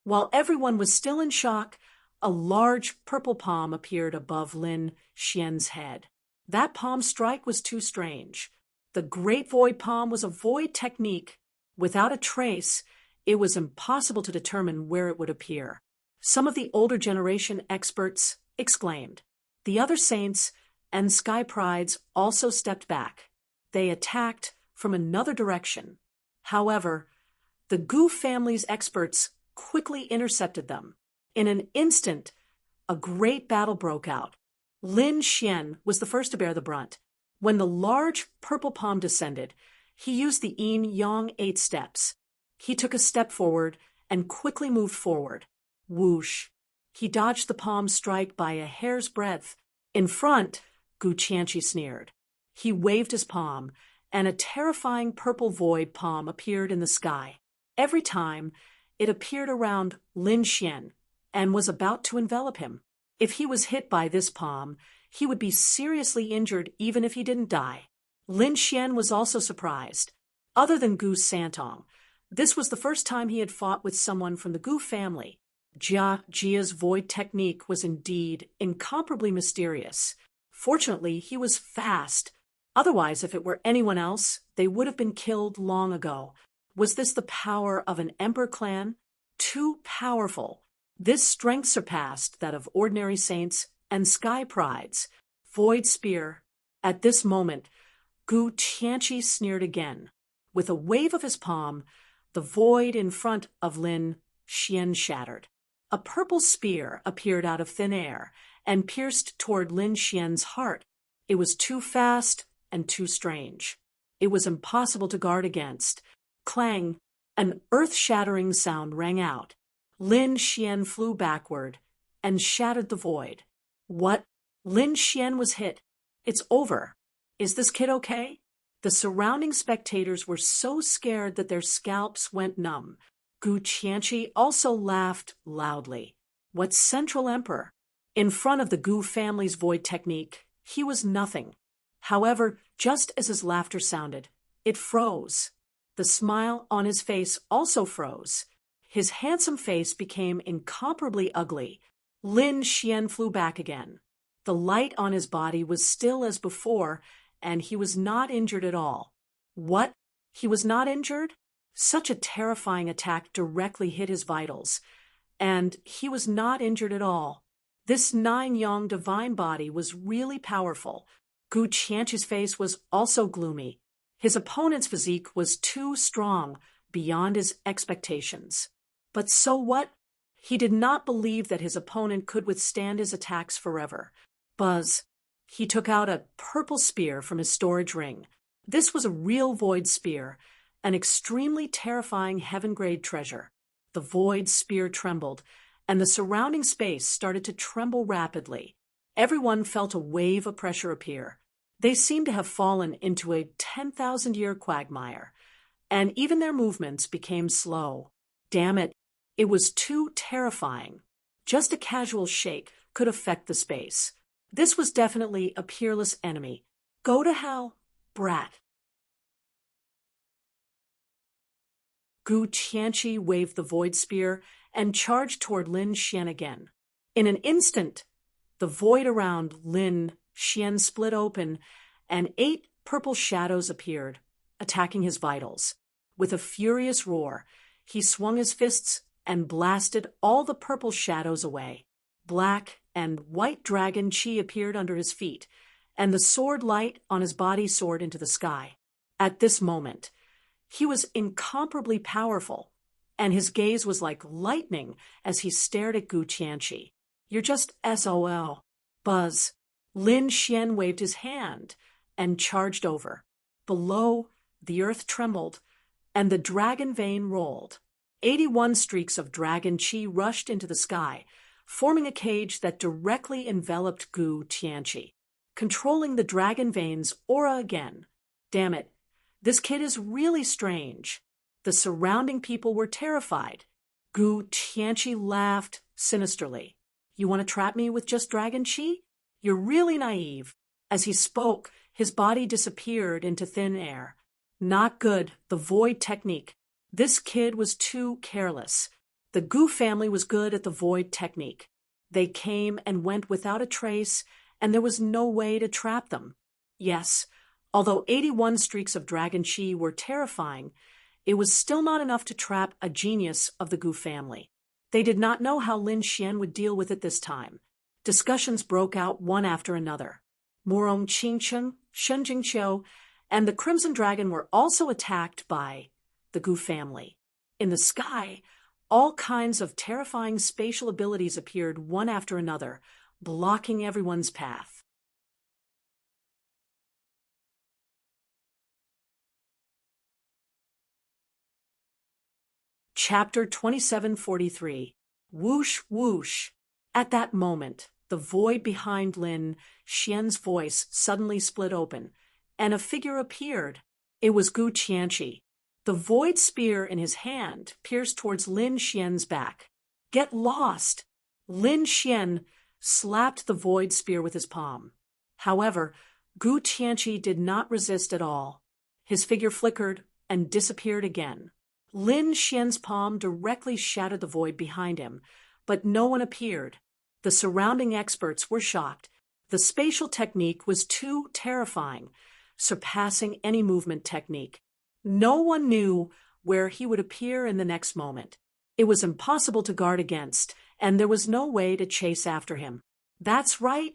S1: While everyone was still in shock, A large purple palm appeared above Lin Xian's head. That palm strike was too strange. The Great Void Palm was a void technique. Without a trace, it was impossible to determine where it would appear. Some of the older generation experts exclaimed. The other saints and sky prides also stepped back. They attacked from another direction. However, the Gu family's experts quickly intercepted them. In an instant, a great battle broke out. Lin Xian was the first to bear the brunt. When the large purple palm descended, he used the yin-yang 8 steps. He took a step forward and quickly moved forward. Whoosh! He dodged the palm strike by a hair's breadth. In front, Gu Qianqi sneered. He waved his palm, and a terrifying purple void palm appeared in the sky. Every time, it appeared around Lin Xian and was about to envelop him. If he was hit by this palm, he would be seriously injured even if he didn't die. Lin Xian was also surprised. Other than Gu Santong, this was the first time he had fought with someone from the Gu family. Jia's void technique was indeed incomparably mysterious. Fortunately, he was fast. Otherwise, if it were anyone else, they would have been killed long ago. Was this the power of an emperor clan? Too powerful. This strength surpassed that of ordinary saints and sky prides. Void spear. At this moment, Gu Qianqi sneered again. With a wave of his palm, the void in front of Lin Xian shattered. A purple spear appeared out of thin air and pierced toward Lin Xian's heart. It was too fast and too strange. It was impossible to guard against. Clang! An earth-shattering sound rang out. Lin Xian flew backward and shattered the void. What? Lin Xian was hit. It's over. Is this kid okay? The surrounding spectators were so scared that their scalps went numb. Gu Qianqi also laughed loudly. What Central Emperor? In front of the Gu family's void technique, he was nothing. However, just as his laughter sounded, it froze. The smile on his face also froze. His handsome face became incomparably ugly. Lin Xian flew back again. The light on his body was still as before, and he was not injured at all. What? He was not injured? Such a terrifying attack directly hit his vitals, and he was not injured at all. This nine-yang divine body was really powerful. Gu Qianqi's face was also gloomy. His opponent's physique was too strong, beyond his expectations. But so what? He did not believe that his opponent could withstand his attacks forever. Buzz. He took out a purple spear from his storage ring. This was a real void spear, an extremely terrifying heaven-grade treasure. The void spear trembled, and the surrounding space started to tremble rapidly. Everyone felt a wave of pressure appear. They seemed to have fallen into a 10,000-year quagmire, and even their movements became slow. Damn it, it was too terrifying. Just a casual shake could affect the space. This was definitely a peerless enemy. Go to hell, brat. Gu Qianqi waved the void spear and charged toward Lin Xian again. In an instant, the void around Lin Xian split open, and 8 purple shadows appeared, attacking his vitals. With a furious roar, he swung his fists and blasted all the purple shadows away. Black and white dragon chi appeared under his feet, and the sword light on his body soared into the sky. At this moment, he was incomparably powerful, and his gaze was like lightning as he stared at Gu Qianqi. You're just SOL. Buzz. Lin Xian waved his hand and charged over. Below, the earth trembled, and the dragon vein rolled. 81 streaks of dragon chi rushed into the sky, forming a cage that directly enveloped Gu Qianqi, controlling the dragon vein's aura again. Damn it, this kid is really strange. The surrounding people were terrified. Gu Qianqi laughed sinisterly. You want to trap me with just dragon chi? You're really naive. As he spoke, his body disappeared into thin air. Not good, the void technique. This kid was too careless. The Gu family was good at the void technique. They came and went without a trace, and there was no way to trap them. Yes, although 81 streaks of dragon chi were terrifying, it was still not enough to trap a genius of the Gu family. They did not know how Lin Xian would deal with it this time. Discussions broke out one after another. Murong Qingcheng, Shen Jingqiu, and the Crimson Dragon were also attacked by the Gu family. In the sky, all kinds of terrifying spatial abilities appeared one after another, blocking everyone's path. Chapter 2743. Whoosh, whoosh. At that moment, the void behind Lin Xian's voice suddenly split open, and a figure appeared. It was Gu Qianqi. The void spear in his hand pierced towards Lin Xian's back. Get lost! Lin Xian slapped the void spear with his palm. However, Gu Qianqi did not resist at all. His figure flickered and disappeared again. Lin Xian's palm directly shattered the void behind him, but no one appeared. The surrounding experts were shocked. The spatial technique was too terrifying, surpassing any movement technique. No one knew where he would appear in the next moment. It was impossible to guard against, and there was no way to chase after him. That's right.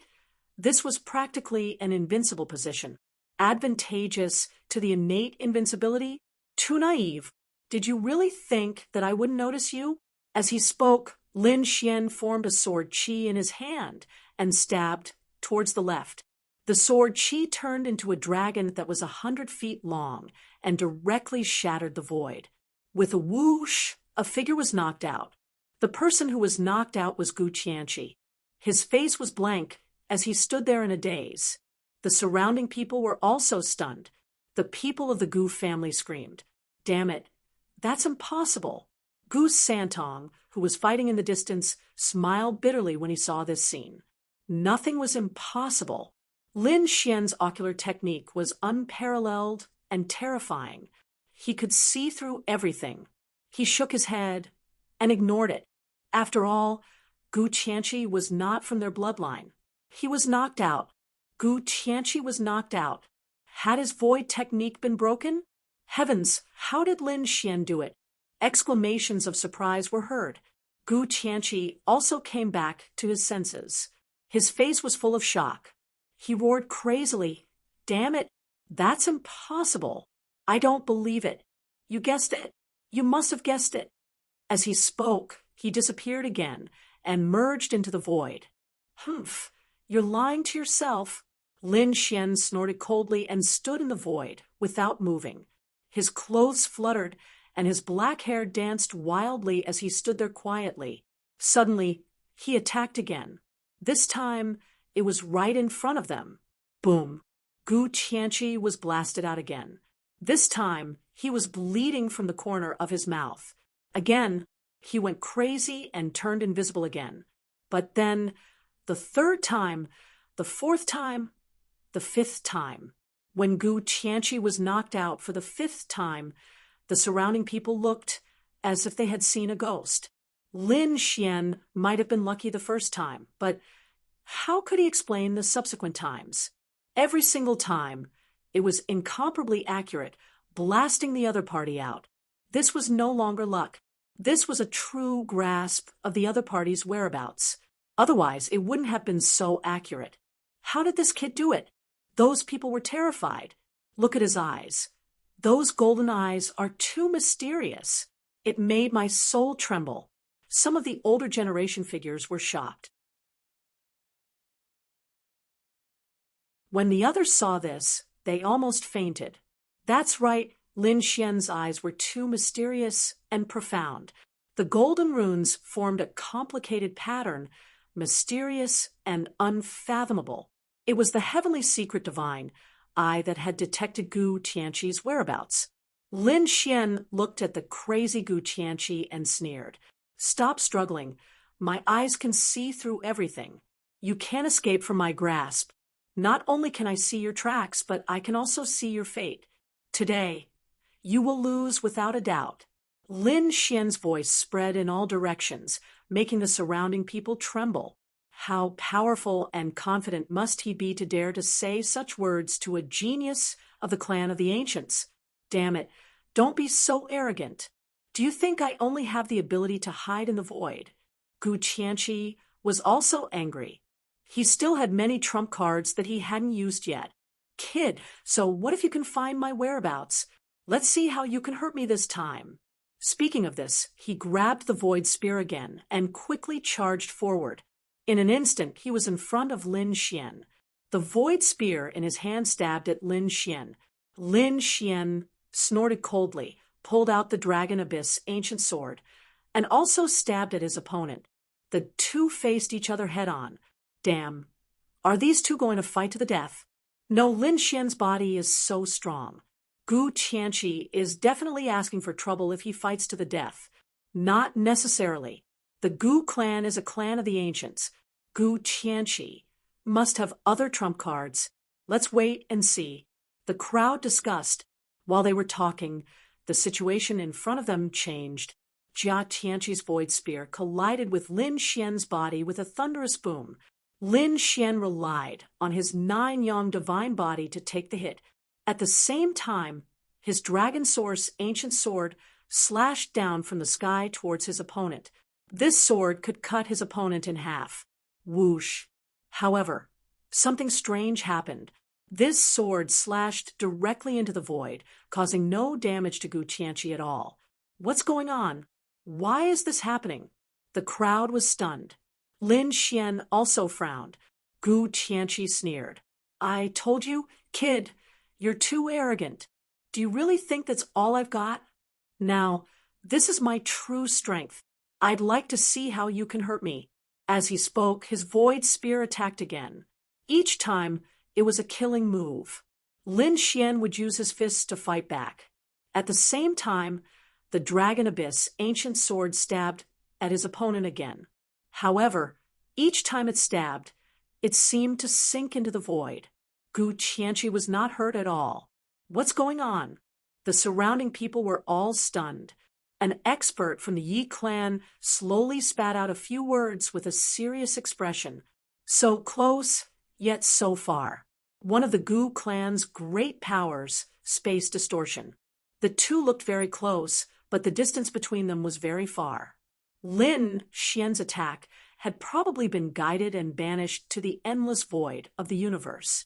S1: This was practically an invincible position, advantageous to the innate invincibility. Too naive. Did you really think that I wouldn't notice you? As he spoke, Lin Xian formed a sword qi in his hand and stabbed towards the left. The sword qi turned into a dragon that was 100 feet long and directly shattered the void. With a whoosh, a figure was knocked out. The person who was knocked out was Gu Qianqi. His face was blank as he stood there in a daze. The surrounding people were also stunned. The people of the Gu family screamed, "Damn it, that's impossible." Gu Santong, who was fighting in the distance, smiled bitterly when he saw this scene. Nothing was impossible. Lin Xian's ocular technique was unparalleled and terrifying. He could see through everything. He shook his head and ignored it. After all, Gu Qianqi was not from their bloodline. He was knocked out. Gu Qianqi was knocked out. Had his void technique been broken? Heavens, how did Lin Xian do it? Exclamations of surprise were heard. Gu Qianqi also came back to his senses. His face was full of shock. He roared crazily, "Damn it, that's impossible. I don't believe it. You guessed it. You must have guessed it." As he spoke, he disappeared again and merged into the void. "Humph, you're lying to yourself." Lin Xian snorted coldly and stood in the void, without moving. His clothes fluttered, and his black hair danced wildly as he stood there quietly. Suddenly, he attacked again. This time, it was right in front of them. Boom! Gu Qianqi was blasted out again. This time, he was bleeding from the corner of his mouth. Again, he went crazy and turned invisible again. But then, the third time, the fourth time, the fifth time. When Gu Qianqi was knocked out for the fifth time, the surrounding people looked as if they had seen a ghost. Lin Xian might have been lucky the first time, but how could he explain the subsequent times? Every single time, it was incomparably accurate, blasting the other party out. This was no longer luck. This was a true grasp of the other party's whereabouts. Otherwise, it wouldn't have been so accurate. How did this kid do it? Those people were terrified. Look at his eyes. Those golden eyes are too mysterious. It made my soul tremble. Some of the older generation figures were shocked. When the others saw this, they almost fainted. That's right, Lin Xian's eyes were too mysterious and profound. The golden runes formed a complicated pattern, mysterious and unfathomable. It was the heavenly secret divine eye that had detected Gu Qianqi's whereabouts. Lin Xian looked at the crazy Gu Qianqi and sneered. "Stop struggling. My eyes can see through everything. You can't escape from my grasp. Not only can I see your tracks, but I can also see your fate. Today, you will lose without a doubt." Lin Xian's voice spread in all directions, making the surrounding people tremble. How powerful and confident must he be to dare to say such words to a genius of the clan of the ancients? Damn it, don't be so arrogant. Do you think I only have the ability to hide in the void? Gu Qianqi was also angry. He still had many trump cards that he hadn't used yet. Kid, so what if you can find my whereabouts? Let's see how you can hurt me this time. Speaking of this, he grabbed the void spear again and quickly charged forward. In an instant, he was in front of Lin Xian. The void spear in his hand stabbed at Lin Xian. Lin Xian snorted coldly, pulled out the Dragon Abyss ancient sword, and also stabbed at his opponent. The two faced each other head-on. Damn. Are these two going to fight to the death? No, Lin Xian's body is so strong. Gu Qianqi is definitely asking for trouble if he fights to the death. Not necessarily. The Gu clan is a clan of the ancients. Gu Qianqi must have other trump cards. Let's wait and see. The crowd discussed. While they were talking, the situation in front of them changed. Jia Tianqi's void spear collided with Lin Xian's body with a thunderous boom. Lin Xian relied on his 9-yang divine body to take the hit. At the same time, his Dragon Source ancient sword slashed down from the sky towards his opponent. This sword could cut his opponent in half. Whoosh. However, something strange happened. This sword slashed directly into the void, causing no damage to Gu Qianqi at all. What's going on? Why is this happening? The crowd was stunned. Lin Xian also frowned. Gu Qianqi sneered. I told you, kid, you're too arrogant. Do you really think that's all I've got? Now, this is my true strength. I'd like to see how you can hurt me. As he spoke, his void spear attacked again. Each time, it was a killing move. Lin Xian would use his fists to fight back. At the same time, the Dragon Abyss ancient sword stabbed at his opponent again. However, each time it stabbed, it seemed to sink into the void. Gu Qianqi was not hurt at all. What's going on? The surrounding people were all stunned. An expert from the Yi clan slowly spat out a few words with a serious expression. So close, yet so far. One of the Gu clan's great powers, space distortion. The two looked very close, but the distance between them was very far. Lin Xian's attack had probably been guided and banished to the endless void of the universe.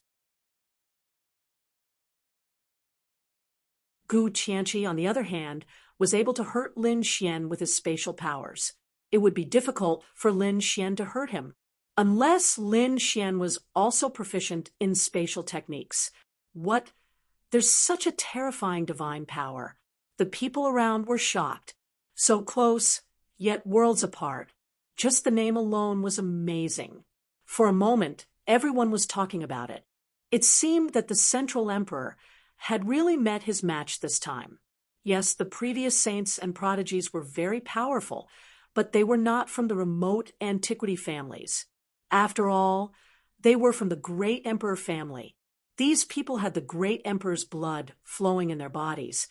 S1: Gu Qianqi, on the other hand, was able to hurt Lin Xian with his spatial powers. It would be difficult for Lin Xian to hurt him, unless Lin Xian was also proficient in spatial techniques. What? There's such a terrifying divine power. The people around were shocked. So close, yet worlds apart. Just the name alone was amazing. For a moment, everyone was talking about it. It seemed that the Central Emperor had really met his match this time. Yes, the previous saints and prodigies were very powerful, but they were not from the remote antiquity families. After all, they were from the great emperor family. These people had the great emperor's blood flowing in their bodies,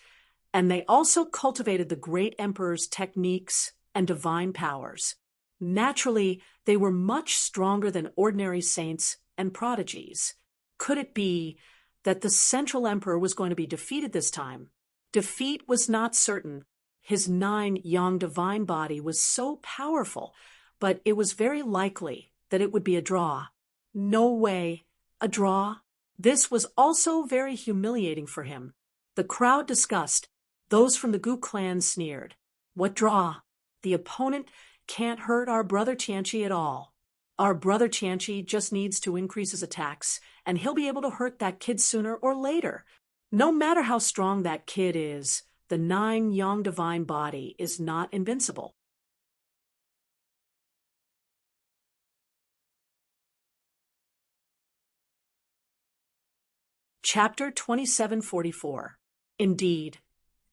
S1: and they also cultivated the great emperor's techniques and divine powers. Naturally, they were much stronger than ordinary saints and prodigies. Could it be that the Central Emperor was going to be defeated this time? Defeat was not certain. His 9-yang divine body was so powerful, but it was very likely that it would be a draw. No way. A draw? This was also very humiliating for him. The crowd discussed. Those from the Gu clan sneered. What draw? The opponent can't hurt our brother Tianqi at all. Our brother Tianqi just needs to increase his attacks, and he'll be able to hurt that kid sooner or later. No matter how strong that kid is, the 9-yang divine body is not invincible. Chapter 2744. Indeed,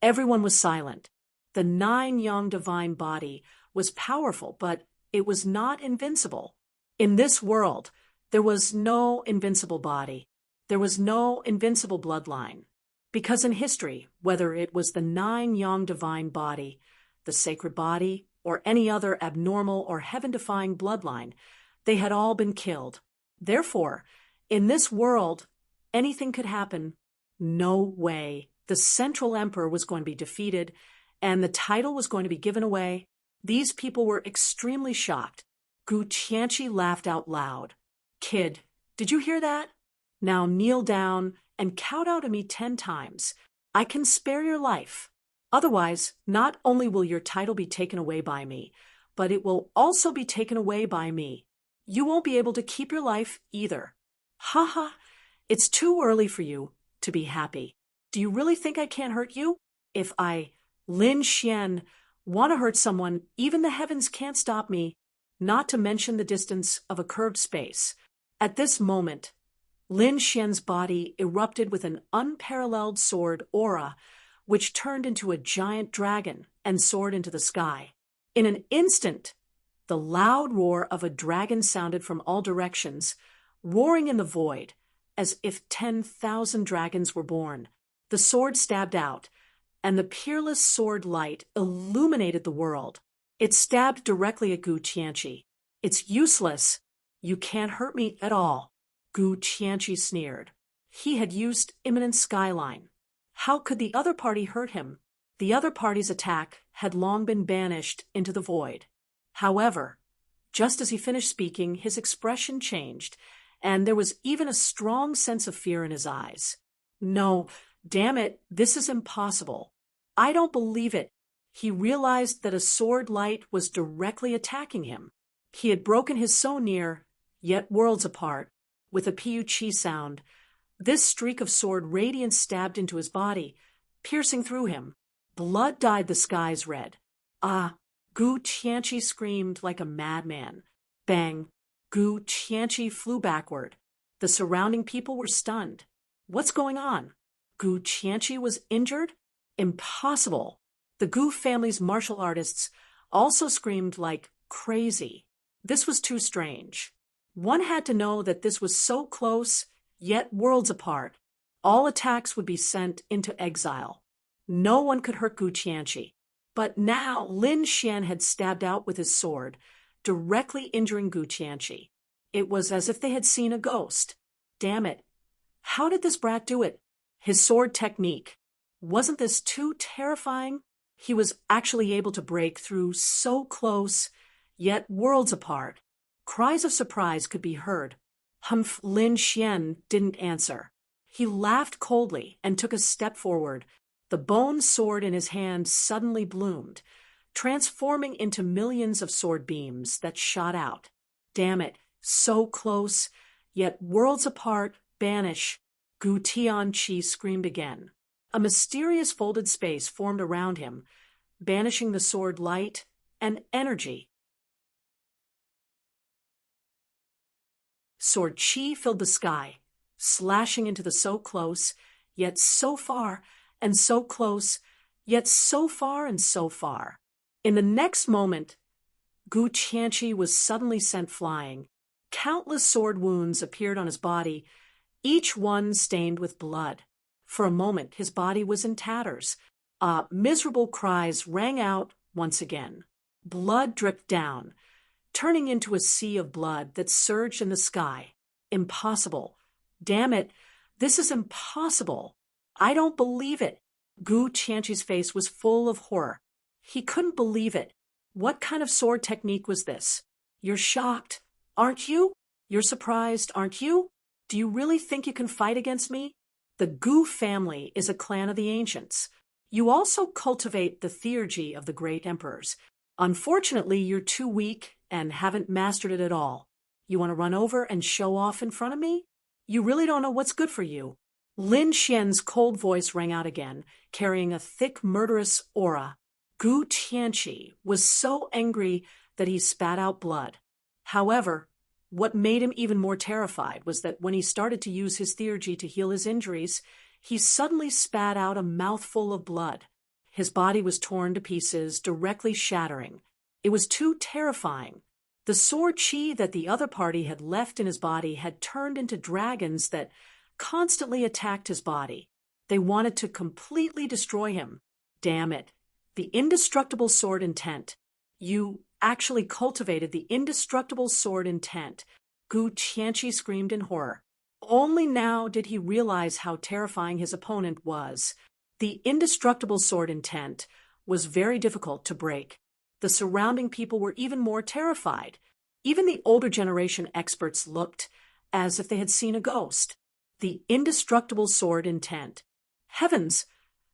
S1: everyone was silent. The 9-yang divine body was powerful, but it was not invincible. In this world, there was no invincible body. There was no invincible bloodline. Because in history, whether it was the 9-yang divine body, the sacred body, or any other abnormal or heaven-defying bloodline, They had all been killed. Therefore, in this world, anything could happen. No way. The Central Emperor was going to be defeated, and the title was going to be given away. These people were extremely shocked. Gu Tianqi laughed out loud. Kid, did you hear that? Now kneel down and kowtow to me 10 times. I can spare your life. Otherwise, not only will your title be taken away by me, but it will also be taken away by me. You won't be able to keep your life either. Ha ha, it's too early for you to be happy. Do you really think I can't hurt you? If I, Lin Xian, want to hurt someone, even the heavens can't stop me, not to mention the distance of a curved space. At this moment, Lin Xian's body erupted with an unparalleled sword aura, which turned into a giant dragon and soared into the sky. In an instant, the loud roar of a dragon sounded from all directions, roaring in the void, as if 10,000 dragons were born. The sword stabbed out, and the peerless sword light illuminated the world. It stabbed directly at Gu Tianqi. It's useless. You can't hurt me at all. Gu Tianqi sneered. He had used imminent skyline. How could the other party hurt him? The other party's attack had long been banished into the void. However, just as he finished speaking, his expression changed, and there was even a strong sense of fear in his eyes. No, damn it, this is impossible. I don't believe it. He realized that a sword light was directly attacking him. He had broken his so near, yet worlds apart, with a pu-chi sound. This streak of sword radiance stabbed into his body, piercing through him. Blood dyed the skies red. Ah! Gu Tianqi screamed like a madman. Bang! Gu Tianqi flew backward. The surrounding people were stunned. What's going on? Gu Tianqi was injured? Impossible! The Gu family's martial artists also screamed like crazy. This was too strange. One had to know that this was so close, yet worlds apart. All attacks would be sent into exile. No one could hurt Gu Tianqi. But now Lin Xian had stabbed out with his sword, directly injuring Gu Tianqi. It was as if they had seen a ghost. Damn it. How did this brat do it? His sword technique. Wasn't this too terrifying? He was actually able to break through so close, yet worlds apart. Cries of surprise could be heard. Humph! Lin Xian didn't answer. He laughed coldly and took a step forward. The bone sword in his hand suddenly bloomed, transforming into millions of sword beams that shot out. Damn it, so close, yet worlds apart, banish. Gu Tianqi screamed again. A mysterious folded space formed around him, banishing the sword light and energy. Sword chi filled the sky, slashing into the so close, yet so far, and so close, yet so far and so far. In the next moment, Gu Tianqi was suddenly sent flying. Countless sword wounds appeared on his body, each one stained with blood. For a moment, his body was in tatters. Miserable cries rang out once again. Blood dripped down, turning into a sea of blood that surged in the sky. Impossible. Damn it, this is impossible. I don't believe it. Gu Tianqi's face was full of horror. He couldn't believe it. What kind of sword technique was this? You're shocked, aren't you? You're surprised, aren't you? Do you really think you can fight against me? The Gu family is a clan of the ancients. You also cultivate the theurgy of the great emperors. Unfortunately, you're too weak and haven't mastered it at all. You want to run over and show off in front of me? You really don't know what's good for you. Lin Xian's cold voice rang out again, carrying a thick, murderous aura. Gu Tianqi was so angry that he spat out blood. However, what made him even more terrified was that when he started to use his theurgy to heal his injuries, he suddenly spat out a mouthful of blood. His body was torn to pieces, directly shattering. It was too terrifying. The sword chi that the other party had left in his body had turned into dragons that constantly attacked his body. They wanted to completely destroy him. Damn it. The indestructible sword intent. You actually cultivated the indestructible sword intent. Gu Qianqi screamed in horror. Only now did he realize how terrifying his opponent was. The indestructible sword intent was very difficult to break. The surrounding people were even more terrified. Even the older generation experts looked as if they had seen a ghost. The indestructible sword intent. Heavens!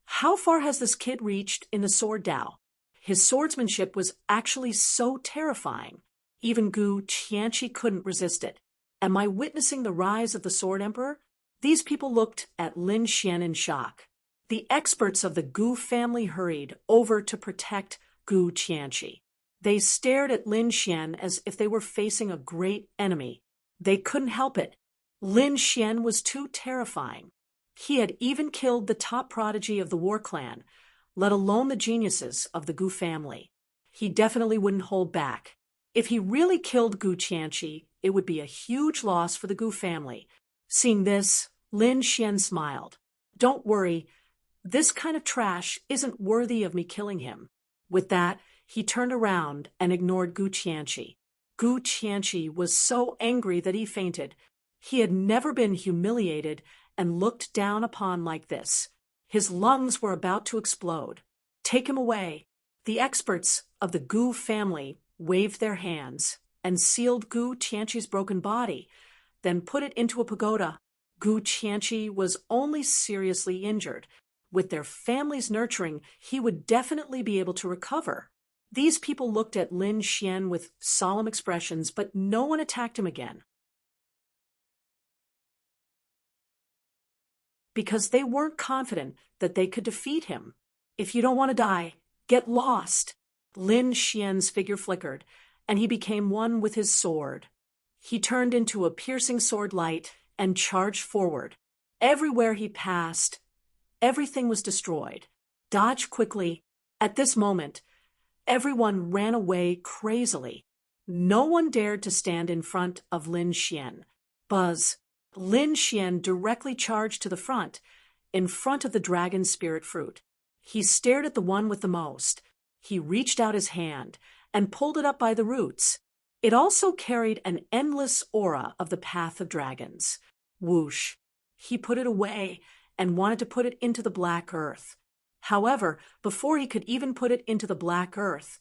S1: How far has this kid reached in the sword Dao? His swordsmanship was actually so terrifying. Even Gu Qianqi couldn't resist it. Am I witnessing the rise of the Sword Emperor? These people looked at Lin Xian in shock. The experts of the Gu family hurried over to protect Gu Qianqi. They stared at Lin Xian as if they were facing a great enemy. They couldn't help it. Lin Xian was too terrifying. He had even killed the top prodigy of the War Clan, let alone the geniuses of the Gu family. He definitely wouldn't hold back. If he really killed Gu Qianqi, it would be a huge loss for the Gu family. Seeing this, Lin Xian smiled. Don't worry, this kind of trash isn't worthy of me killing him. With that, he turned around and ignored Gu Qianqi. Gu Qianqi was so angry that he fainted. He had never been humiliated and looked down upon like this. His lungs were about to explode. Take him away. The experts of the Gu family waved their hands and sealed Gu Qianqi's broken body, then put it into a pagoda. Gu Qianqi was only seriously injured. With their family's nurturing, he would definitely be able to recover. These people looked at Lin Xian with solemn expressions, but no one attacked him again. Because they weren't confident that they could defeat him. If you don't want to die, get lost. Lin Xian's figure flickered, and he became one with his sword. He turned into a piercing sword light and charged forward. Everywhere he passed, everything was destroyed. Dodge quickly. At this moment, everyone ran away crazily. No one dared to stand in front of Lin Xian. Buzz. Lin Xian directly charged to the front, in front of the dragon spirit fruit. He stared at the one with the most. He reached out his hand and pulled it up by the roots. It also carried an endless aura of the path of dragons. Whoosh. He put it away and wanted to put it into the black earth. However, before he could even put it into the black earth,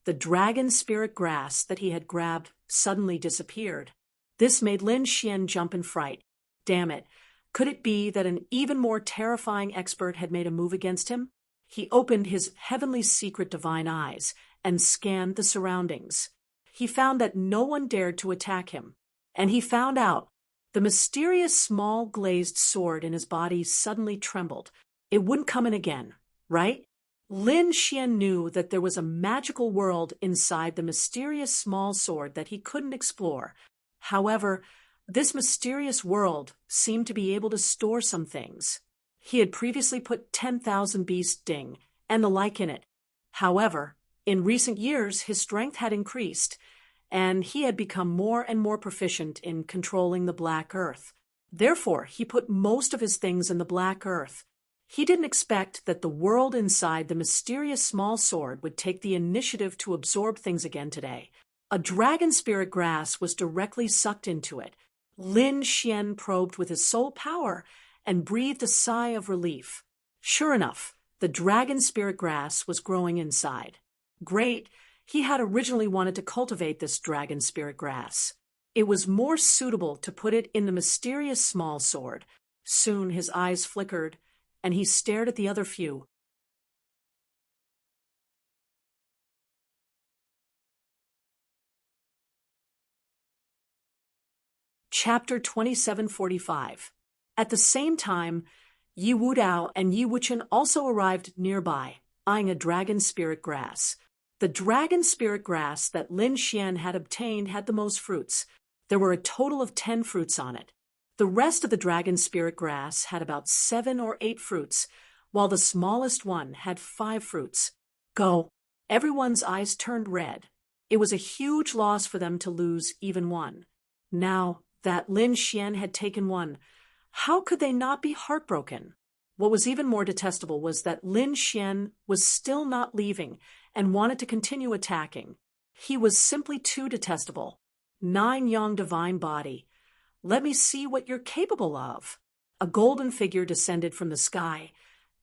S1: the dragon spirit grass that he had grabbed suddenly disappeared. This made Lin Xian jump in fright. Damn it. Could it be that an even more terrifying expert had made a move against him? He opened his heavenly secret divine eyes and scanned the surroundings. He found that no one dared to attack him. And he found out the mysterious small glazed sword in his body suddenly trembled. It wouldn't come in again, right? Lin Xian knew that there was a magical world inside the mysterious small sword that he couldn't explore. However, this mysterious world seemed to be able to store some things. He had previously put 10,000 beast ding and the like in it. However, in recent years, his strength had increased, and he had become more and more proficient in controlling the black earth. Therefore, he put most of his things in the black earth. He didn't expect that the world inside the mysterious small sword would take the initiative to absorb things again today. A dragon spirit grass was directly sucked into it. Lin Xian probed with his soul power and breathed a sigh of relief. Sure enough, the dragon spirit grass was growing inside. Great, he had originally wanted to cultivate this dragon spirit grass. It was more suitable to put it in the mysterious small sword. Soon his eyes flickered, and he stared at the other few. Chapter 2745. At the same time, Yi Wudao and Yi Wuchen also arrived nearby, eyeing a dragon spirit grass. The dragon spirit grass that Lin Xian had obtained had the most fruits. There were a total of 10 fruits on it. The rest of the dragon spirit grass had about 7 or 8 fruits, while the smallest one had 5 fruits. Go! Everyone's eyes turned red. It was a huge loss for them to lose even one. Now that Lin Xian had taken one, how could they not be heartbroken? What was even more detestable was that Lin Xian was still not leaving and wanted to continue attacking. He was simply too detestable. 9 young divine body. Let me see what you're capable of. A golden figure descended from the sky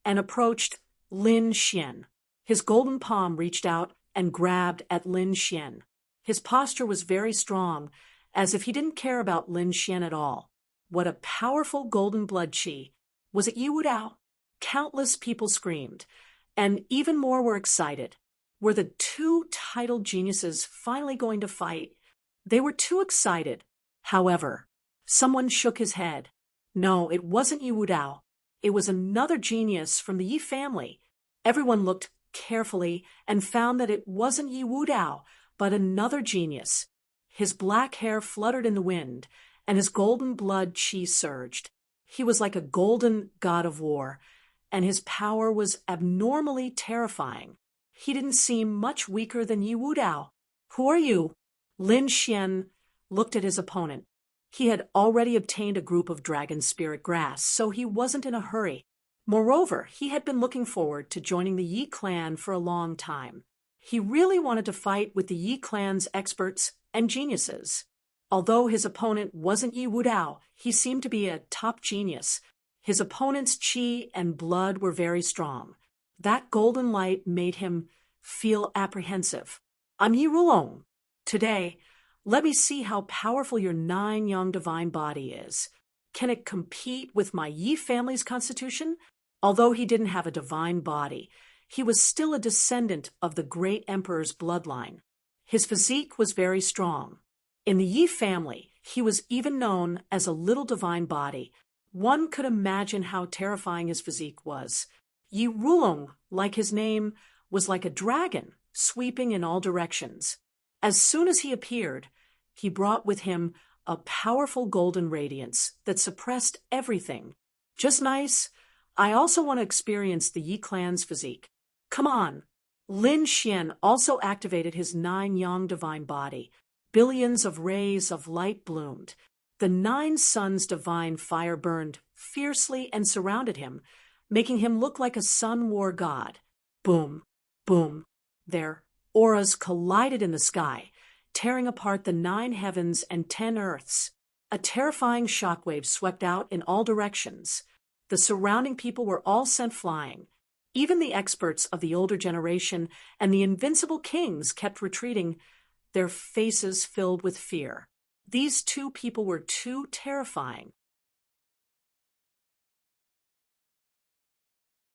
S1: and approached Lin Xian. His golden palm reached out and grabbed at Lin Xian. His posture was very strong, as if he didn't care about Lin Xian at all. What a powerful golden blood qi. Was it Yi Wudao? Countless people screamed, and even more were excited. Were the two titled geniuses finally going to fight? They were too excited. However, someone shook his head. No, it wasn't Yi Wudao. It was another genius from the Yi family. Everyone looked carefully and found that it wasn't Yi Wudao, but another genius. His black hair fluttered in the wind, and his golden blood qi surged. He was like a golden god of war, and his power was abnormally terrifying. He didn't seem much weaker than Yi Wudao. Who are you? Lin Xian looked at his opponent. He had already obtained a group of dragon spirit grass, so he wasn't in a hurry. Moreover, he had been looking forward to joining the Yi clan for a long time. He really wanted to fight with the Yi clan's experts and geniuses. Although his opponent wasn't Yi Wudao, he seemed to be a top genius. His opponent's qi and blood were very strong. That golden light made him feel apprehensive. I'm Yi Rulong. Today, let me see how powerful your 9 young divine body is. Can it compete with my Yi family's constitution? Although he didn't have a divine body, he was still a descendant of the great emperor's bloodline. His physique was very strong. In the Yi family, he was even known as a little divine body. One could imagine how terrifying his physique was. Yi Rulong, like his name, was like a dragon, sweeping in all directions. As soon as he appeared, he brought with him a powerful golden radiance that suppressed everything. Just nice. I also want to experience the Yi clan's physique. Come on. Lin Xian also activated his 9 young divine body. Billions of rays of light bloomed. The 9 suns' divine fire burned fiercely and surrounded him, making him look like a sun war god. Boom, boom. Their auras collided in the sky, tearing apart the 9 heavens and 10 earths. A terrifying shockwave swept out in all directions. The surrounding people were all sent flying. Even the experts of the older generation and the invincible kings kept retreating, their faces filled with fear. These 2 people were too terrifying.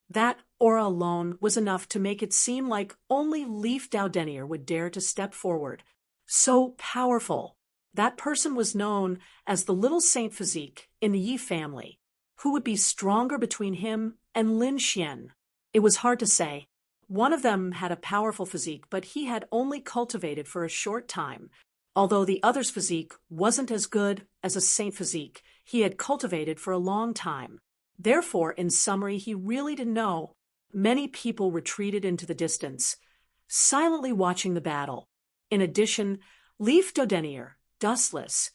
S1: That aura alone was enough to make it seem like only Leaf Dowdenier would dare to step forward. So powerful. That person was known as the Little Saint Physique in the Yi family. Who would be stronger between him and Lin Xian? It was hard to say. One of them had a powerful physique, but he had only cultivated for a short time. Although the other's physique wasn't as good as a saint physique, he had cultivated for a long time. Therefore, in summary, he really didn't know. Many people retreated into the distance, silently watching the battle. In addition, Leaf Dowdenier, Dustless,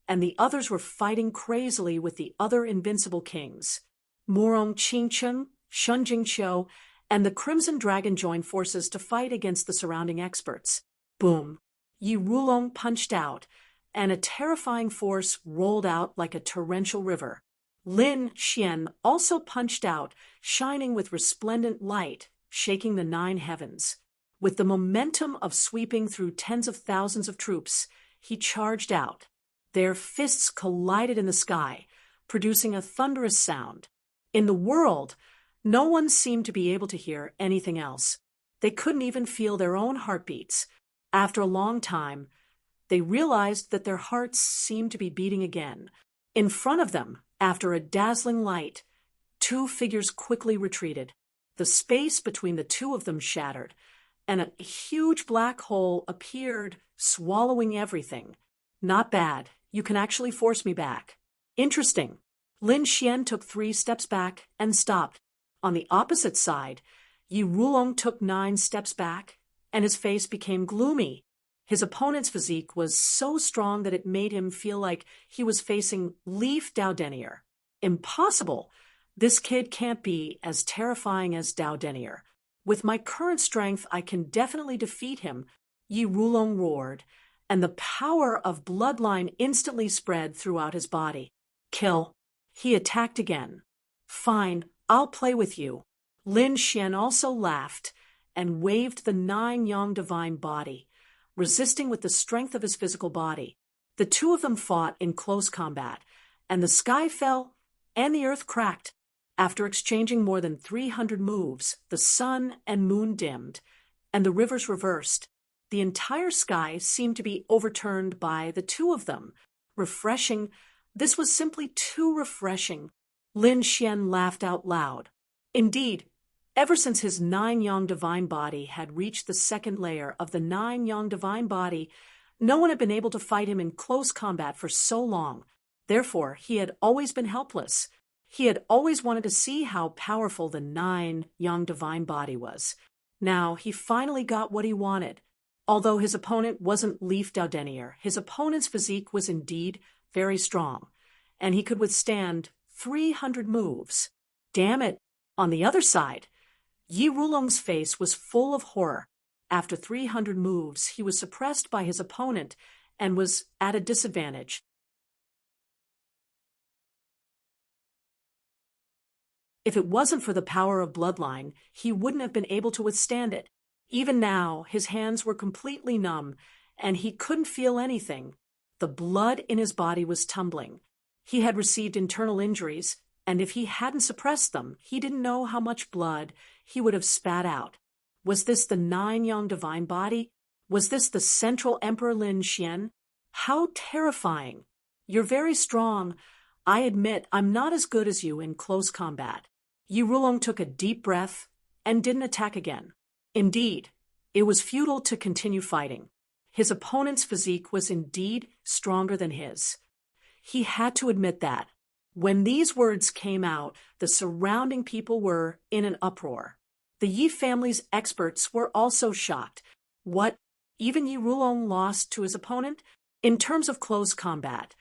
S1: and the others were fighting crazily with the other invincible kings. Murong Qingcheng, Shun Jingqiu, and the Crimson Dragon joined forces to fight against the surrounding experts. Boom! Yi Rulong punched out, and a terrifying force rolled out like a torrential river. Lin Xian also punched out, shining with resplendent light, shaking the 9 heavens. With the momentum of sweeping through tens of thousands of troops, he charged out. Their fists collided in the sky, producing a thunderous sound. In the world, no one seemed to be able to hear anything else. They couldn't even feel their own heartbeats. After a long time, they realized that their hearts seemed to be beating again. In front of them, after a dazzling light, 2 figures quickly retreated. The space between the 2 of them shattered, and a huge black hole appeared, swallowing everything. Not bad. You can actually force me back. Interesting. Lin Xian took 3 steps back and stopped. On the opposite side, Yi Rulong took 9 steps back, and his face became gloomy. His opponent's physique was so strong that it made him feel like he was facing Leaf Dowdenier. Impossible! This kid can't be as terrifying as Dowdenier. With my current strength, I can definitely defeat him. Yi Rulong roared, and the power of bloodline instantly spread throughout his body. Kill. He attacked again. Fine, I'll play with you. Lin Xian also laughed and waved the 9 yang divine body, resisting with the strength of his physical body. The two of them fought in close combat, and the sky fell and the earth cracked. After exchanging more than 300 moves, the sun and moon dimmed, and the rivers reversed. The entire sky seemed to be overturned by the two of them. Refreshing. This was simply too refreshing. Lin Xian laughed out loud. Indeed, ever since his 9 yang divine body had reached the second layer of the 9 yang divine body, no one had been able to fight him in close combat for so long. Therefore, he had always been helpless. He had always wanted to see how powerful the 9 yang divine body was. Now, he finally got what he wanted. Although his opponent wasn't Leaf Daudenier, his opponent's physique was indeed very strong, and he could withstand 300 moves. Damn it! On the other side, Yi Rulong's face was full of horror. After 300 moves, he was suppressed by his opponent and was at a disadvantage. If it wasn't for the power of bloodline, he wouldn't have been able to withstand it. Even now, his hands were completely numb, and he couldn't feel anything. The blood in his body was tumbling. He had received internal injuries, and if he hadn't suppressed them, he didn't know how much blood he would have spat out. Was this the 9 yang divine body? Was this the central Emperor Lin Xian? How terrifying! You're very strong. I admit I'm not as good as you in close combat. Yi Rulong took a deep breath and didn't attack again. Indeed, it was futile to continue fighting. His opponent's physique was indeed stronger than his. He had to admit that. When these words came out, the surrounding people were in an uproar. The Yi family's experts were also shocked. What? Even Yi Rulong lost to his opponent? In terms of close combat,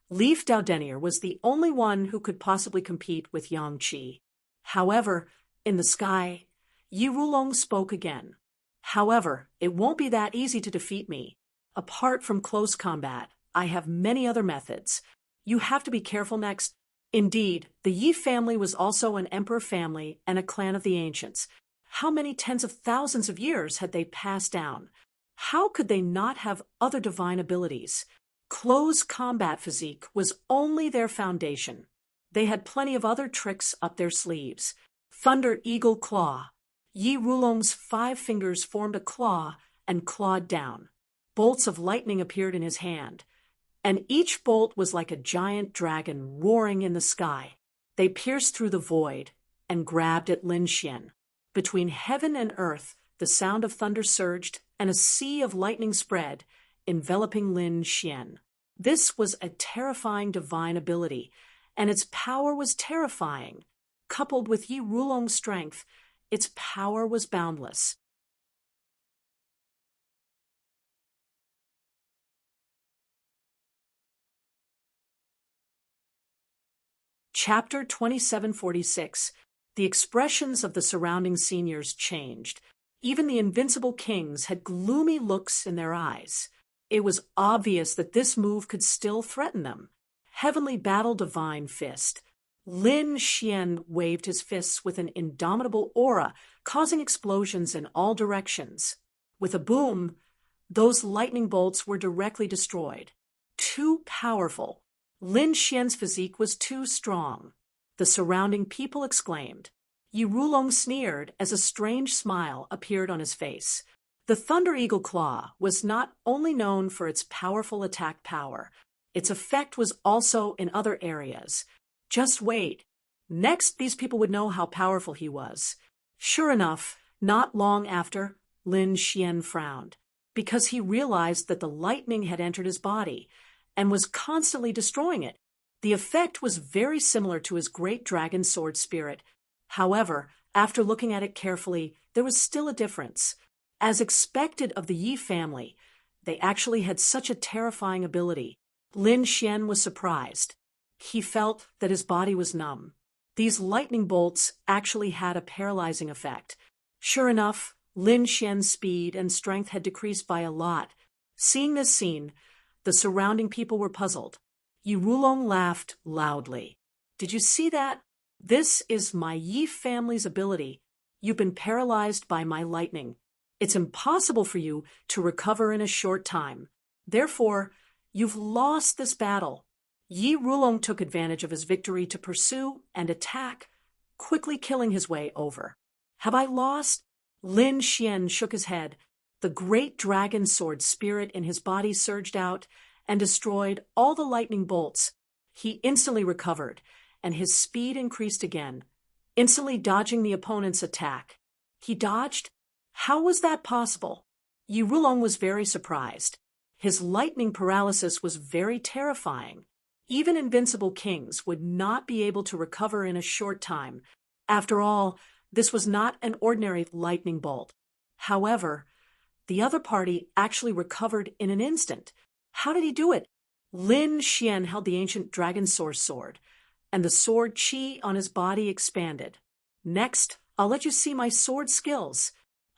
S1: Leaf Daudenier was the only one who could possibly compete with Yang Qi. However, in the sky, Yi Rulong spoke again. However, it won't be that easy to defeat me. Apart from close combat, I have many other methods. You have to be careful next. Indeed, the Yi family was also an emperor family and a clan of the ancients. How many tens of thousands of years had they passed down? How could they not have other divine abilities? Close combat physique was only their foundation. They had plenty of other tricks up their sleeves. Thunder Eagle Claw. Yi Rulong's 5 fingers formed a claw and clawed down. Bolts of lightning appeared in his hand, and each bolt was like a giant dragon roaring in the sky. They pierced through the void and grabbed at Lin Xian. Between heaven and earth, the sound of thunder surged, and a sea of lightning spread, enveloping Lin Xian. This was a terrifying divine ability, and its power was terrifying. Coupled with Yi Rulong's strength, its power was boundless. Chapter 2746. The expressions of the surrounding seniors changed. Even the invincible kings had gloomy looks in their eyes. It was obvious that this move could still threaten them. Heavenly Battle Divine Fist. Lin Xian waved his fists with an indomitable aura, causing explosions in all directions. With a boom, those lightning bolts were directly destroyed. Too powerful. Lin Xian's physique was too strong. The surrounding people exclaimed. Yi Rulong sneered as a strange smile appeared on his face. The Thunder Eagle Claw was not only known for its powerful attack power, its effect was also in other areas. Just wait. Next, these people would know how powerful he was. Sure enough, not long after, Lin Xian frowned, because he realized that the lightning had entered his body and was constantly destroying it. The effect was very similar to his great dragon sword spirit. However, after looking at it carefully, there was still a difference. As expected of the Yi family, they actually had such a terrifying ability. Lin Xian was surprised. He felt that his body was numb. These lightning bolts actually had a paralyzing effect. Sure enough, Lin Xian's speed and strength had decreased by a lot. Seeing this scene, the surrounding people were puzzled. Yi Rulong laughed loudly. Did you see that? This is my Yi family's ability. You've been paralyzed by my lightning. It's impossible for you to recover in a short time. Therefore, you've lost this battle. Yi Rulong took advantage of his victory to pursue and attack, quickly killing his way over. Have I lost? Lin Xian shook his head. The great dragon sword spirit in his body surged out and destroyed all the lightning bolts. He instantly recovered, and his speed increased again, instantly dodging the opponent's attack. He dodged? How was that possible? Yi Rulong was very surprised. His lightning paralysis was very terrifying. Even invincible kings would not be able to recover in a short time. After all, this was not an ordinary lightning bolt. However, the other party actually recovered in an instant. How did he do it? Lin Xian held the ancient dragon source sword, and the sword chi on his body expanded. Next, I'll let you see my sword skills.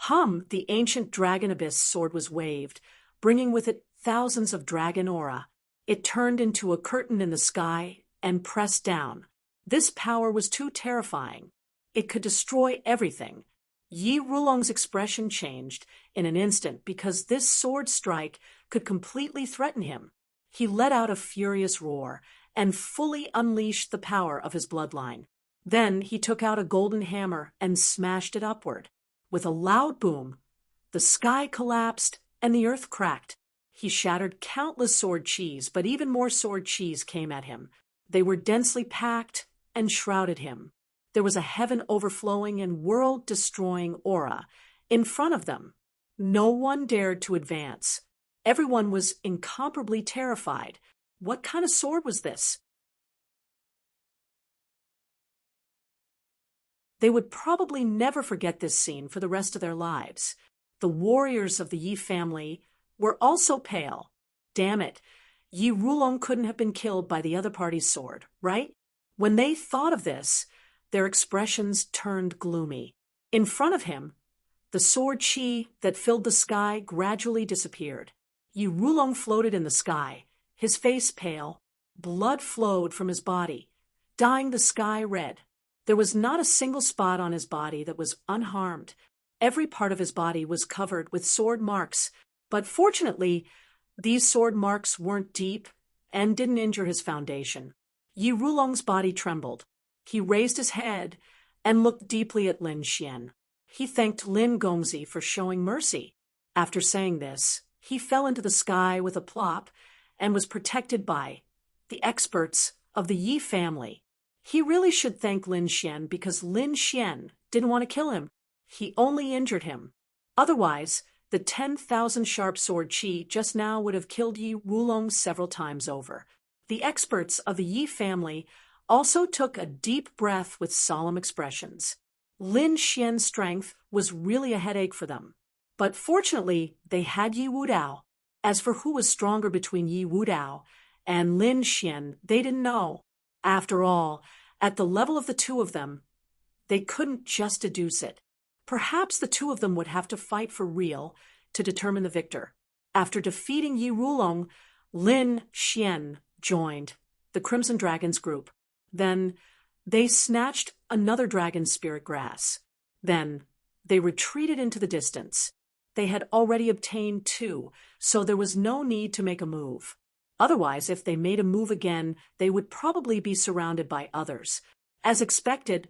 S1: The ancient dragon abyss sword was waved, bringing with it thousands of dragon aura. It turned into a curtain in the sky and pressed down. This power was too terrifying. It could destroy everything. Yi Rulong's expression changed in an instant because this sword strike could completely threaten him. He let out a furious roar and fully unleashed the power of his bloodline. Then he took out a golden hammer and smashed it upward. With a loud boom, the sky collapsed and the earth cracked. He shattered countless sword chis, but even more sword chis came at him. They were densely packed and shrouded him. There was a heaven-overflowing and world-destroying aura in front of them. No one dared to advance. Everyone was incomparably terrified. What kind of sword was this? They would probably never forget this scene for the rest of their lives. The warriors of the Yi family were also pale. Damn it, Yi Rulong couldn't have been killed by the other party's sword, right? When they thought of this, their expressions turned gloomy. In front of him, the sword chi that filled the sky gradually disappeared. Yi Rulong floated in the sky, his face pale. Blood flowed from his body, dyeing the sky red. There was not a single spot on his body that was unharmed. Every part of his body was covered with sword marks, but fortunately, these sword marks weren't deep and didn't injure his foundation. Yi Rulong's body trembled. He raised his head and looked deeply at Lin Xian. He thanked Lin Gongzi for showing mercy. After saying this, he fell into the sky with a plop and was protected by the experts of the Yi family. He really should thank Lin Xian because Lin Xian didn't want to kill him. He only injured him. Otherwise, the 10,000 sharp sword chi just now would have killed Yi Rulong several times over. The experts of the Yi family also took a deep breath with solemn expressions. Lin Xian's strength was really a headache for them. But fortunately, they had Yi Wudao. As for who was stronger between Yi Wudao and Lin Xian, they didn't know. After all, at the level of the two of them, they couldn't just deduce it. Perhaps the two of them would have to fight for real to determine the victor. After defeating Yi Rulong, Lin Xian joined the Crimson Dragon's group. Then they snatched another dragon spirit grass. Then they retreated into the distance. They had already obtained 2, so there was no need to make a move. Otherwise, if they made a move again, they would probably be surrounded by others. As expected,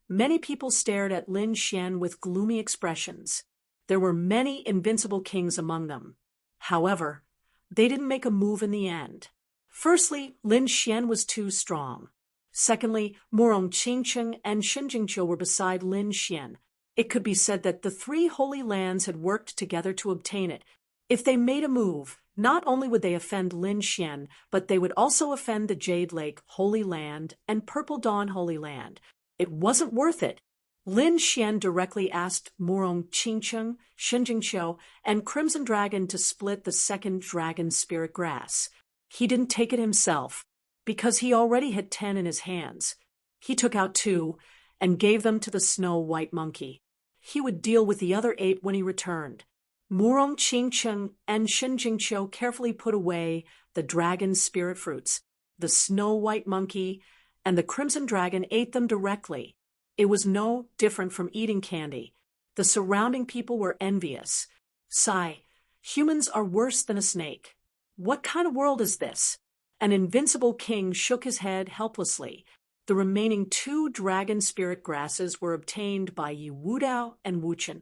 S1: many people stared at Lin Xian with gloomy expressions. There were many invincible kings among them. However, they didn't make a move in the end. Firstly, Lin Xian was too strong. Secondly, Murong Qingcheng and Shenjingqiu were beside Lin Xian. It could be said that the 3 holy lands had worked together to obtain it. If they made a move, not only would they offend Lin Xian, but they would also offend the Jade Lake Holy Land and Purple Dawn Holy Land. It wasn't worth it. Lin Xian directly asked Murong Qingcheng, Shenjingqiu, and Crimson Dragon to split the second dragon spirit grass. He didn't take it himself, because he already had 10 in his hands. He took out 2 and gave them to the Snow White Monkey. He would deal with the other 8 when he returned. Murong Qingcheng and Shen Jingqiu carefully put away the dragon's spirit fruits. The snow-white monkey and the crimson dragon ate them directly. It was no different from eating candy. The surrounding people were envious. Sigh, humans are worse than a snake. What kind of world is this? An invincible king shook his head helplessly. The remaining 2 dragon spirit grasses were obtained by Yi Wudao and Wuchen.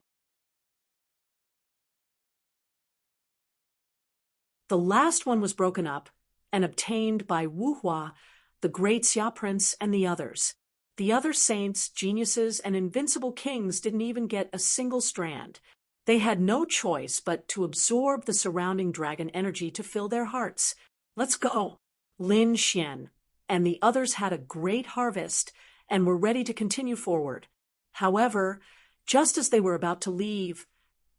S1: The last one was broken up and obtained by Wu Hua, the great Xia prince, and the others. The other saints, geniuses, and invincible kings didn't even get a single strand. They had no choice but to absorb the surrounding dragon energy to fill their hearts. Let's go. Lin Xian and the others had a great harvest and were ready to continue forward. However, just as they were about to leave,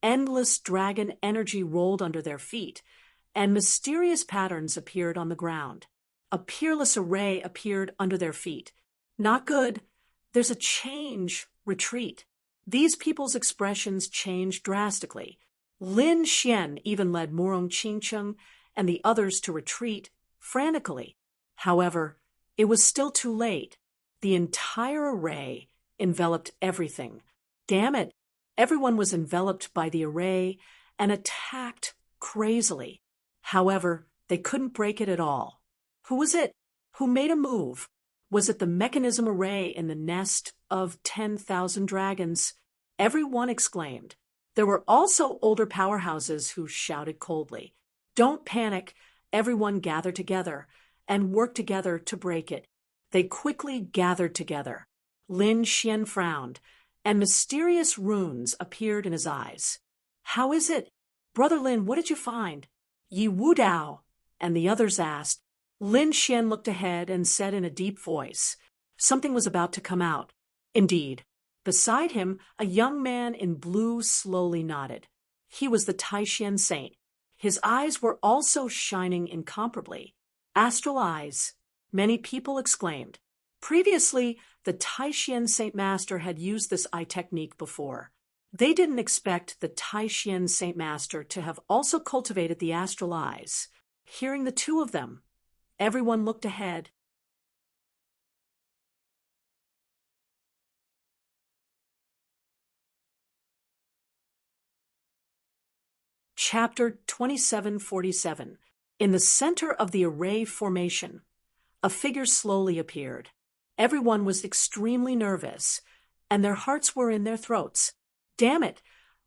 S1: endless dragon energy rolled under their feet, and mysterious patterns appeared on the ground. A peerless array appeared under their feet. Not good. There's a change. Retreat. These people's expressions changed drastically. Lin Xian even led Murong Qingcheng and the others to retreat frantically. However, it was still too late. The entire array enveloped everything. Damn it! Everyone was enveloped by the array and attacked crazily. However, they couldn't break it at all. Who was it? Who made a move? Was it the mechanism array in the nest of 10,000 dragons? Everyone exclaimed. There were also older powerhouses who shouted coldly. Don't panic. Everyone gathered together and worked together to break it. They quickly gathered together. Lin Xian frowned, and mysterious runes appeared in his eyes. How is it? Brother Lin, what did you find? Yi Wudao and the others asked. Lin Xian looked ahead and said in a deep voice, something was about to come out. Indeed. Beside him, a young man in blue slowly nodded. He was the Taishan saint. His eyes were also shining incomparably. Astral eyes, many people exclaimed. Previously, the Taishan Saint Master had used this eye technique before. They didn't expect the Taishan Saint Master to have also cultivated the astral eyes. Hearing the 2 of them, everyone looked ahead. Chapter 2747. In the center of the array formation, a figure slowly appeared. Everyone was extremely nervous, and their hearts were in their throats. Damn it!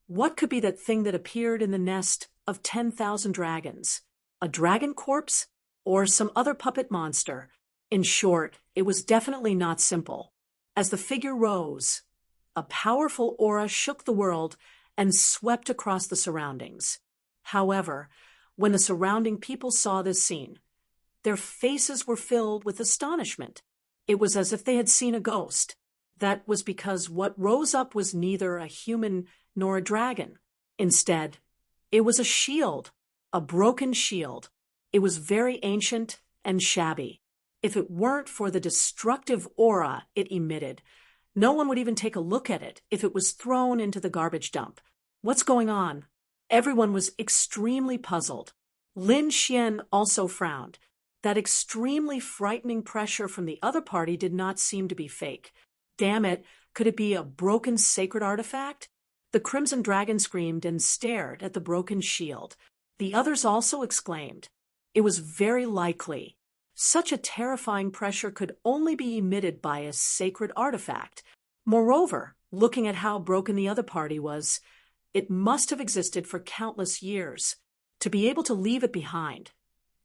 S1: What could be that thing that appeared in the nest of 10,000 dragons? A dragon corpse? Or some other puppet monster? In short, it was definitely not simple. As the figure rose, a powerful aura shook the world and swept across the surroundings. However, when the surrounding people saw this scene, their faces were filled with astonishment. It was as if they had seen a ghost. That was because what rose up was neither a human nor a dragon. Instead, it was a shield, a broken shield. It was very ancient and shabby. If it weren't for the destructive aura it emitted, no one would even take a look at it if it was thrown into the garbage dump. What's going on? Everyone was extremely puzzled. Lin Xian also frowned. That extremely frightening pressure from the other party did not seem to be fake. Damn it, could it be a broken sacred artifact? The Crimson Dragon screamed and stared at the broken shield. The others also exclaimed. It was very likely. Such a terrifying pressure could only be emitted by a sacred artifact. Moreover, looking at how broken the other party was, it must have existed for countless years. To be able to leave it behind,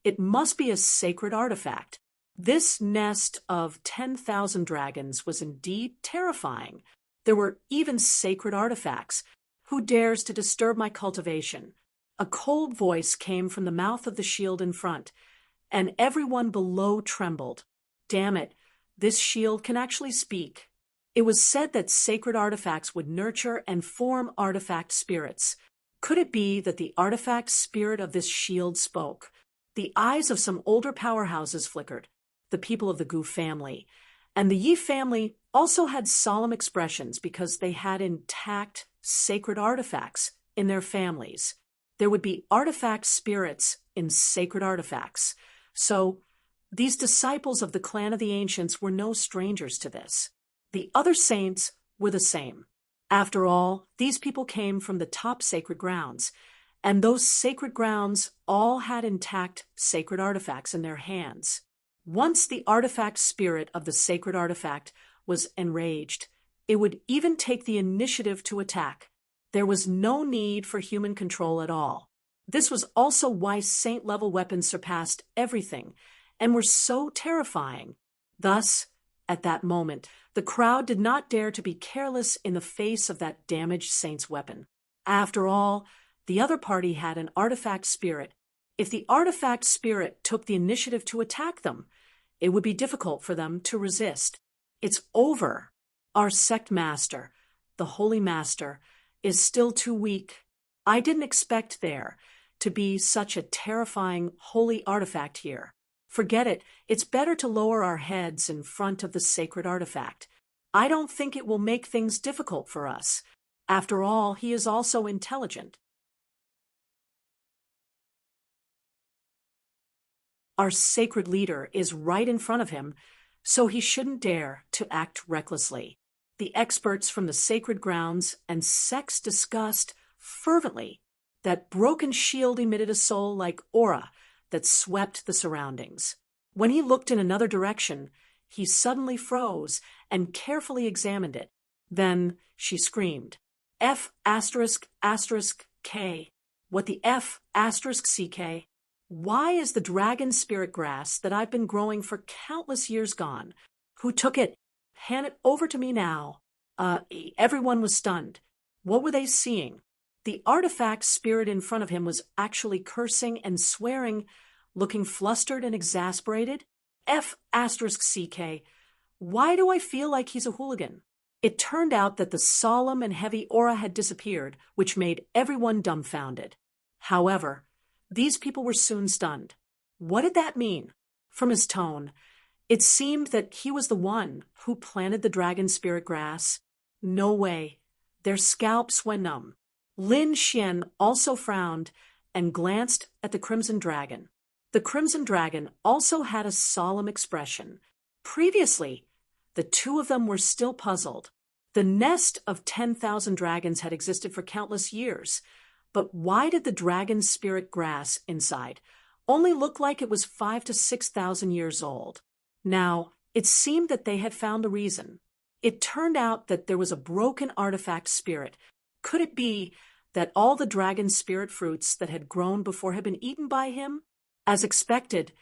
S1: it must be a sacred artifact. This nest of 10,000 dragons was indeed terrifying. There were even sacred artifacts. Who dares to disturb my cultivation? A cold voice came from the mouth of the shield in front, and everyone below trembled. Damn it, this shield can actually speak. It was said that sacred artifacts would nurture and form artifact spirits. Could it be that the artifact spirit of this shield spoke? The eyes of some older powerhouses flickered, the people of the Gu family, And the Yi family also had solemn expressions because they had intact sacred artifacts in their families. There would be artifact spirits in sacred artifacts. So these disciples of the clan of the ancients were no strangers to this. The other saints were the same. After all, these people came from the top sacred grounds, and those sacred grounds all had intact sacred artifacts in their hands. Once the artifact spirit of the sacred artifact was enraged, it would even take the initiative to attack. There was no need for human control at all. This was also why saint-level weapons surpassed everything and were so terrifying. Thus, at that moment, the crowd did not dare to be careless in the face of that damaged saint's weapon. After all, the other party had an artifact spirit. If the artifact spirit took the initiative to attack them, it would be difficult for them to resist. It's over. Our sect master, the Holy Master, is still too weak. I didn't expect there to be such a terrifying holy artifact here. Forget it. It's better to lower our heads in front of the sacred artifact. I don't think it will make things difficult for us. After all, he is also intelligent. Our sacred leader is right in front of him, so he shouldn't dare to act recklessly. The experts from the sacred grounds and sects discussed fervently that broken shield emitted a soul-like aura that swept the surroundings. When he looked in another direction, he suddenly froze and carefully examined it. Then she screamed, F***K. What the F***CK? Why is the dragon spirit grass that I've been growing for countless years gone? Who took it? Hand it over to me now. Everyone was stunned. What were they seeing? The artifact spirit in front of him was actually cursing and swearing, looking flustered and exasperated. F***CK. Why do I feel like he's a hooligan? It turned out that the solemn and heavy aura had disappeared, which made everyone dumbfounded. However, these people were soon stunned. What did that mean? From his tone, it seemed that he was the one who planted the dragon spirit grass. No way. Their scalps went numb. Lin Xian also frowned and glanced at the crimson dragon. The crimson dragon also had a solemn expression. Previously, the two of them were still puzzled. The nest of 10,000 dragons had existed for countless years, but why did the dragon spirit grass inside only look like it was 5,000 to 6,000 years old? Now, it seemed that they had found the reason. It turned out that there was a broken artifact spirit. Could it be that all the dragon spirit fruits that had grown before had been eaten by him? As expected,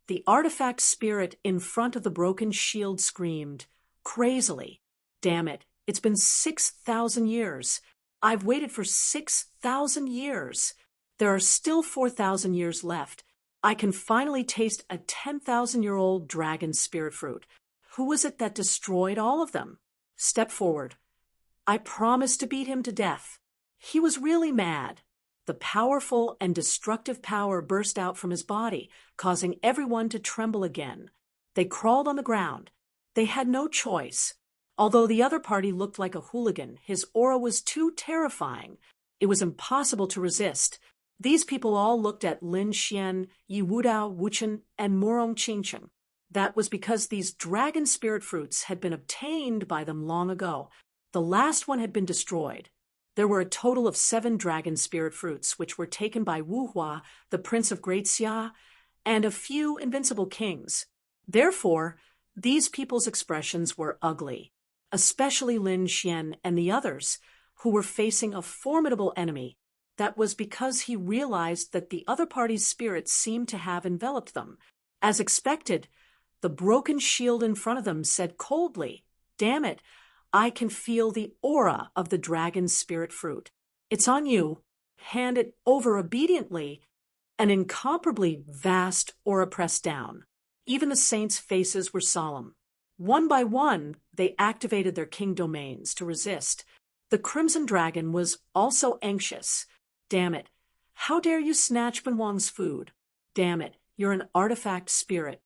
S1: the artifact spirit in front of the broken shield screamed, crazily, Damn it, it's been 6,000 years. I've waited for 6,000 years. There are still 4,000 years left. I can finally taste a 10,000-year-old dragon spirit fruit. Who was it that destroyed all of them? Step forward. I promised to beat him to death. He was really mad. The powerful and destructive power burst out from his body, causing everyone to tremble again. They crawled on the ground. They had no choice. Although the other party looked like a hooligan, his aura was too terrifying. It was impossible to resist. These people all looked at Lin Xian, Yi Wudao, Wuchen, and Morong Qingcheng. That was because these dragon spirit fruits had been obtained by them long ago. The last one had been destroyed. There were a total of 7 dragon spirit fruits, which were taken by Wu Hua, the prince of Great Xia, and a few invincible kings. Therefore, these people's expressions were ugly, especially Lin Xian and the others, who were facing a formidable enemy. That was because he realized that the other party's spirits seemed to have enveloped them. As expected, the broken shield in front of them said coldly, Damn it, I can feel the aura of the dragon's spirit fruit. It's on you. Hand it over obediently. An incomparably vast aura pressed down. Even the saints' faces were solemn. One by one, they activated their king domains to resist. The crimson dragon was also anxious. Damn it. How dare you snatch Benwang's food? Damn it. You're an artifact spirit.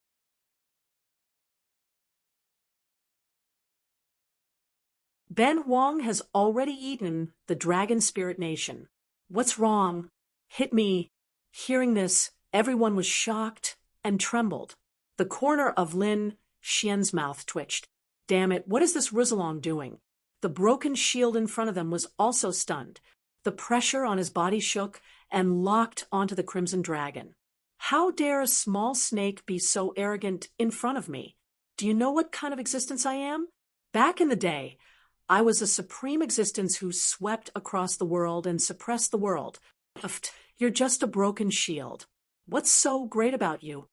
S1: Ben Huang has already eaten the Dragon Spirit Nation. What's wrong? Hit me. Hearing this, everyone was shocked and trembled. The corner of Lin Xian's mouth twitched. Damn it, what is this Rizalong doing? The broken shield in front of them was also stunned. The pressure on his body shook and locked onto the Crimson Dragon. How dare a small snake be so arrogant in front of me? Do you know what kind of existence I am? Back in the day, I was a supreme existence who swept across the world and suppressed the world. You're just a broken shield. What's so great about you?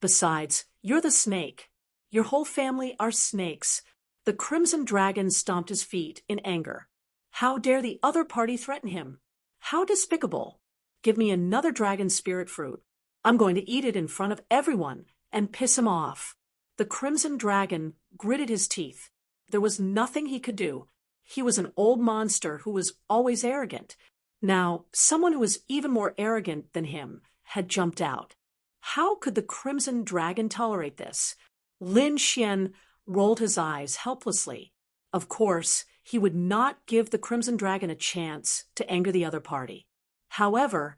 S1: Besides, you're the snake. Your whole family are snakes. The Crimson Dragon stomped his feet in anger. How dare the other party threaten him? How despicable! Give me another dragon spirit fruit. I'm going to eat it in front of everyone and piss him off. The Crimson Dragon gritted his teeth. There was nothing he could do. He was an old monster who was always arrogant. Now, someone who was even more arrogant than him had jumped out. How could the Crimson Dragon tolerate this? Lin Xian rolled his eyes helplessly. Of course, he would not give the Crimson Dragon a chance to anger the other party. However,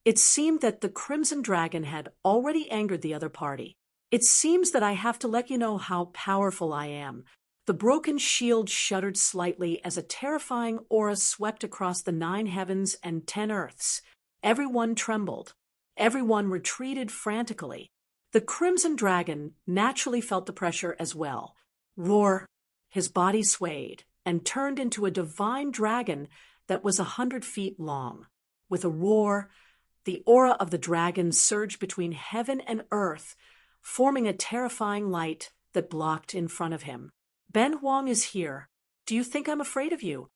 S1: it seemed that the Crimson Dragon had already angered the other party. It seems that I have to let you know how powerful I am. The broken shield shuddered slightly as a terrifying aura swept across the 9 heavens and 10 earths. Everyone trembled. Everyone retreated frantically. The Crimson Dragon naturally felt the pressure as well. Roar! His body swayed and turned into a divine dragon that was 100 feet long. With a roar, the aura of the dragon surged between heaven and earth, forming a terrifying light that blocked in front of him. Ben Huang is here. Do you think I'm afraid of you?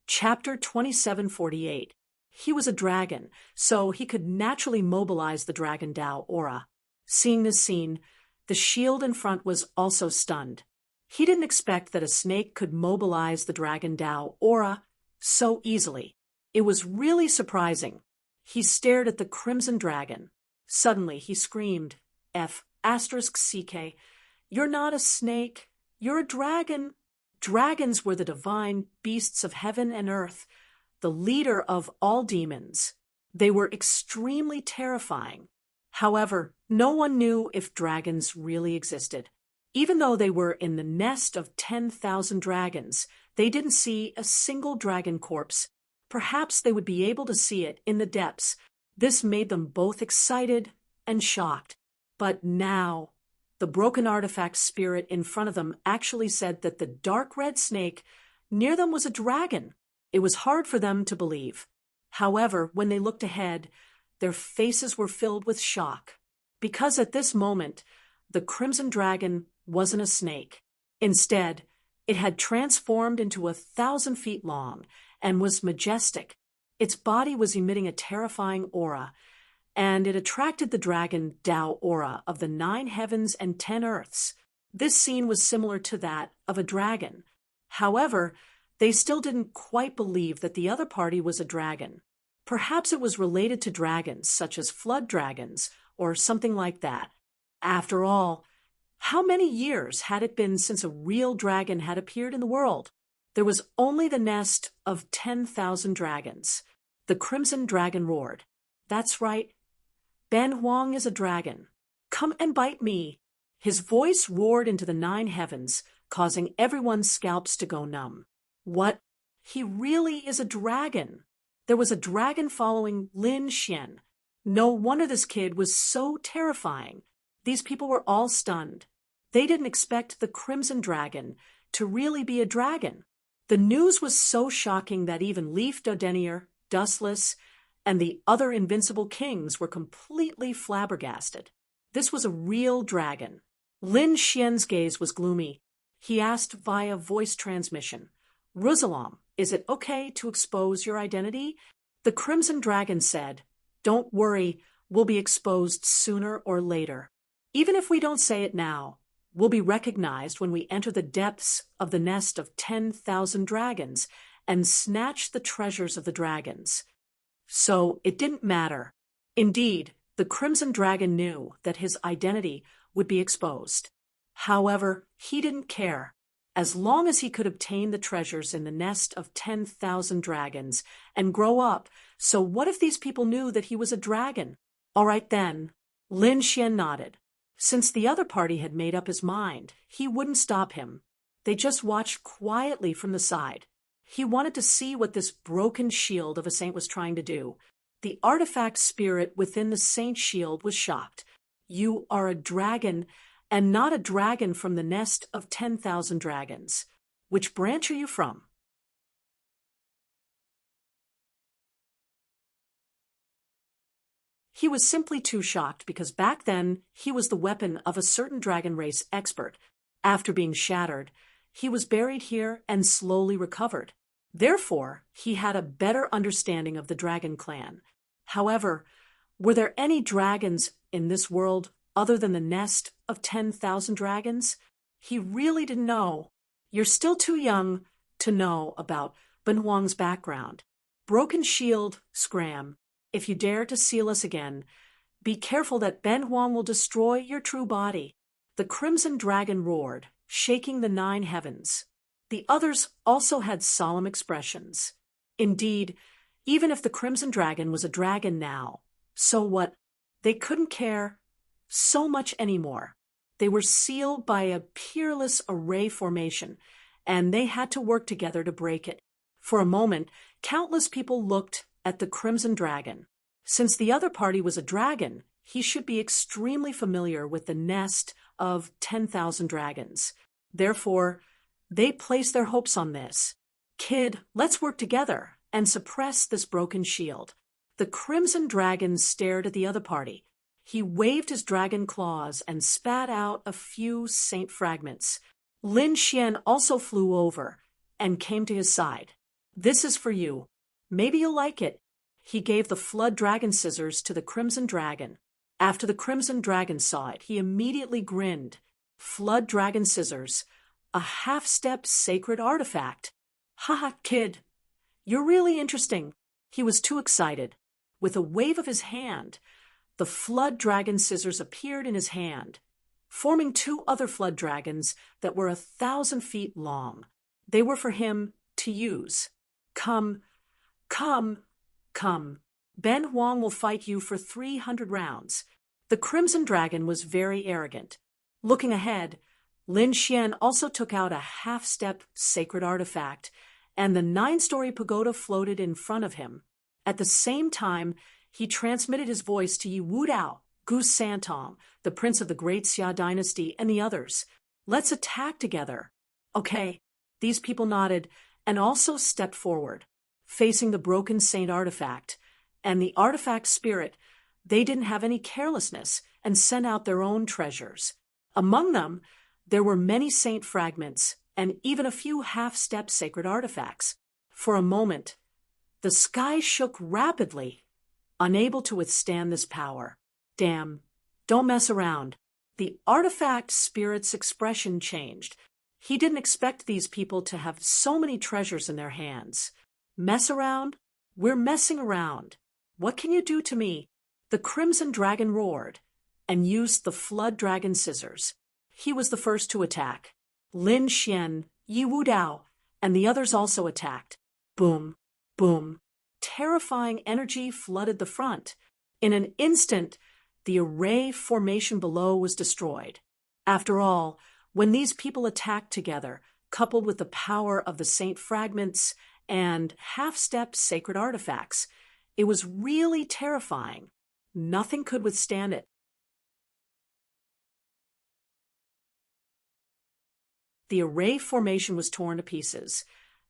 S1: Chapter 2748. He was a dragon, so he could naturally mobilize the Dragon Dao aura. Seeing this scene, the shield in front was also stunned. He didn't expect that a snake could mobilize the Dragon Dao aura so easily. It was really surprising. He stared at the Crimson Dragon. Suddenly, he screamed, F***CK, you're not a snake, you're a dragon. Dragons were the divine beasts of heaven and earth, the leader of all demons. They were extremely terrifying. However, no one knew if dragons really existed. Even though they were in the nest of 10,000 dragons, they didn't see a single dragon corpse. Perhaps they would be able to see it in the depths. This made them both excited and shocked. But now, the broken artifact spirit in front of them actually said that the dark red snake near them was a dragon. It was hard for them to believe. However, when they looked ahead, their faces were filled with shock. Because at this moment, the Crimson Dragon wasn't a snake. Instead, it had transformed into 1,000 feet long and was majestic. Its body was emitting a terrifying aura, and it attracted the Dragon Dao aura of the 9 heavens and 10 earths. This scene was similar to that of a dragon. However, they still didn't quite believe that the other party was a dragon. Perhaps it was related to dragons, such as flood dragons, or something like that. After all, how many years had it been since a real dragon had appeared in the world? There was only the nest of 10,000 dragons. The Crimson Dragon roared. That's right. Ben Huang is a dragon. Come and bite me. His voice roared into the 9 heavens, causing everyone's scalps to go numb. What? He really is a dragon. There was a dragon following Lin Xian. No wonder this kid was so terrifying. These people were all stunned. They didn't expect the Crimson Dragon to really be a dragon. The news was so shocking that even Leaf Dodenier, Dustless, and the other invincible kings were completely flabbergasted. This was a real dragon. Lin Xian's gaze was gloomy. He asked via voice transmission, Ruzalam, is it okay to expose your identity? The Crimson Dragon said, Don't worry, we'll be exposed sooner or later. Even if we don't say it now, we'll be recognized when we enter the depths of the nest of 10,000 dragons and snatch the treasures of the dragons. So it didn't matter. Indeed, the Crimson Dragon knew that his identity would be exposed. However, he didn't care. As long as he could obtain the treasures in the nest of 10,000 dragons and grow up, so what if these people knew that he was a dragon? All right then. Lin Xian nodded. Since the other party had made up his mind, he wouldn't stop him. They just watched quietly from the side. He wanted to see what this broken shield of a saint was trying to do. The artifact spirit within the saint's shield was shocked. You are a dragon, and not a dragon from the nest of 10,000 dragons. Which branch are you from? He was simply too shocked because back then he was the weapon of a certain dragon race expert. After being shattered, he was buried here and slowly recovered. Therefore, he had a better understanding of the dragon clan. However, were there any dragons in this world other than the nest of 10,000 dragons? He really didn't know. You're still too young to know about Ben Huang's background. Broken shield, Scram. If you dare to seal us again, be careful that Ben Huang will destroy your true body. The Crimson Dragon roared, shaking the 9 heavens. The others also had solemn expressions. Indeed, even if the Crimson Dragon was a dragon now, so what? They couldn't care so much anymore. They were sealed by a peerless array formation, and they had to work together to break it. For a moment, countless people looked at the Crimson Dragon. Since the other party was a dragon, he should be extremely familiar with the nest of 10,000 dragons. Therefore, they placed their hopes on this. Kid, let's work together and suppress this broken shield. The Crimson Dragon stared at the other party. He waved his dragon claws and spat out a few saint fragments. Lin Xian also flew over and came to his side. This is for you. Maybe you'll like it. He gave the Flood Dragon scissors to the Crimson Dragon. After the Crimson Dragon saw it, he immediately grinned. Flood Dragon scissors. A half-step sacred artifact. Haha, kid. You're really interesting. He was too excited. With a wave of his hand, the Flood Dragon scissors appeared in his hand, forming 2 other Flood Dragons that were 1,000 feet long. They were for him to use. Come, come, come. Ben Huang will fight you for 300 rounds. The Crimson Dragon was very arrogant. Looking ahead, Lin Xian also took out a half-step sacred artifact, and the 9-story pagoda floated in front of him. At the same time, he transmitted his voice to Yi Wudao, Gu Santong, the prince of the Great Xia dynasty, and the others. Let's attack together. Okay, these people nodded and also stepped forward, facing the broken saint artifact. And the artifact spirit, they didn't have any carelessness and sent out their own treasures. Among them, there were many saint fragments and even a few half-step sacred artifacts. For a moment, the sky shook rapidly, unable to withstand this power. Damn, don't mess around. The artifact spirit's expression changed. He didn't expect these people to have so many treasures in their hands. Mess around? We're messing around. What can you do to me? The Crimson Dragon roared and used the Flood Dragon scissors. He was the first to attack. Lin Xian, Yi Wudao, and the others also attacked. Boom, boom. Terrifying energy flooded the front. In an instant, the array formation below was destroyed. After all, when these people attacked together, coupled with the power of the saint fragments and half-step sacred artifacts, it was really terrifying. Nothing could withstand it. The array formation was torn to pieces,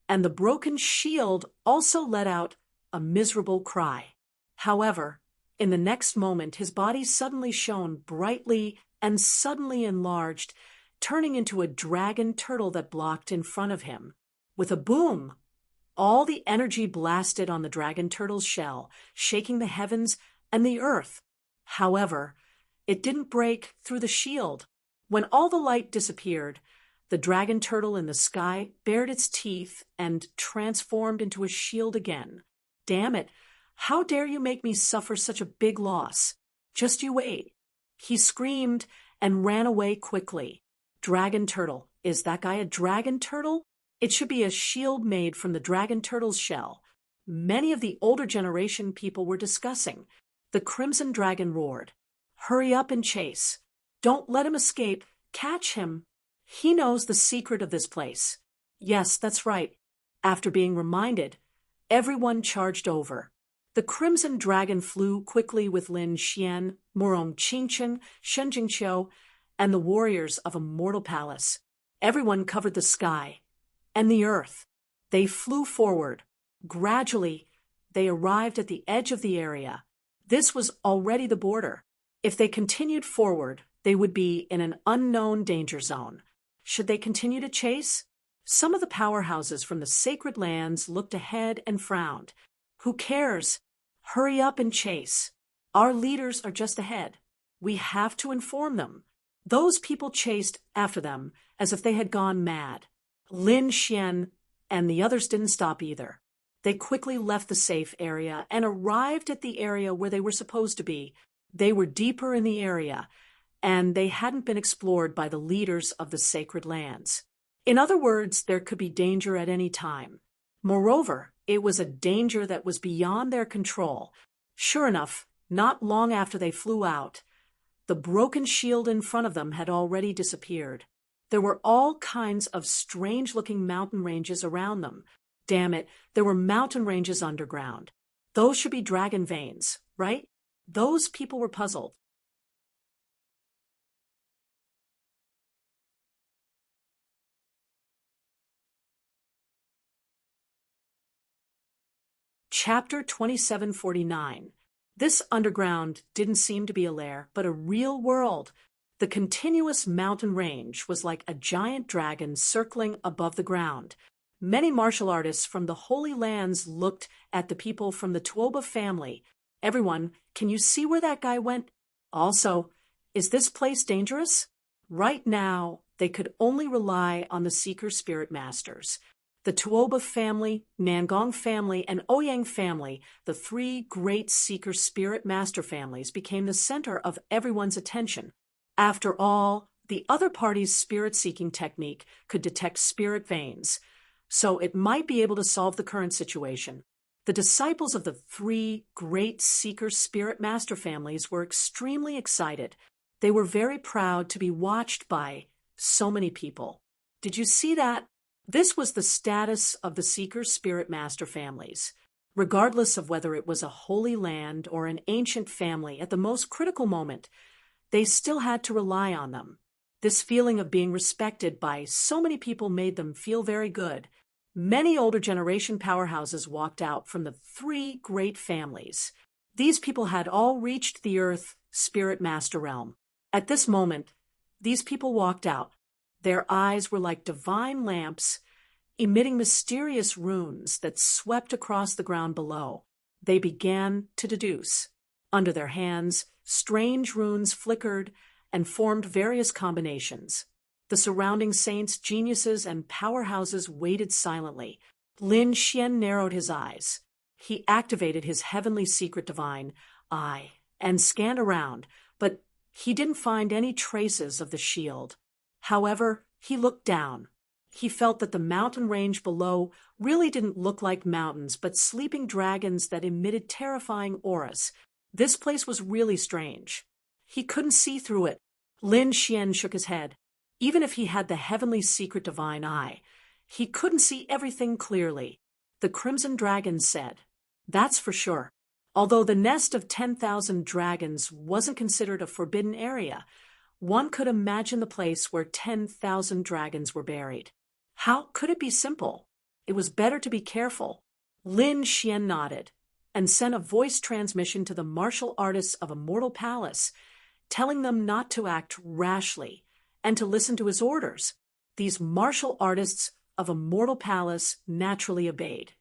S1: and the broken shield also let out a miserable cry. However, in the next moment, his body suddenly shone brightly and suddenly enlarged, turning into a dragon turtle that blocked in front of him. With a boom, all the energy blasted on the dragon turtle's shell, shaking the heavens and the earth. However, it didn't break through the shield. When all the light disappeared, the dragon turtle in the sky bared its teeth and transformed into a shield again. Damn it, How dare you make me suffer such a big loss? Just you wait. He screamed and ran away quickly. Dragon turtle. Is that guy a dragon turtle? It should be a shield made from the dragon turtle's shell. Many of the older generation people were discussing. The crimson dragon roared. Hurry up and chase. Don't let him escape. Catch him. He knows the secret of this place. Yes, that's right. After being reminded, everyone charged over. The crimson dragon flew quickly with Lin Xian, Morong Qingchen, Shen Jingqiu, and the warriors of a mortal palace. Everyone covered the sky and the earth. They flew forward. Gradually, they arrived at the edge of the area. This was already the border. If they continued forward, they would be in an unknown danger zone. Should they continue to chase? Some of the powerhouses from the sacred lands looked ahead and frowned. Who cares? Hurry up and chase. Our leaders are just ahead. We have to inform them. Those people chased after them as if they had gone mad. Lin Xian and the others didn't stop either. They quickly left the safe area and arrived at the area where they were supposed to be. They were deeper in the area, and they hadn't been explored by the leaders of the sacred lands. In other words, there could be danger at any time. Moreover, it was a danger that was beyond their control. Sure enough, not long after they flew out, the broken shield in front of them had already disappeared. There were all kinds of strange-looking mountain ranges around them. Damn it, there were mountain ranges underground. Those should be dragon veins, right? Those people were puzzled. Chapter 2749. This underground didn't seem to be a lair, but a real world. The continuous mountain range was like a giant dragon circling above the ground. Many martial artists from the Holy Lands looked at the people from the Tuoba family. Everyone, can you see where that guy went? Also, is this place dangerous? Right now, they could only rely on the Seeker Spirit Masters. The Tuoba family, Nangong family, and Ouyang family, the three great Seeker Spirit Master families, became the center of everyone's attention. After all, the other party's spirit-seeking technique could detect spirit veins, so it might be able to solve the current situation. The disciples of the three great Seeker Spirit Master families were extremely excited. They were very proud to be watched by so many people. Did you see that? This was the status of the Seeker Spirit Master families. Regardless of whether it was a holy land or an ancient family, at the most critical moment, they still had to rely on them. This feeling of being respected by so many people made them feel very good. Many older generation powerhouses walked out from the three great families. These people had all reached the Earth Spirit Master realm. At this moment, these people walked out. Their eyes were like divine lamps, emitting mysterious runes that swept across the ground below. They began to deduce. Under their hands, strange runes flickered and formed various combinations. The surrounding saints, geniuses, and powerhouses waited silently. Lin Xian narrowed his eyes. He activated his heavenly secret divine eye and scanned around, but he didn't find any traces of the shield. However, he looked down. He felt that the mountain range below really didn't look like mountains, but sleeping dragons that emitted terrifying auras. This place was really strange. He couldn't see through it. Lin Xian shook his head. Even if he had the heavenly secret divine eye, he couldn't see everything clearly. The Crimson Dragon said, "That's for sure. Although the nest of 10,000 dragons wasn't considered a forbidden area, one could imagine the place where 10,000 dragons were buried. How could it be simple? It was better to be careful." Lin Xian nodded and sent a voice transmission to the martial artists of a mortal palace, telling them not to act rashly and to listen to his orders. These martial artists of a mortal palace naturally obeyed.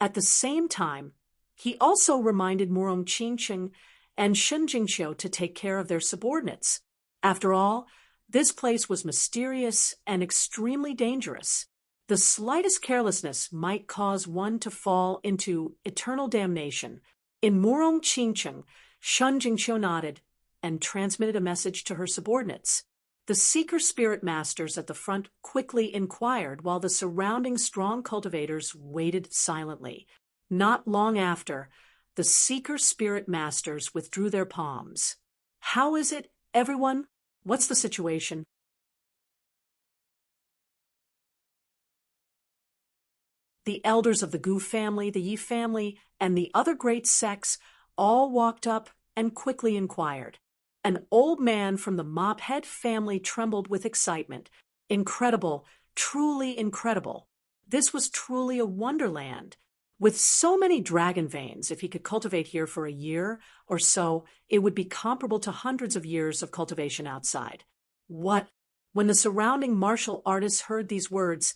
S1: At the same time, he also reminded Morong Qingchen and Shen Jingqiu to take care of their subordinates. After all, this place was mysterious and extremely dangerous. The slightest carelessness might cause one to fall into eternal damnation. In Murong Qingcheng, Shun Jingqiu nodded and transmitted a message to her subordinates. The seeker spirit masters at the front quickly inquired while the surrounding strong cultivators waited silently. Not long after, the seeker spirit masters withdrew their palms. How is it, everyone? What's the situation? The elders of the Gu family, the Yi family, and the other great sects all walked up and quickly inquired. An old man from the Mophead family trembled with excitement. Incredible, truly incredible. This was truly a wonderland. With so many dragon veins, if he could cultivate here for a year or so, it would be comparable to hundreds of years of cultivation outside. What? When the surrounding martial artists heard these words,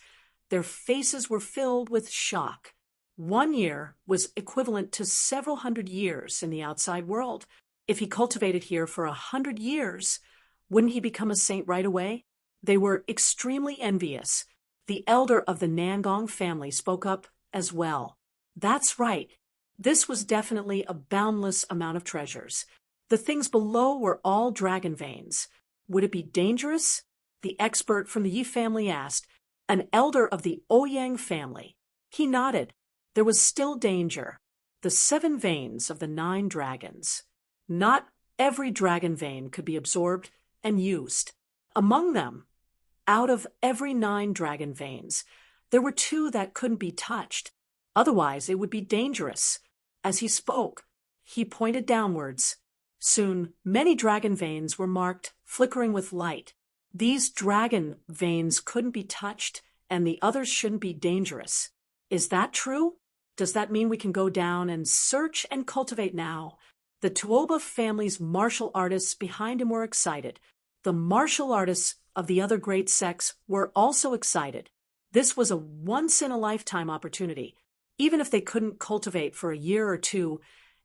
S1: their faces were filled with shock. 1 year was equivalent to several hundred years in the outside world. If he cultivated here for 100 years, wouldn't he become a saint right away? They were extremely envious. The elder of the Nangong family spoke up as well. That's right. This was definitely a boundless amount of treasures. The things below were all dragon veins. Would it be dangerous? The expert from the Yi family asked. An elder of the Ouyang family. He nodded. There was still danger. The 7 veins of the 9 dragons. Not every dragon vein could be absorbed and used. Among them, out of every 9 dragon veins, there were 2 that couldn't be touched. Otherwise, it would be dangerous. As he spoke, he pointed downwards. Soon, many dragon veins were marked, flickering with light. These dragon veins couldn't be touched, and the others shouldn't be dangerous. Is that true? Does that mean we can go down and search and cultivate now? The Tuoba family's martial artists behind him were excited. The martial artists of the other great sects were also excited. This was a once-in-a-lifetime opportunity. Even if they couldn't cultivate for a year or 2,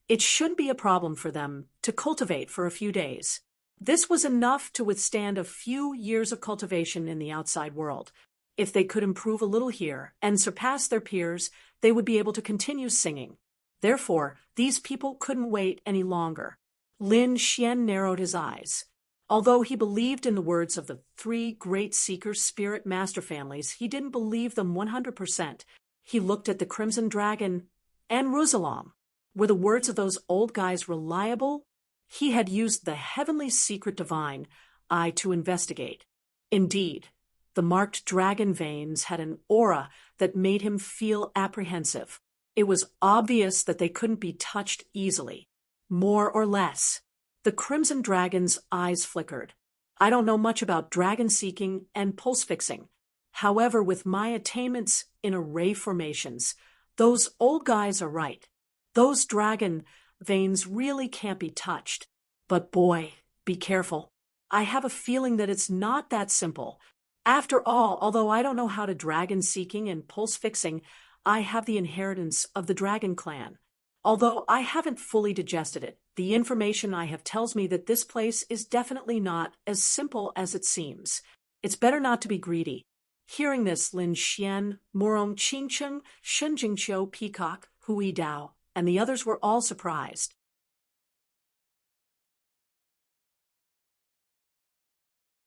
S1: it shouldn't be a problem for them to cultivate for a few days. This was enough to withstand a few years of cultivation in the outside world. If they could improve a little here and surpass their peers, they would be able to continue singing. Therefore, these people couldn't wait any longer. Lin Xian narrowed his eyes. Although he believed in the words of the 3 great seeker spirit master families, he didn't believe them 100%. He looked at the Crimson Dragon and Ruzalam. Were the words of those old guys reliable? He had used the heavenly secret divine eye to investigate. Indeed, the marked dragon veins had an aura that made him feel apprehensive. It was obvious that they couldn't be touched easily. More or less. The Crimson Dragon's eyes flickered. I don't know much about dragon seeking and pulse fixing. However, with my attainments in array formations, those old guys are right. Those dragon veins really can't be touched. But boy, be careful. I have a feeling that it's not that simple. After all, although I don't know how to dragon seeking and pulse fixing, I have the inheritance of the dragon clan. Although I haven't fully digested it, the information I have tells me that this place is definitely not as simple as it seems. It's better not to be greedy. Hearing this, Lin Xian, Murong Qingcheng, Shun Jingqiu, Peacock, Hui Dao, and the others were all surprised.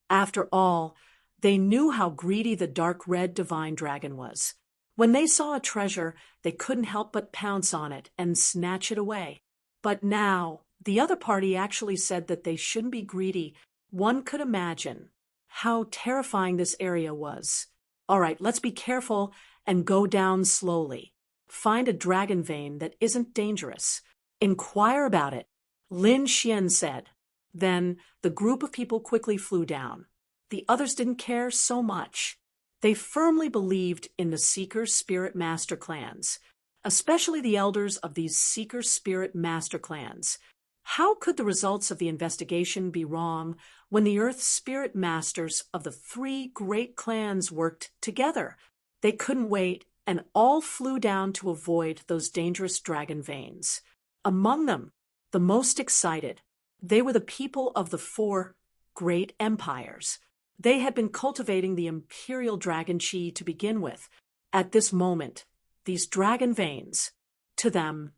S1: After all, they knew how greedy the dark red divine dragon was. When they saw a treasure, they couldn't help but pounce on it and snatch it away. But now, the other party actually said that they shouldn't be greedy. One could imagine how terrifying this area was. All right, let's be careful and go down slowly. Find a dragon vein that isn't dangerous. Inquire about it, Lin Xian said. Then the group of people quickly flew down. The others didn't care so much. They firmly believed in the Seeker Spirit Master clans, especially the elders of these Seeker Spirit Master clans. How could the results of the investigation be wrong when the Earth Spirit Masters of the 3 great clans worked together? They couldn't wait, and all flew down to avoid those dangerous dragon veins. Among them, the most excited, they were the people of the 4 great empires. They had been cultivating the imperial dragon chi to begin with. At this moment, these dragon veins, to them,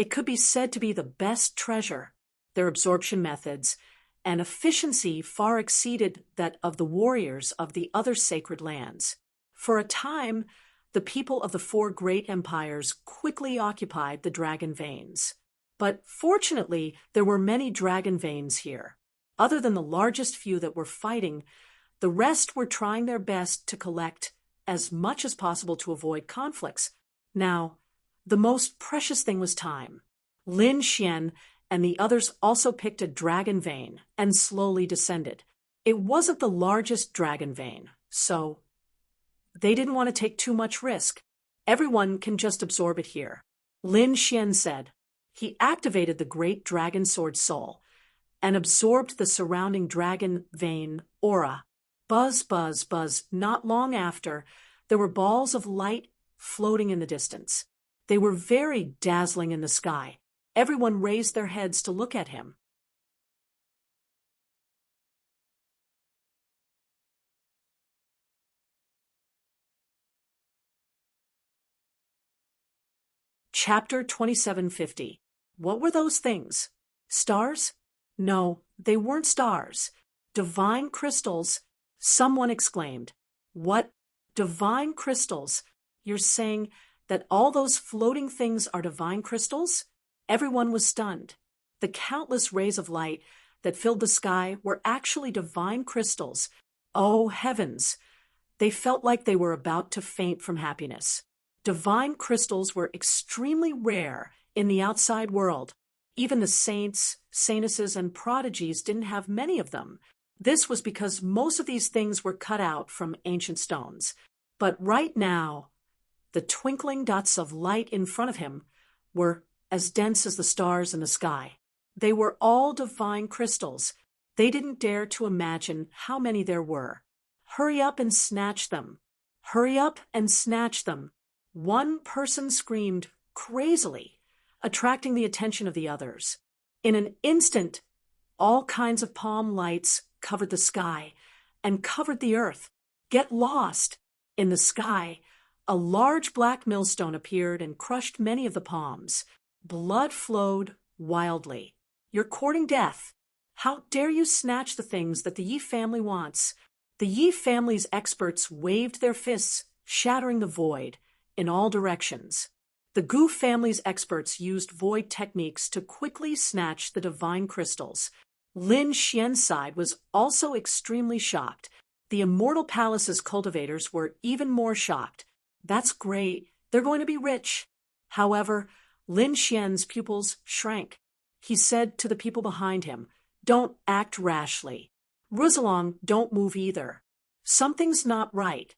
S1: It could be said to be the best treasure. Their absorption methods and efficiency far exceeded that of the warriors of the other sacred lands. For a time, the people of the four great empires quickly occupied the dragon veins. But fortunately, there were many dragon veins here. Other than the largest few that were fighting, the rest were trying their best to collect as much as possible to avoid conflicts. Now, the most precious thing was time. Lin Xian and the others also picked a dragon vein and slowly descended. It wasn't the largest dragon vein, so they didn't want to take too much risk. Everyone can just absorb it here. Lin Xian said. He activated the great dragon sword soul and absorbed the surrounding dragon vein aura. Buzz, buzz, buzz. Not long after, there were balls of light floating in the distance. They were very dazzling in the sky. Everyone raised their heads to look at him. Chapter 2750. What were those things? Stars? No, they weren't stars. Divine crystals, someone exclaimed. What? Divine crystals? You're saying that all those floating things are divine crystals? Everyone was stunned. The countless rays of light that filled the sky were actually divine crystals. Oh, heavens! They felt like they were about to faint from happiness. Divine crystals were extremely rare in the outside world. Even the saints, saintesses, and prodigies didn't have many of them. This was because most of these things were cut out from ancient stones. But right now, the twinkling dots of light in front of him were as dense as the stars in the sky. They were all divine crystals. They didn't dare to imagine how many there were. Hurry up and snatch them. Hurry up and snatch them. One person screamed crazily, attracting the attention of the others. In an instant, all kinds of palm lights covered the sky and covered the earth. Get lost! In the sky, a large black millstone appeared and crushed many of the palms. Blood flowed wildly. You're courting death. How dare you snatch the things that the Yi family wants? The Yi family's experts waved their fists, shattering the void in all directions. The Gu family's experts used void techniques to quickly snatch the divine crystals. Lin Xian's side was also extremely shocked. The Immortal Palace's cultivators were even more shocked. That's great. They're going to be rich. However, Lin Xian's pupils shrank. He said to the people behind him, "Don't act rashly. Ruzalong, don't move either. Something's not right."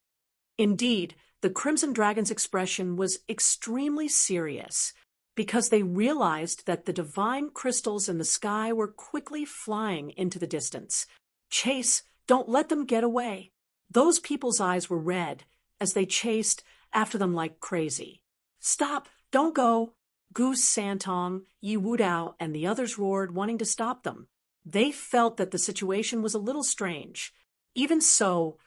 S1: Indeed, the Crimson Dragon's expression was extremely serious because they realized that the divine crystals in the sky were quickly flying into the distance. Chase, don't let them get away. Those people's eyes were red as they chased after them like crazy. Stop, don't go. Goose Santong, Yi Wudao, and the others roared, wanting to stop them. They felt that the situation was a little strange. Even so,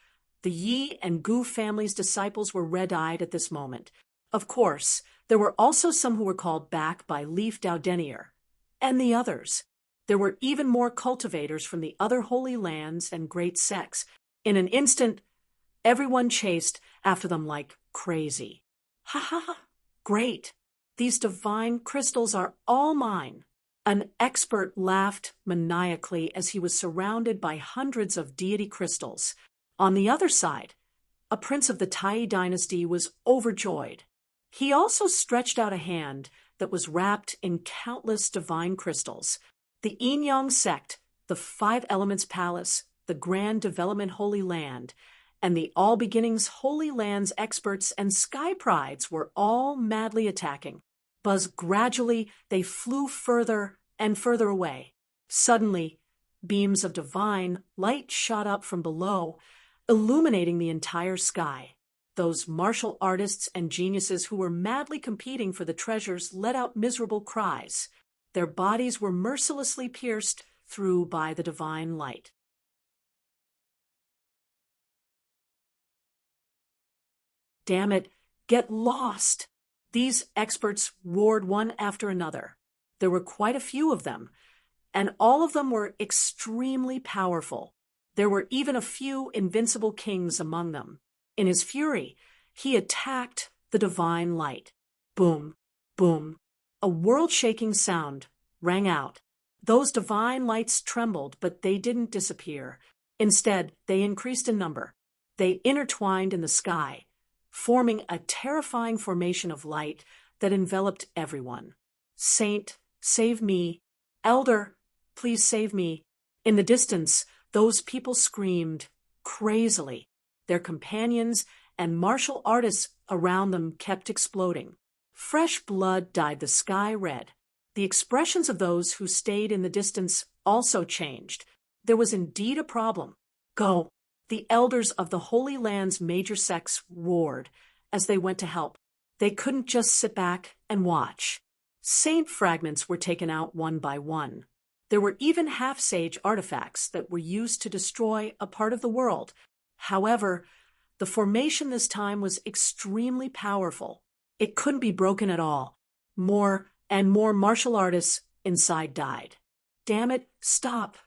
S1: the Yi and Gu family's disciples were red-eyed at this moment. Of course, there were also some who were called back by Leaf Daudenier, and the others. There were even more cultivators from the other holy lands and great sects. In an instant, everyone chased after them like crazy. Ha ha ha! Great! These divine crystals are all mine. An expert laughed maniacally as he was surrounded by hundreds of deity crystals. On the other side, a prince of the Tai dynasty was overjoyed. He also stretched out a hand that was wrapped in countless divine crystals. The Yin-Yang sect, the Five Elements Palace, the Grand Development Holy Land, and the All Beginnings Holy Lands experts and sky prides were all madly attacking. But gradually, they flew further and further away. Suddenly, beams of divine light shot up from below, illuminating the entire sky. Those martial artists and geniuses who were madly competing for the treasures let out miserable cries. Their bodies were mercilessly pierced through by the divine light. Damn it, get lost! These experts roared one after another. There were quite a few of them, and all of them were extremely powerful. There were even a few invincible kings among them. In his fury, he attacked the divine light. Boom, boom. A world-shaking sound rang out. Those divine lights trembled, but they didn't disappear. Instead, they increased in number. They intertwined in the sky, forming a terrifying formation of light that enveloped everyone. Saint, save me. Elder, please save me. In the distance, those people screamed crazily. Their companions and martial artists around them kept exploding. Fresh blood dyed the sky red. The expressions of those who stayed in the distance also changed. There was indeed a problem. Go! The elders of the Holy Land's major sects roared as they went to help. They couldn't just sit back and watch. Saint fragments were taken out one by one. There were even half-sage artifacts that were used to destroy a part of the world. However, the formation this time was extremely powerful. It couldn't be broken at all. More and more martial artists inside died. Damn it, stop!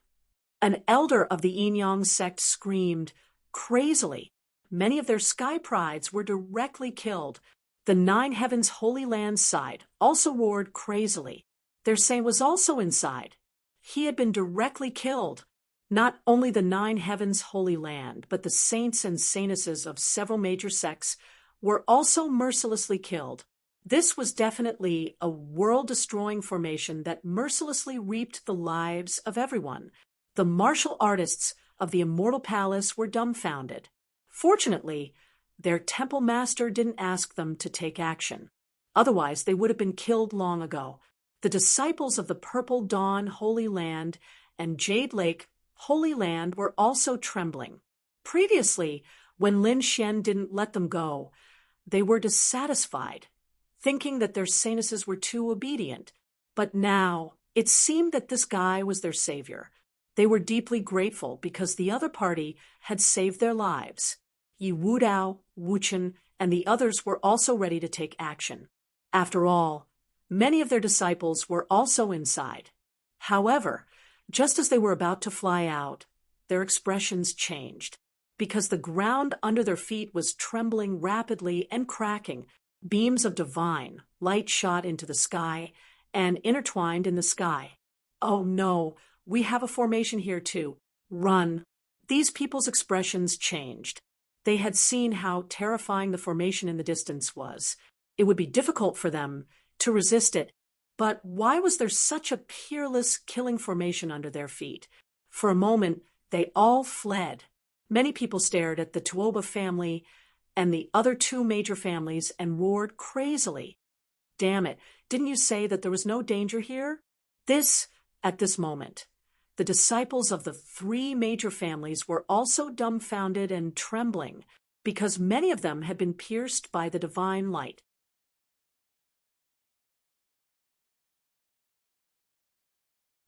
S1: An elder of the Yin sect screamed crazily. Many of their sky prides were directly killed. The Nine Heavens Holy Land side also roared crazily. Their saint was also inside. He had been directly killed. Not only the Nine Heavens Holy Land, but the saints and saintesses of several major sects were also mercilessly killed. This was definitely a world-destroying formation that mercilessly reaped the lives of everyone. The martial artists of the Immortal Palace were dumbfounded. Fortunately, their temple master didn't ask them to take action. Otherwise, they would have been killed long ago. The disciples of the Purple Dawn Holy Land and Jade Lake Holy Land were also trembling. Previously, when Lin Xian didn't let them go, they were dissatisfied, thinking that their saintesses were too obedient. But now, it seemed that this guy was their savior. They were deeply grateful because the other party had saved their lives. Yi Wudao, Wu Chen, and the others were also ready to take action. After all, many of their disciples were also inside. However, just as they were about to fly out, their expressions changed. Because the ground under their feet was trembling rapidly and cracking, beams of divine light shot into the sky and intertwined in the sky. Oh no, we have a formation here too. Run! These people's expressions changed. They had seen how terrifying the formation in the distance was. It would be difficult for them to resist it. But why was there such a peerless killing formation under their feet? For a moment, they all fled. Many people stared at the Tuoba family and the other two major families and roared crazily. Damn it, didn't you say that there was no danger here? At this moment, the disciples of the three major families were also dumbfounded and trembling because many of them had been pierced by the divine light.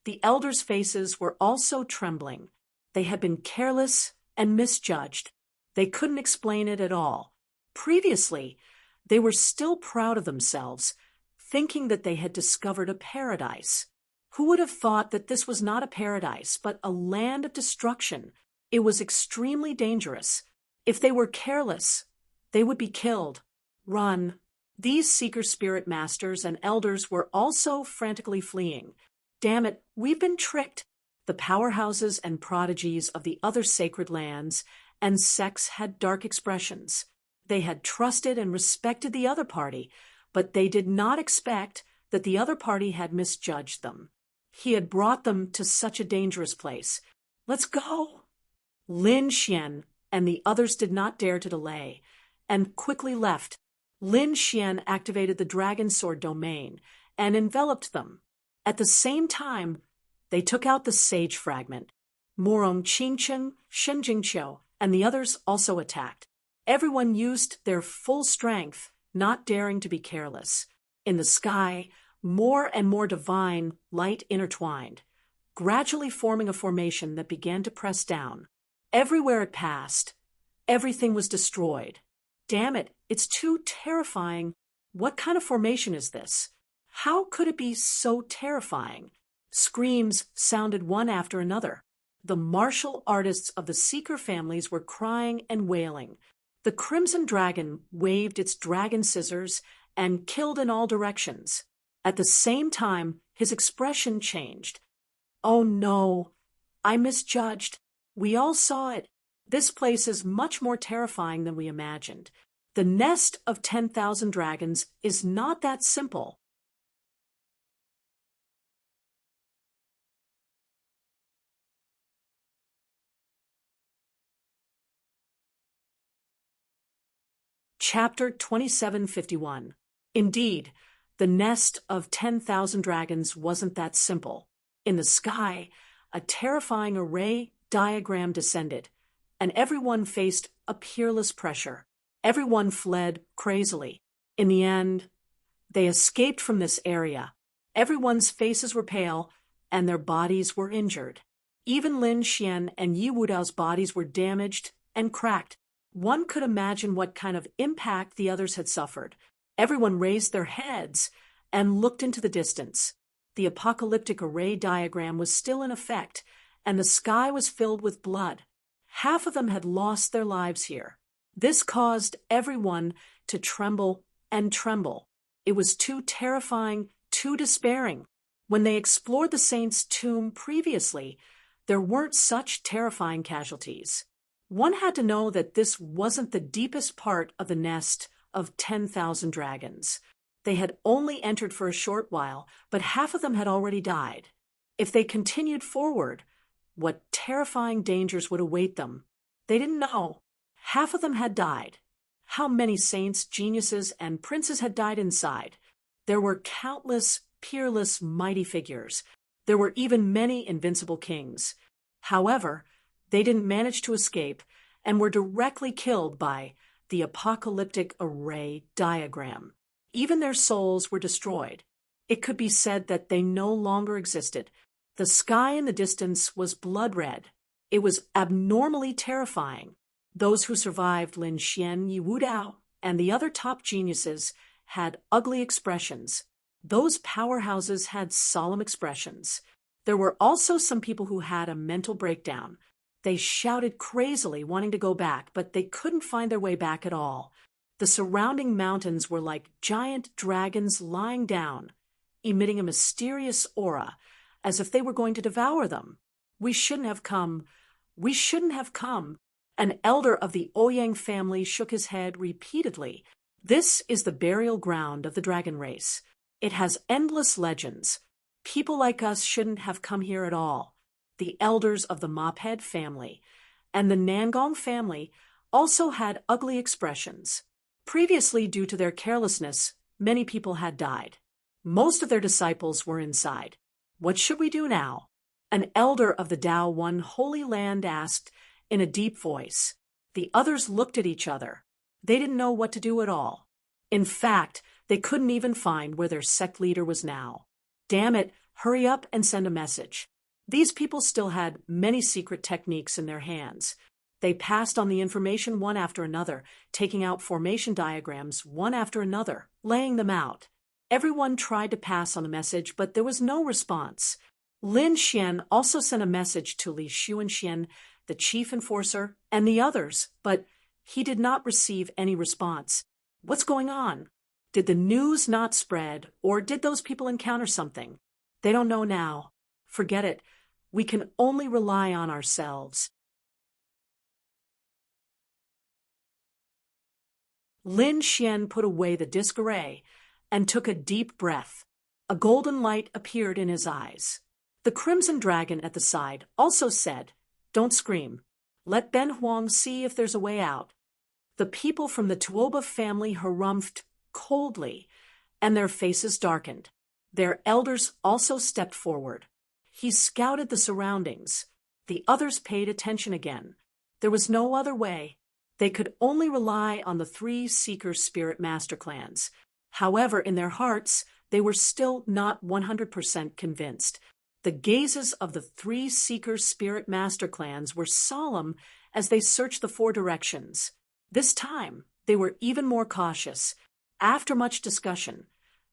S1: The elders' faces were also trembling. They had been careless and misjudged. They couldn't explain it at all. Previously, they were still proud of themselves, thinking that they had discovered a paradise. Who would have thought that this was not a paradise, but a land of destruction? It was extremely dangerous. If they were careless, they would be killed. Run! These seeker spirit masters and elders were also frantically fleeing. Damn it, we've been tricked. The powerhouses and prodigies of the other sacred lands and sects had dark expressions. They had trusted and respected the other party, but they did not expect that the other party had misjudged them. He had brought them to such a dangerous place. Let's go! Lin Xian and the others did not dare to delay, and quickly left. Lin Xian activated the Dragon Sword domain and enveloped them. At the same time, they took out the Sage Fragment. Morong Qingchen, Shen Jingqiu, and the others also attacked. Everyone used their full strength, not daring to be careless. In the sky, more and more divine light intertwined, gradually forming a formation that began to press down. Everywhere it passed, everything was destroyed. Damn it, it's too terrifying. What kind of formation is this? How could it be so terrifying? Screams sounded one after another. The martial artists of the Seeker families were crying and wailing. The Crimson Dragon waved its dragon scissors and killed in all directions. At the same time, his expression changed. "Oh no, I misjudged. We all saw it. This place is much more terrifying than we imagined. The nest of 10,000 dragons is not that simple." Chapter 2751. Indeed, the nest of 10,000 dragons wasn't that simple. In the sky, a terrifying array diagram descended, and everyone faced a peerless pressure. Everyone fled crazily. In the end, they escaped from this area. Everyone's faces were pale, and their bodies were injured. Even Lin Xian and Yi Wudao's bodies were damaged and cracked. One could imagine what kind of impact the others had suffered. Everyone raised their heads and looked into the distance. The apocalyptic array diagram was still in effect, and the sky was filled with blood. Half of them had lost their lives here. This caused everyone to tremble and tremble. It was too terrifying, too despairing. When they explored the saint's tomb previously, there weren't such terrifying casualties. One had to know that this wasn't the deepest part of the nest of 10,000 dragons. They had only entered for a short while, but half of them had already died. If they continued forward, what terrifying dangers would await them? They didn't know. Half of them had died. How many saints, geniuses, and princes had died inside? There were countless, peerless, mighty figures. There were even many invincible kings. However, they didn't manage to escape and were directly killed by the apocalyptic array diagram. Even their souls were destroyed. It could be said that they no longer existed. The sky in the distance was blood red. It was abnormally terrifying. Those who survived, Lin Xian, Yi Wudao, and the other top geniuses, had ugly expressions. Those powerhouses had solemn expressions. There were also some people who had a mental breakdown. They shouted crazily, wanting to go back, but they couldn't find their way back at all. The surrounding mountains were like giant dragons lying down, emitting a mysterious aura, as if they were going to devour them. "We shouldn't have come. We shouldn't have come." An elder of the Ouyang family shook his head repeatedly. "This is the burial ground of the dragon race. It has endless legends. People like us shouldn't have come here at all." The elders of the Mophead family and the Nangong family also had ugly expressions. Previously, due to their carelessness, many people had died. Most of their disciples were inside. "What should we do now?" An elder of the Dao One Holy Land asked in a deep voice. The others looked at each other. They didn't know what to do at all. In fact, they couldn't even find where their sect leader was now. Damn it, hurry up and send a message. These people still had many secret techniques in their hands. They passed on the information one after another, taking out formation diagrams one after another, laying them out. Everyone tried to pass on the message, but there was no response. Lin Xian also sent a message to Li Xuanxian, the chief enforcer, and the others, but he did not receive any response. What's going on? Did the news not spread, or did those people encounter something? They don't know now. Forget it. We can only rely on ourselves. Lin Xian put away the disc array and took a deep breath. A golden light appeared in his eyes. The Crimson Dragon at the side also said, "Don't scream. Let Ben Huang see if there's a way out." The people from the Tuoba family harumphed coldly, and their faces darkened. Their elders also stepped forward. He scouted the surroundings. The others paid attention again. There was no other way. They could only rely on the three Seeker Spirit Master clans. However, in their hearts, they were still not 100% convinced. The gazes of the three Seeker Spirit Master clans were solemn as they searched the four directions. This time, they were even more cautious. After much discussion,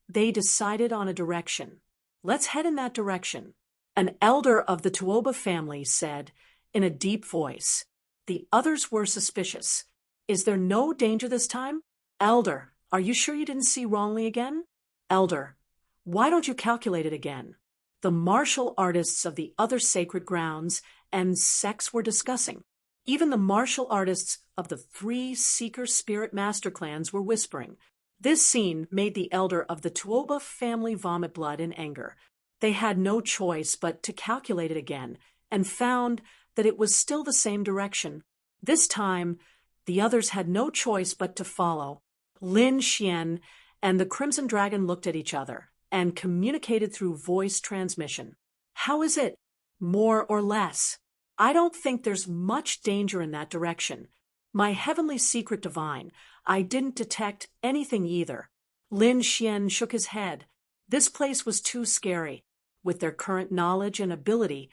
S1: they decided on a direction. Let's head in that direction. An elder of the Tuoba family said in a deep voice. The others were suspicious. Is there no danger this time? Elder, are you sure you didn't see wrongly again? Elder, why don't you calculate it again? The martial artists of the other sacred grounds and sects were discussing. Even the martial artists of the 3 Seeker Spirit Master clans were whispering. This scene made the elder of the Tuoba family vomit blood in anger. They had no choice but to calculate it again, and found that it was still the same direction. This time, the others had no choice but to follow. Lin Xian and the Crimson Dragon looked at each other and communicated through voice transmission. How is it? More or less? I don't think there's much danger in that direction. My heavenly secret divine, I didn't detect anything either. Lin Xian shook his head. This place was too scary. With their current knowledge and ability,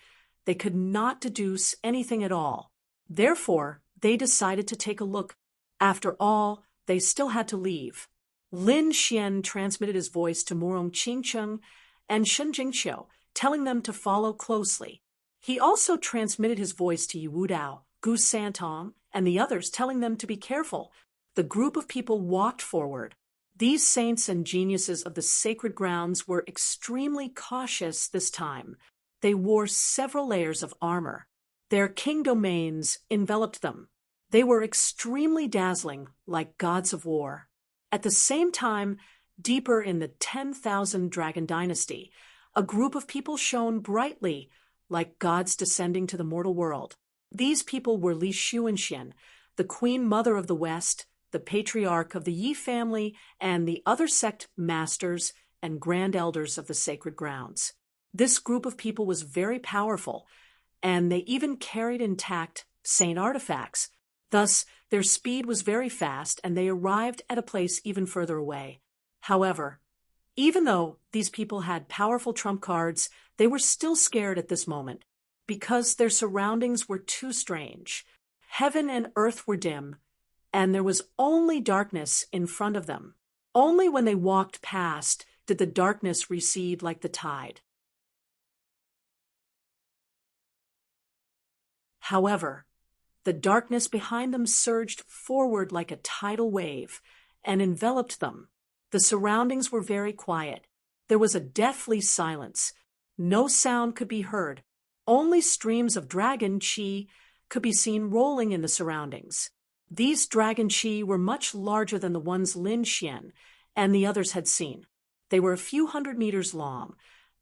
S1: they could not deduce anything at all. Therefore, they decided to take a look. After all, they still had to leave. Lin Xian transmitted his voice to Murong Qingcheng and Shen Jingqiu, telling them to follow closely. He also transmitted his voice to Yu Wudao, Gu Santong, and the others, telling them to be careful. The group of people walked forward. These saints and geniuses of the sacred grounds were extremely cautious this time. They wore several layers of armor. Their king domains enveloped them. They were extremely dazzling, like gods of war. At the same time, deeper in the 10,000 Dragon Dynasty, a group of people shone brightly, like gods descending to the mortal world. These people were Li Xuanxian, the Queen Mother of the West, the patriarch of the Yi family, and the other sect masters and grand elders of the sacred grounds. This group of people was very powerful, and they even carried intact saint artifacts. Thus, their speed was very fast, and they arrived at a place even further away. However, even though these people had powerful trump cards, they were still scared at this moment, because their surroundings were too strange. Heaven and earth were dim, and there was only darkness in front of them. Only when they walked past did the darkness recede like the tide. However, the darkness behind them surged forward like a tidal wave and enveloped them. The surroundings were very quiet. There was a deathly silence. No sound could be heard. Only streams of dragon qi could be seen rolling in the surroundings. These dragon qi were much larger than the ones Lin Xian and the others had seen. They were a few hundred meters long,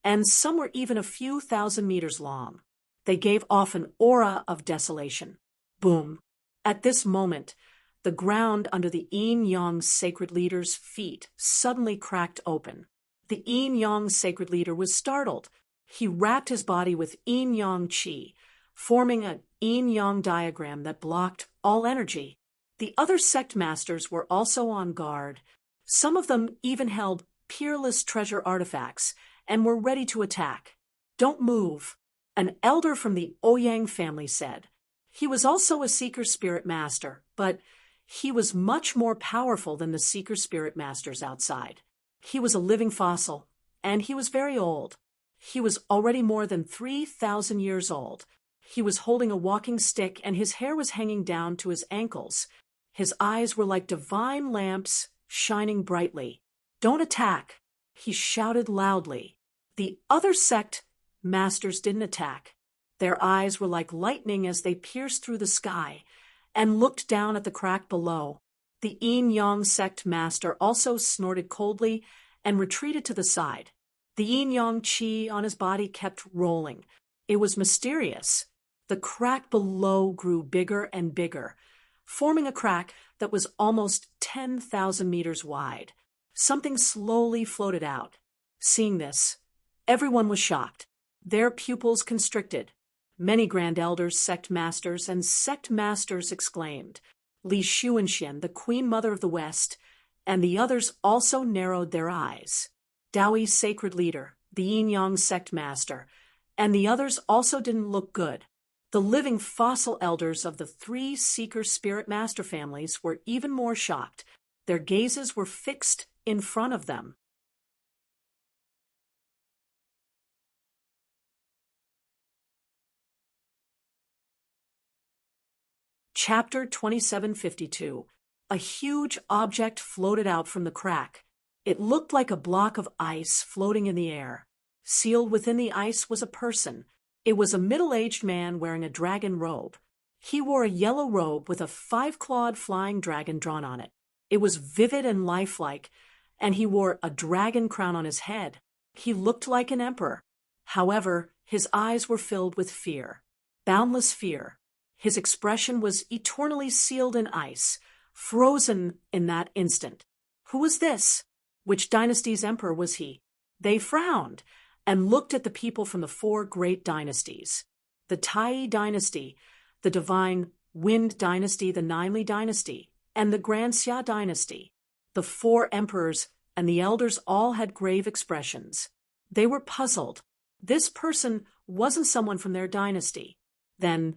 S1: and some were even a few thousand meters long. They gave off an aura of desolation. Boom. At this moment, the ground under the Yin-Yang sacred leader's feet suddenly cracked open. The Yin-Yang sacred leader was startled. He wrapped his body with Yin-Yang qi, forming a Yin-Yang diagram that blocked all energy. The other sect masters were also on guard. Some of them even held peerless treasure artifacts and were ready to attack. Don't move, an elder from the Ouyang family said. He was also a Seeker Spirit Master, but he was much more powerful than the Seeker Spirit Masters outside. He was a living fossil, and he was very old. He was already more than 3,000 years old. He was holding a walking stick, and his hair was hanging down to his ankles. His eyes were like divine lamps, shining brightly. Don't attack, he shouted loudly. The other sect masters didn't attack. Their eyes were like lightning as they pierced through the sky and looked down at the crack below. The Yin-Yang sect master also snorted coldly and retreated to the side. The Yin-Yang qi on his body kept rolling. It was mysterious. The crack below grew bigger and bigger, forming a crack that was almost 10,000 meters wide. Something slowly floated out. Seeing this, everyone was shocked. Their pupils constricted. Many grand elders, sect masters, and sect masters exclaimed. Li Xuanxian, the Queen Mother of the West, and the others also narrowed their eyes. Daoi's sacred leader, the Yin-Yang sect master, and the others also didn't look good. The living fossil elders of the 3 Seeker Spirit Master families were even more shocked. Their gazes were fixed in front of them. Chapter 2752. A huge object floated out from the crack. It looked like a block of ice floating in the air. Sealed within the ice was a person. It was a middle-aged man wearing a dragon robe. He wore a yellow robe with a 5-clawed flying dragon drawn on it. It was vivid and lifelike, and he wore a dragon crown on his head. He looked like an emperor. However, his eyes were filled with fear. Boundless fear. His expression was eternally sealed in ice, frozen in that instant. Who was this? Which dynasty's emperor was he? They frowned and looked at the people from the 4 great dynasties. The Tai dynasty, the divine Wind dynasty, the Ninely dynasty, and the Grand Xia dynasty. The 4 emperors and the elders all had grave expressions. They were puzzled. This person wasn't someone from their dynasty. Then,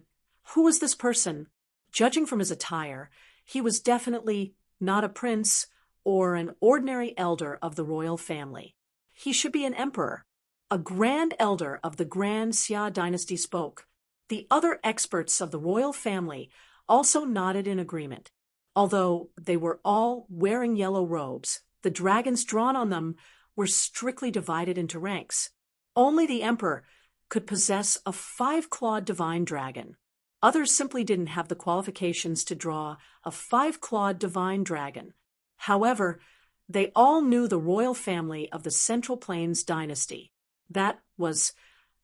S1: who was this person? Judging from his attire, he was definitely not a prince or an ordinary elder of the royal family. He should be an emperor. A grand elder of the Grand Xia dynasty spoke. The other experts of the royal family also nodded in agreement. Although they were all wearing yellow robes, the dragons drawn on them were strictly divided into ranks. Only the emperor could possess a 5-clawed divine dragon. Others simply didn't have the qualifications to draw a 5-clawed divine dragon. However, they all knew the royal family of the Central Plains dynasty. That was,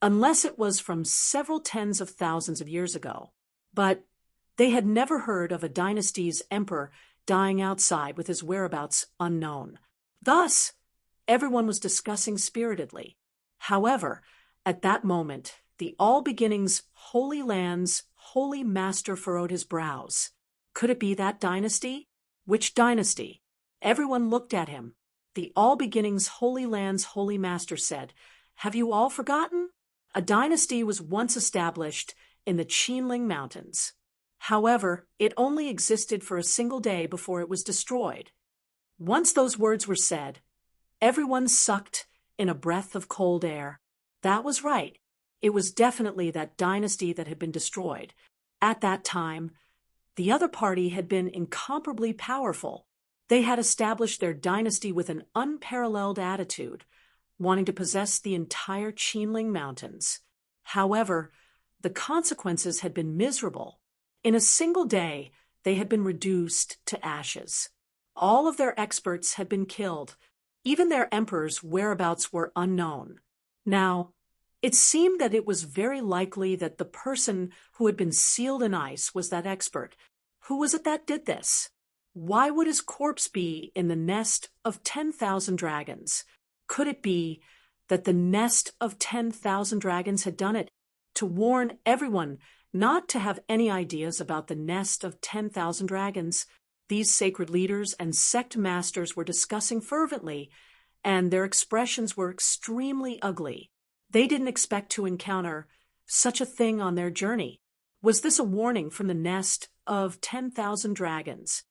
S1: unless it was from several tens of thousands of years ago. But they had never heard of a dynasty's emperor dying outside with his whereabouts unknown. Thus, everyone was discussing spiritedly. However, at that moment, the All-Beginning's Holy Land's Holy Master furrowed his brows. Could it be that dynasty? Which dynasty? Everyone looked at him. The All-Beginning's Holy Land's Holy Master said, "Have you all forgotten? A dynasty was once established in the Qinling Mountains. However, it only existed for a single day before it was destroyed." Once those words were said, everyone sucked in a breath of cold air. That was right. It was definitely that dynasty that had been destroyed. At that time, the other party had been incomparably powerful. They had established their dynasty with an unparalleled attitude, wanting to possess the entire Qinling Mountains. However, the consequences had been miserable. In a single day, they had been reduced to ashes. All of their experts had been killed. Even their emperor's whereabouts were unknown. Now, it seemed that it was very likely that the person who had been sealed in ice was that expert. Who was it that did this? Why would his corpse be in the nest of 10,000 dragons? Could it be that the nest of 10,000 dragons had done it to warn everyone not to have any ideas about the nest of 10,000 dragons? These sacred leaders and sect masters were discussing fervently, and their expressions were extremely ugly. They didn't expect to encounter such a thing on their journey. Was this a warning from the nest of 10,000 dragons?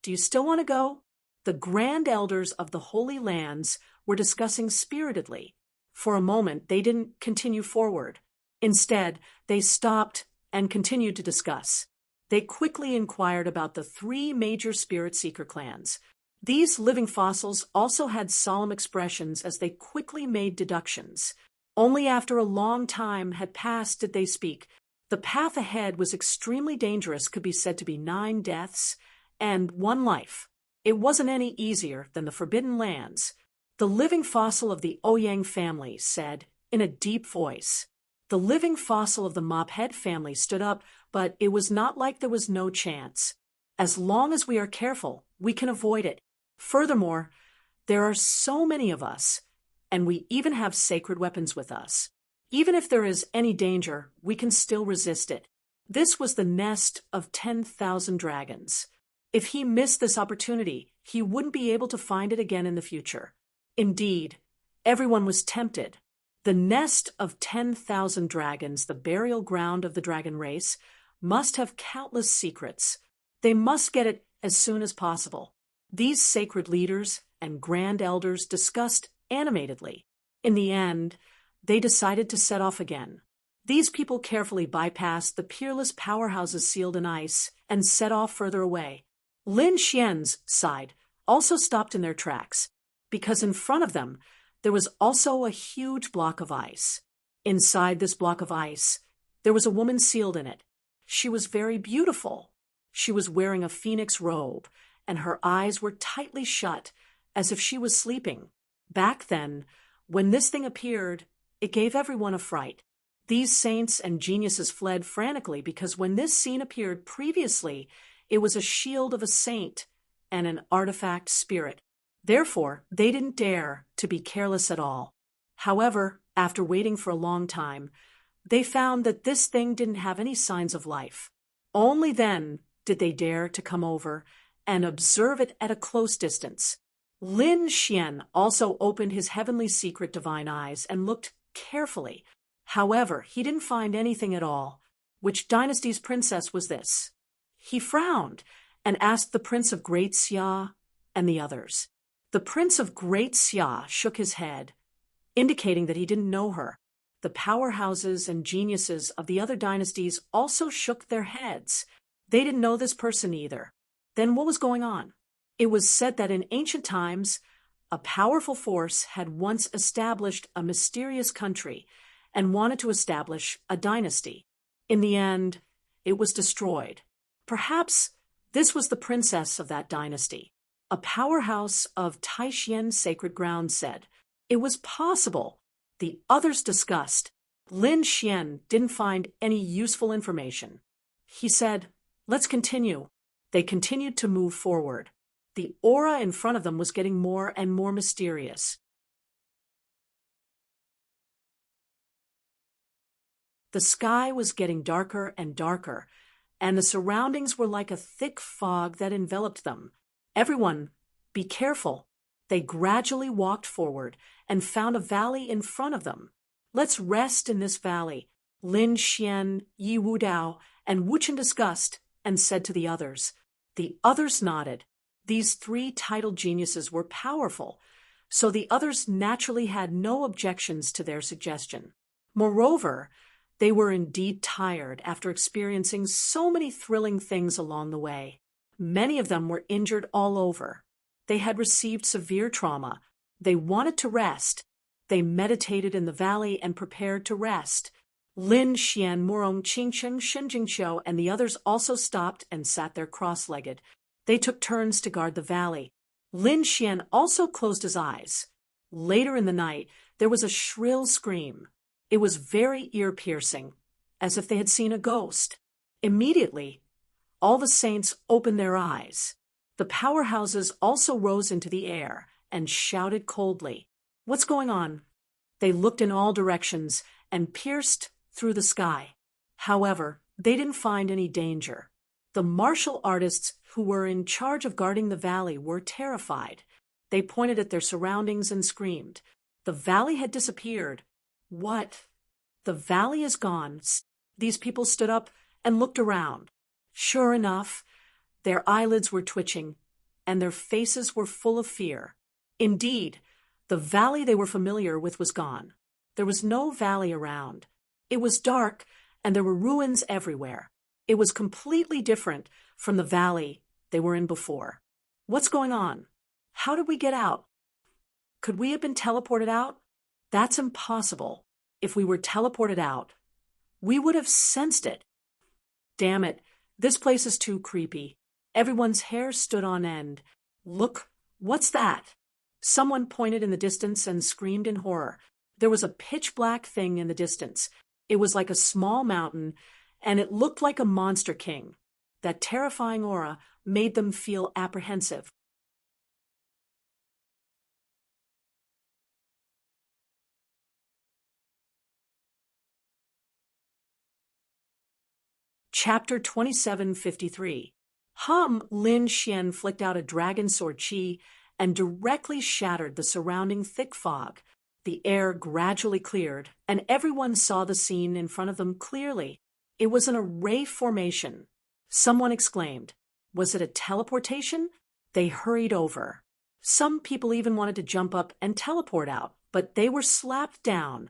S1: Do you still want to go? The grand elders of the Holy Lands were discussing spiritedly. For a moment, they didn't continue forward. Instead, they stopped and continued to discuss. They quickly inquired about the 3 major spirit seeker clans. These living fossils also had solemn expressions as they quickly made deductions. Only after a long time had passed did they speak. The path ahead was extremely dangerous, could be said to be 9 deaths and 1 life. It wasn't any easier than the Forbidden Lands. The living fossil of the Ouyang family said in a deep voice. The living fossil of the Mophead family stood up, but it was not like there was no chance. As long as we are careful, we can avoid it. Furthermore, there are so many of us, and we even have sacred weapons with us. Even if there is any danger, we can still resist it. This was the nest of 10,000 dragons. If he missed this opportunity, he wouldn't be able to find it again in the future. Indeed, everyone was tempted. The nest of 10,000 dragons, the burial ground of the dragon race, must have countless secrets. They must get it as soon as possible. These sacred leaders and grand elders discussed animatedly. In the end, they decided to set off again. These people carefully bypassed the peerless powerhouses sealed in ice and set off further away. Lin Xian's side also stopped in their tracks, because in front of them there was also a huge block of ice. Inside this block of ice, there was a woman sealed in it. She was very beautiful. She was wearing a phoenix robe, and her eyes were tightly shut, as if she was sleeping. Back then, when this thing appeared, it gave everyone a fright. These saints and geniuses fled frantically because when this scene appeared previously, it was a shield of a saint and an artifact spirit. Therefore, they didn't dare to be careless at all. However, after waiting for a long time, they found that this thing didn't have any signs of life. Only then did they dare to come over and observe it at a close distance. Lin Xian also opened his heavenly secret divine eyes and looked carefully. However, he didn't find anything at all. Which dynasty's princess was this? He frowned and asked the Prince of Great Xia and the others. The Prince of Great Xia shook his head, indicating that he didn't know her. The powerhouses and geniuses of the other dynasties also shook their heads. They didn't know this person either. Then what was going on? It was said that in ancient times, a powerful force had once established a mysterious country and wanted to establish a dynasty. In the end, it was destroyed. Perhaps this was the princess of that dynasty. A powerhouse of Taixien sacred ground said. It was possible. The others discussed. Lin Xian didn't find any useful information. He said, "Let's continue." They continued to move forward. The aura in front of them was getting more and more mysterious. The sky was getting darker and darker, and the surroundings were like a thick fog that enveloped them. Everyone, be careful. They gradually walked forward and found a valley in front of them. Let's rest in this valley. Lin Xian, Yi Wudao, and Wuchen discussed and said to the others. The others nodded. These three titled geniuses were powerful, so the others naturally had no objections to their suggestion. Moreover, they were indeed tired after experiencing so many thrilling things along the way. Many of them were injured all over. They had received severe trauma. They wanted to rest. They meditated in the valley and prepared to rest. Lin Xian, Murong Qingcheng, Shenjingqiu, and the others also stopped and sat there cross-legged. They took turns to guard the valley. Lin Xian also closed his eyes. Later in the night, there was a shrill scream. It was very ear-piercing, as if they had seen a ghost. Immediately, all the saints opened their eyes. The powerhouses also rose into the air and shouted coldly. What's going on? They looked in all directions and pierced through the sky. However, they didn't find any danger. The martial artists who were in charge of guarding the valley were terrified. They pointed at their surroundings and screamed. The valley had disappeared. What? The valley is gone. These people stood up and looked around. Sure enough, their eyelids were twitching, and their faces were full of fear. Indeed, the valley they were familiar with was gone. There was no valley around. It was dark, and there were ruins everywhere. It was completely different from the valley they were in before. What's going on? How did we get out? Could we have been teleported out? That's impossible. If we were teleported out, we would have sensed it. Damn it, this place is too creepy. Everyone's hair stood on end. Look, what's that? Someone pointed in the distance and screamed in horror. There was a pitch-black thing in the distance. It was like a small mountain, and it looked like a monster king. That terrifying aura made them feel apprehensive. Chapter 2753. Lin Xian flicked out a dragon sword chi and directly shattered the surrounding thick fog. The air gradually cleared, and everyone saw the scene in front of them clearly. It was an array formation. Someone exclaimed. Was it a teleportation? They hurried over. Some people even wanted to jump up and teleport out, but they were slapped down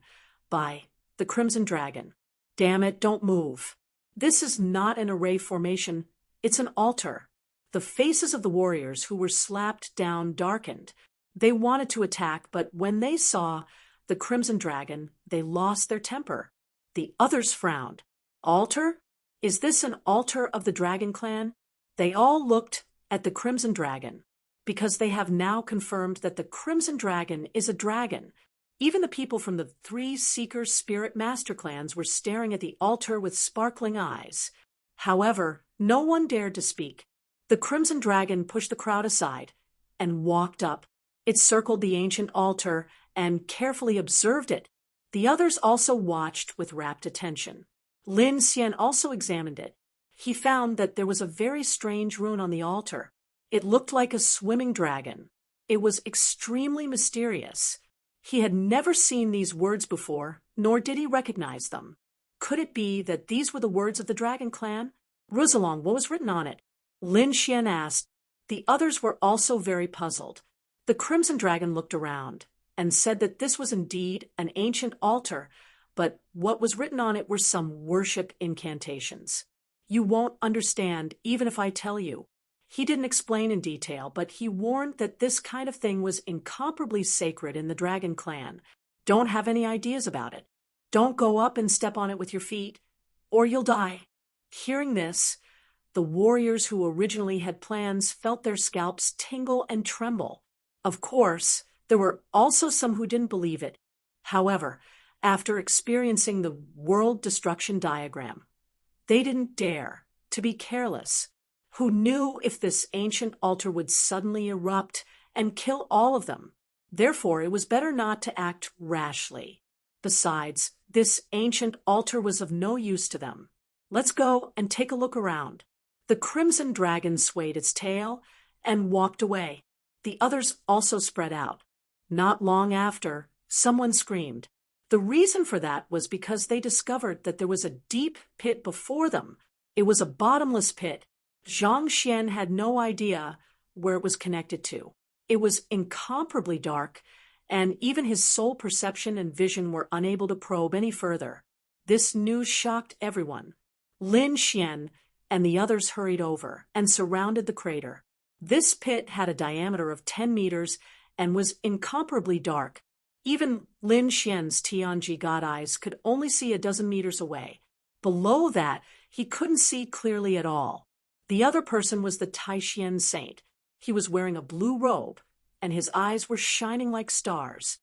S1: by the Crimson Dragon. Damn it, don't move. This is not an array formation, it's an altar. The faces of the warriors who were slapped down darkened. They wanted to attack, but when they saw the Crimson Dragon, they lost their temper. The others frowned. Altar? Is this an altar of the Dragon Clan? They all looked at the Crimson Dragon, because they have now confirmed that the Crimson Dragon is a dragon. Even the people from the 3 Seeker Spirit Master Clans were staring at the altar with sparkling eyes. However, no one dared to speak. The Crimson Dragon pushed the crowd aside and walked up. It circled the ancient altar and carefully observed it. The others also watched with rapt attention. Lin Xian also examined it. He found that there was a very strange rune on the altar. It looked like a swimming dragon. It was extremely mysterious. He had never seen these words before, nor did he recognize them. Could it be that these were the words of the Dragon Clan? Ruzalong, what was written on it? Lin Xian asked. The others were also very puzzled. The Crimson Dragon looked around and said that this was indeed an ancient altar, but what was written on it were some worship incantations. You won't understand even if I tell you. He didn't explain in detail, but he warned that this kind of thing was incomparably sacred in the Dragon Clan. Don't have any ideas about it. Don't go up and step on it with your feet, or you'll die. Hearing this, the warriors who originally had plans felt their scalps tingle and tremble. Of course, there were also some who didn't believe it. However, after experiencing the world destruction diagram, they didn't dare to be careless. Who knew if this ancient altar would suddenly erupt and kill all of them? Therefore, it was better not to act rashly. Besides, this ancient altar was of no use to them. Let's go and take a look around. The Crimson Dragon swayed its tail and walked away. The others also spread out. Not long after, someone screamed. The reason for that was because they discovered that there was a deep pit before them. It was a bottomless pit. Zhang Xian had no idea where it was connected to. It was incomparably dark, and even his soul perception and vision were unable to probe any further. This news shocked everyone. Lin Xian and the others hurried over and surrounded the crater. This pit had a diameter of 10 meters and was incomparably dark. Even Lin Xian's Tianji God eyes could only see a dozen meters away. Below that, he couldn't see clearly at all. The other person was the Taishan saint. He was wearing a blue robe, and his eyes were shining like stars.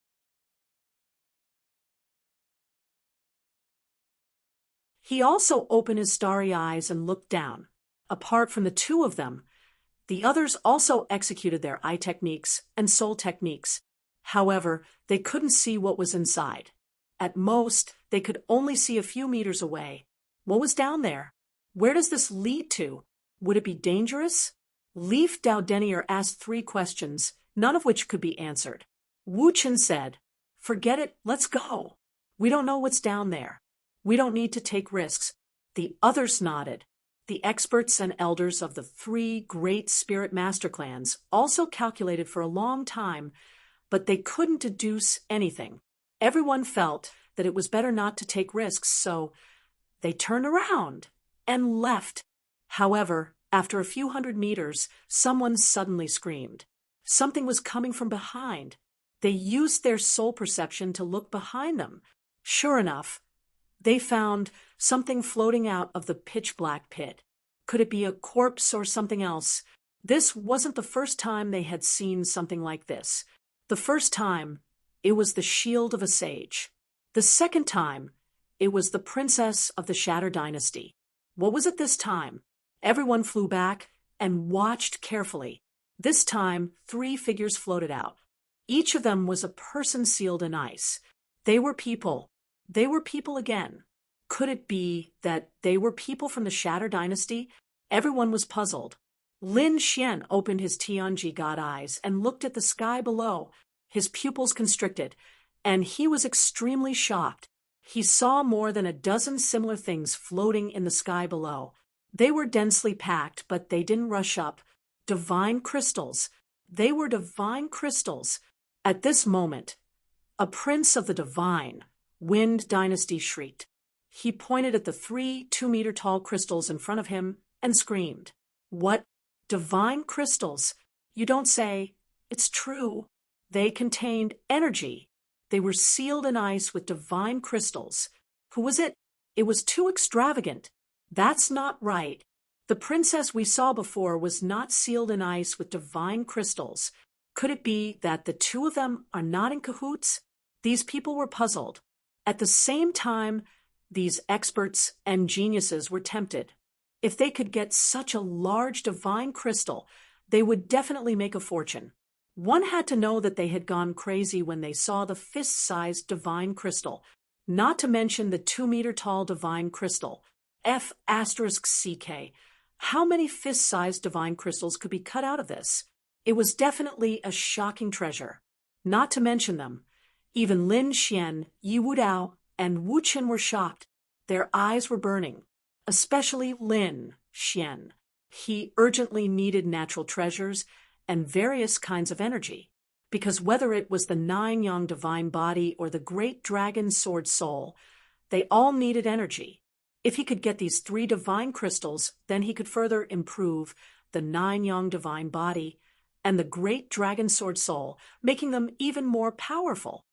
S1: He also opened his starry eyes and looked down. Apart from the two of them, the others also executed their eye techniques and soul techniques. However, they couldn't see what was inside. At most, they could only see a few meters away. What was down there? Where does this lead to? Would it be dangerous? Leaf Dao Denier asked 3 questions, none of which could be answered. Wu Chen said, "Forget it, let's go. We don't know what's down there. We don't need to take risks." The others nodded. The experts and elders of the 3 great spirit master clans also calculated for a long time, but they couldn't deduce anything. Everyone felt that it was better not to take risks, so they turned around and left. However, after a few hundred meters, someone suddenly screamed. Something was coming from behind. They used their soul perception to look behind them. Sure enough, they found something floating out of the pitch-black pit. Could it be a corpse or something else? This wasn't the first time they had seen something like this. The first time, it was the shield of a sage. The second time, it was the princess of the Shatter Dynasty. What was it this time? Everyone flew back and watched carefully. This time, 3 figures floated out. Each of them was a person sealed in ice. They were people. They were people again. Could it be that they were people from the Shatter Dynasty? Everyone was puzzled. Lin Xian opened his Tianji God eyes and looked at the sky below. His pupils constricted, and he was extremely shocked. he saw more than a dozen similar things floating in the sky below. They were densely packed, but they didn't rush up. Divine crystals. They were divine crystals. At this moment, a prince of the divine Wind dynasty shrieked. He pointed at the 3 2-meter-tall crystals in front of him and screamed. What? Divine crystals? You don't say. It's true. They contained energy. They were sealed in ice with divine crystals. Who was it? It was too extravagant. That's not right. The princess we saw before was not sealed in ice with divine crystals. Could it be that the two of them are not in cahoots? These people were puzzled. At the same time, these experts and geniuses were tempted. If they could get such a large divine crystal, they would definitely make a fortune. One had to know that they had gone crazy when they saw the fist-sized divine crystal, not to mention the 2-meter-tall divine crystal. F*CK. How many fist-sized divine crystals could be cut out of this? It was definitely a shocking treasure. Not to mention them. Even Lin Xian, Yi Wudao, and Wu Qin were shocked. Their eyes were burning. Especially Lin Xian. He urgently needed natural treasures and various kinds of energy, because whether it was the 9-yang divine body or the great dragon sword soul, they all needed energy. If he could get these 3 divine crystals, then he could further improve the 9-yang divine body and the great dragon sword soul, making them even more powerful.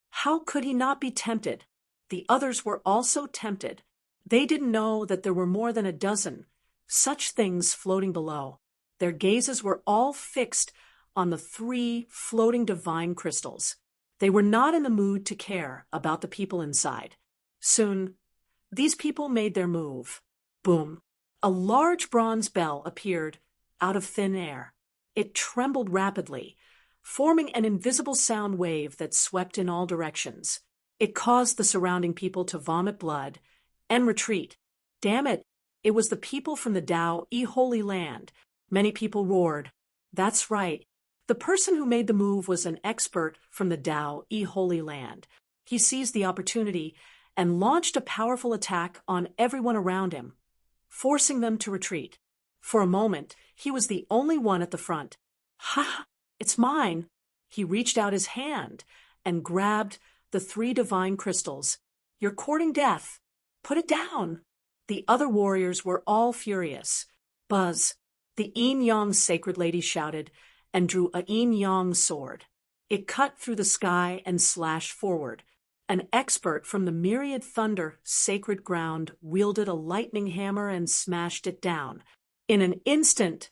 S1: How could he not be tempted? The others were also tempted. They didn't know that there were more than a dozen such things floating below. Their gazes were all fixed on the 3 floating divine crystals. They were not in the mood to care about the people inside. Soon, these people made their move. Boom! A large bronze bell appeared out of thin air. It trembled rapidly, forming an invisible sound wave that swept in all directions. It caused the surrounding people to vomit blood and retreat. Damn it! It was the people from the Tao Holy Land. Many people roared. That's right. The person who made the move was an expert from the Tao Holy Land. He seized the opportunity and launched a powerful attack on everyone around him, forcing them to retreat. For a moment, he was the only one at the front. Ha! It's mine! He reached out his hand and grabbed the 3 divine crystals. You're courting death. Put it down. The other warriors were all furious. Buzz! The Yin-Yang sacred lady shouted and drew a Yin-Yang sword. It cut through the sky and slashed forward. An expert from the myriad thunder sacred ground wielded a lightning hammer and smashed it down. In an instant,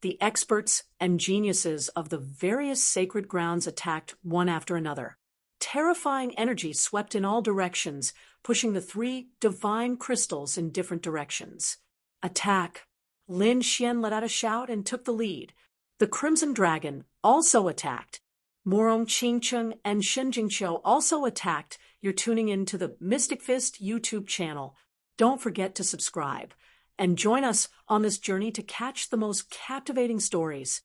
S1: the experts and geniuses of the various sacred grounds attacked one after another. Terrifying energy swept in all directions, pushing the 3 divine crystals in different directions. Attack! Lin Xian let out a shout and took the lead. The Crimson Dragon also attacked. Morong Qingcheng and Shen Jingqiu also attacked. You're tuning in to the Mystic Fist YouTube channel. Don't forget to subscribe and join us on this journey to catch the most captivating stories.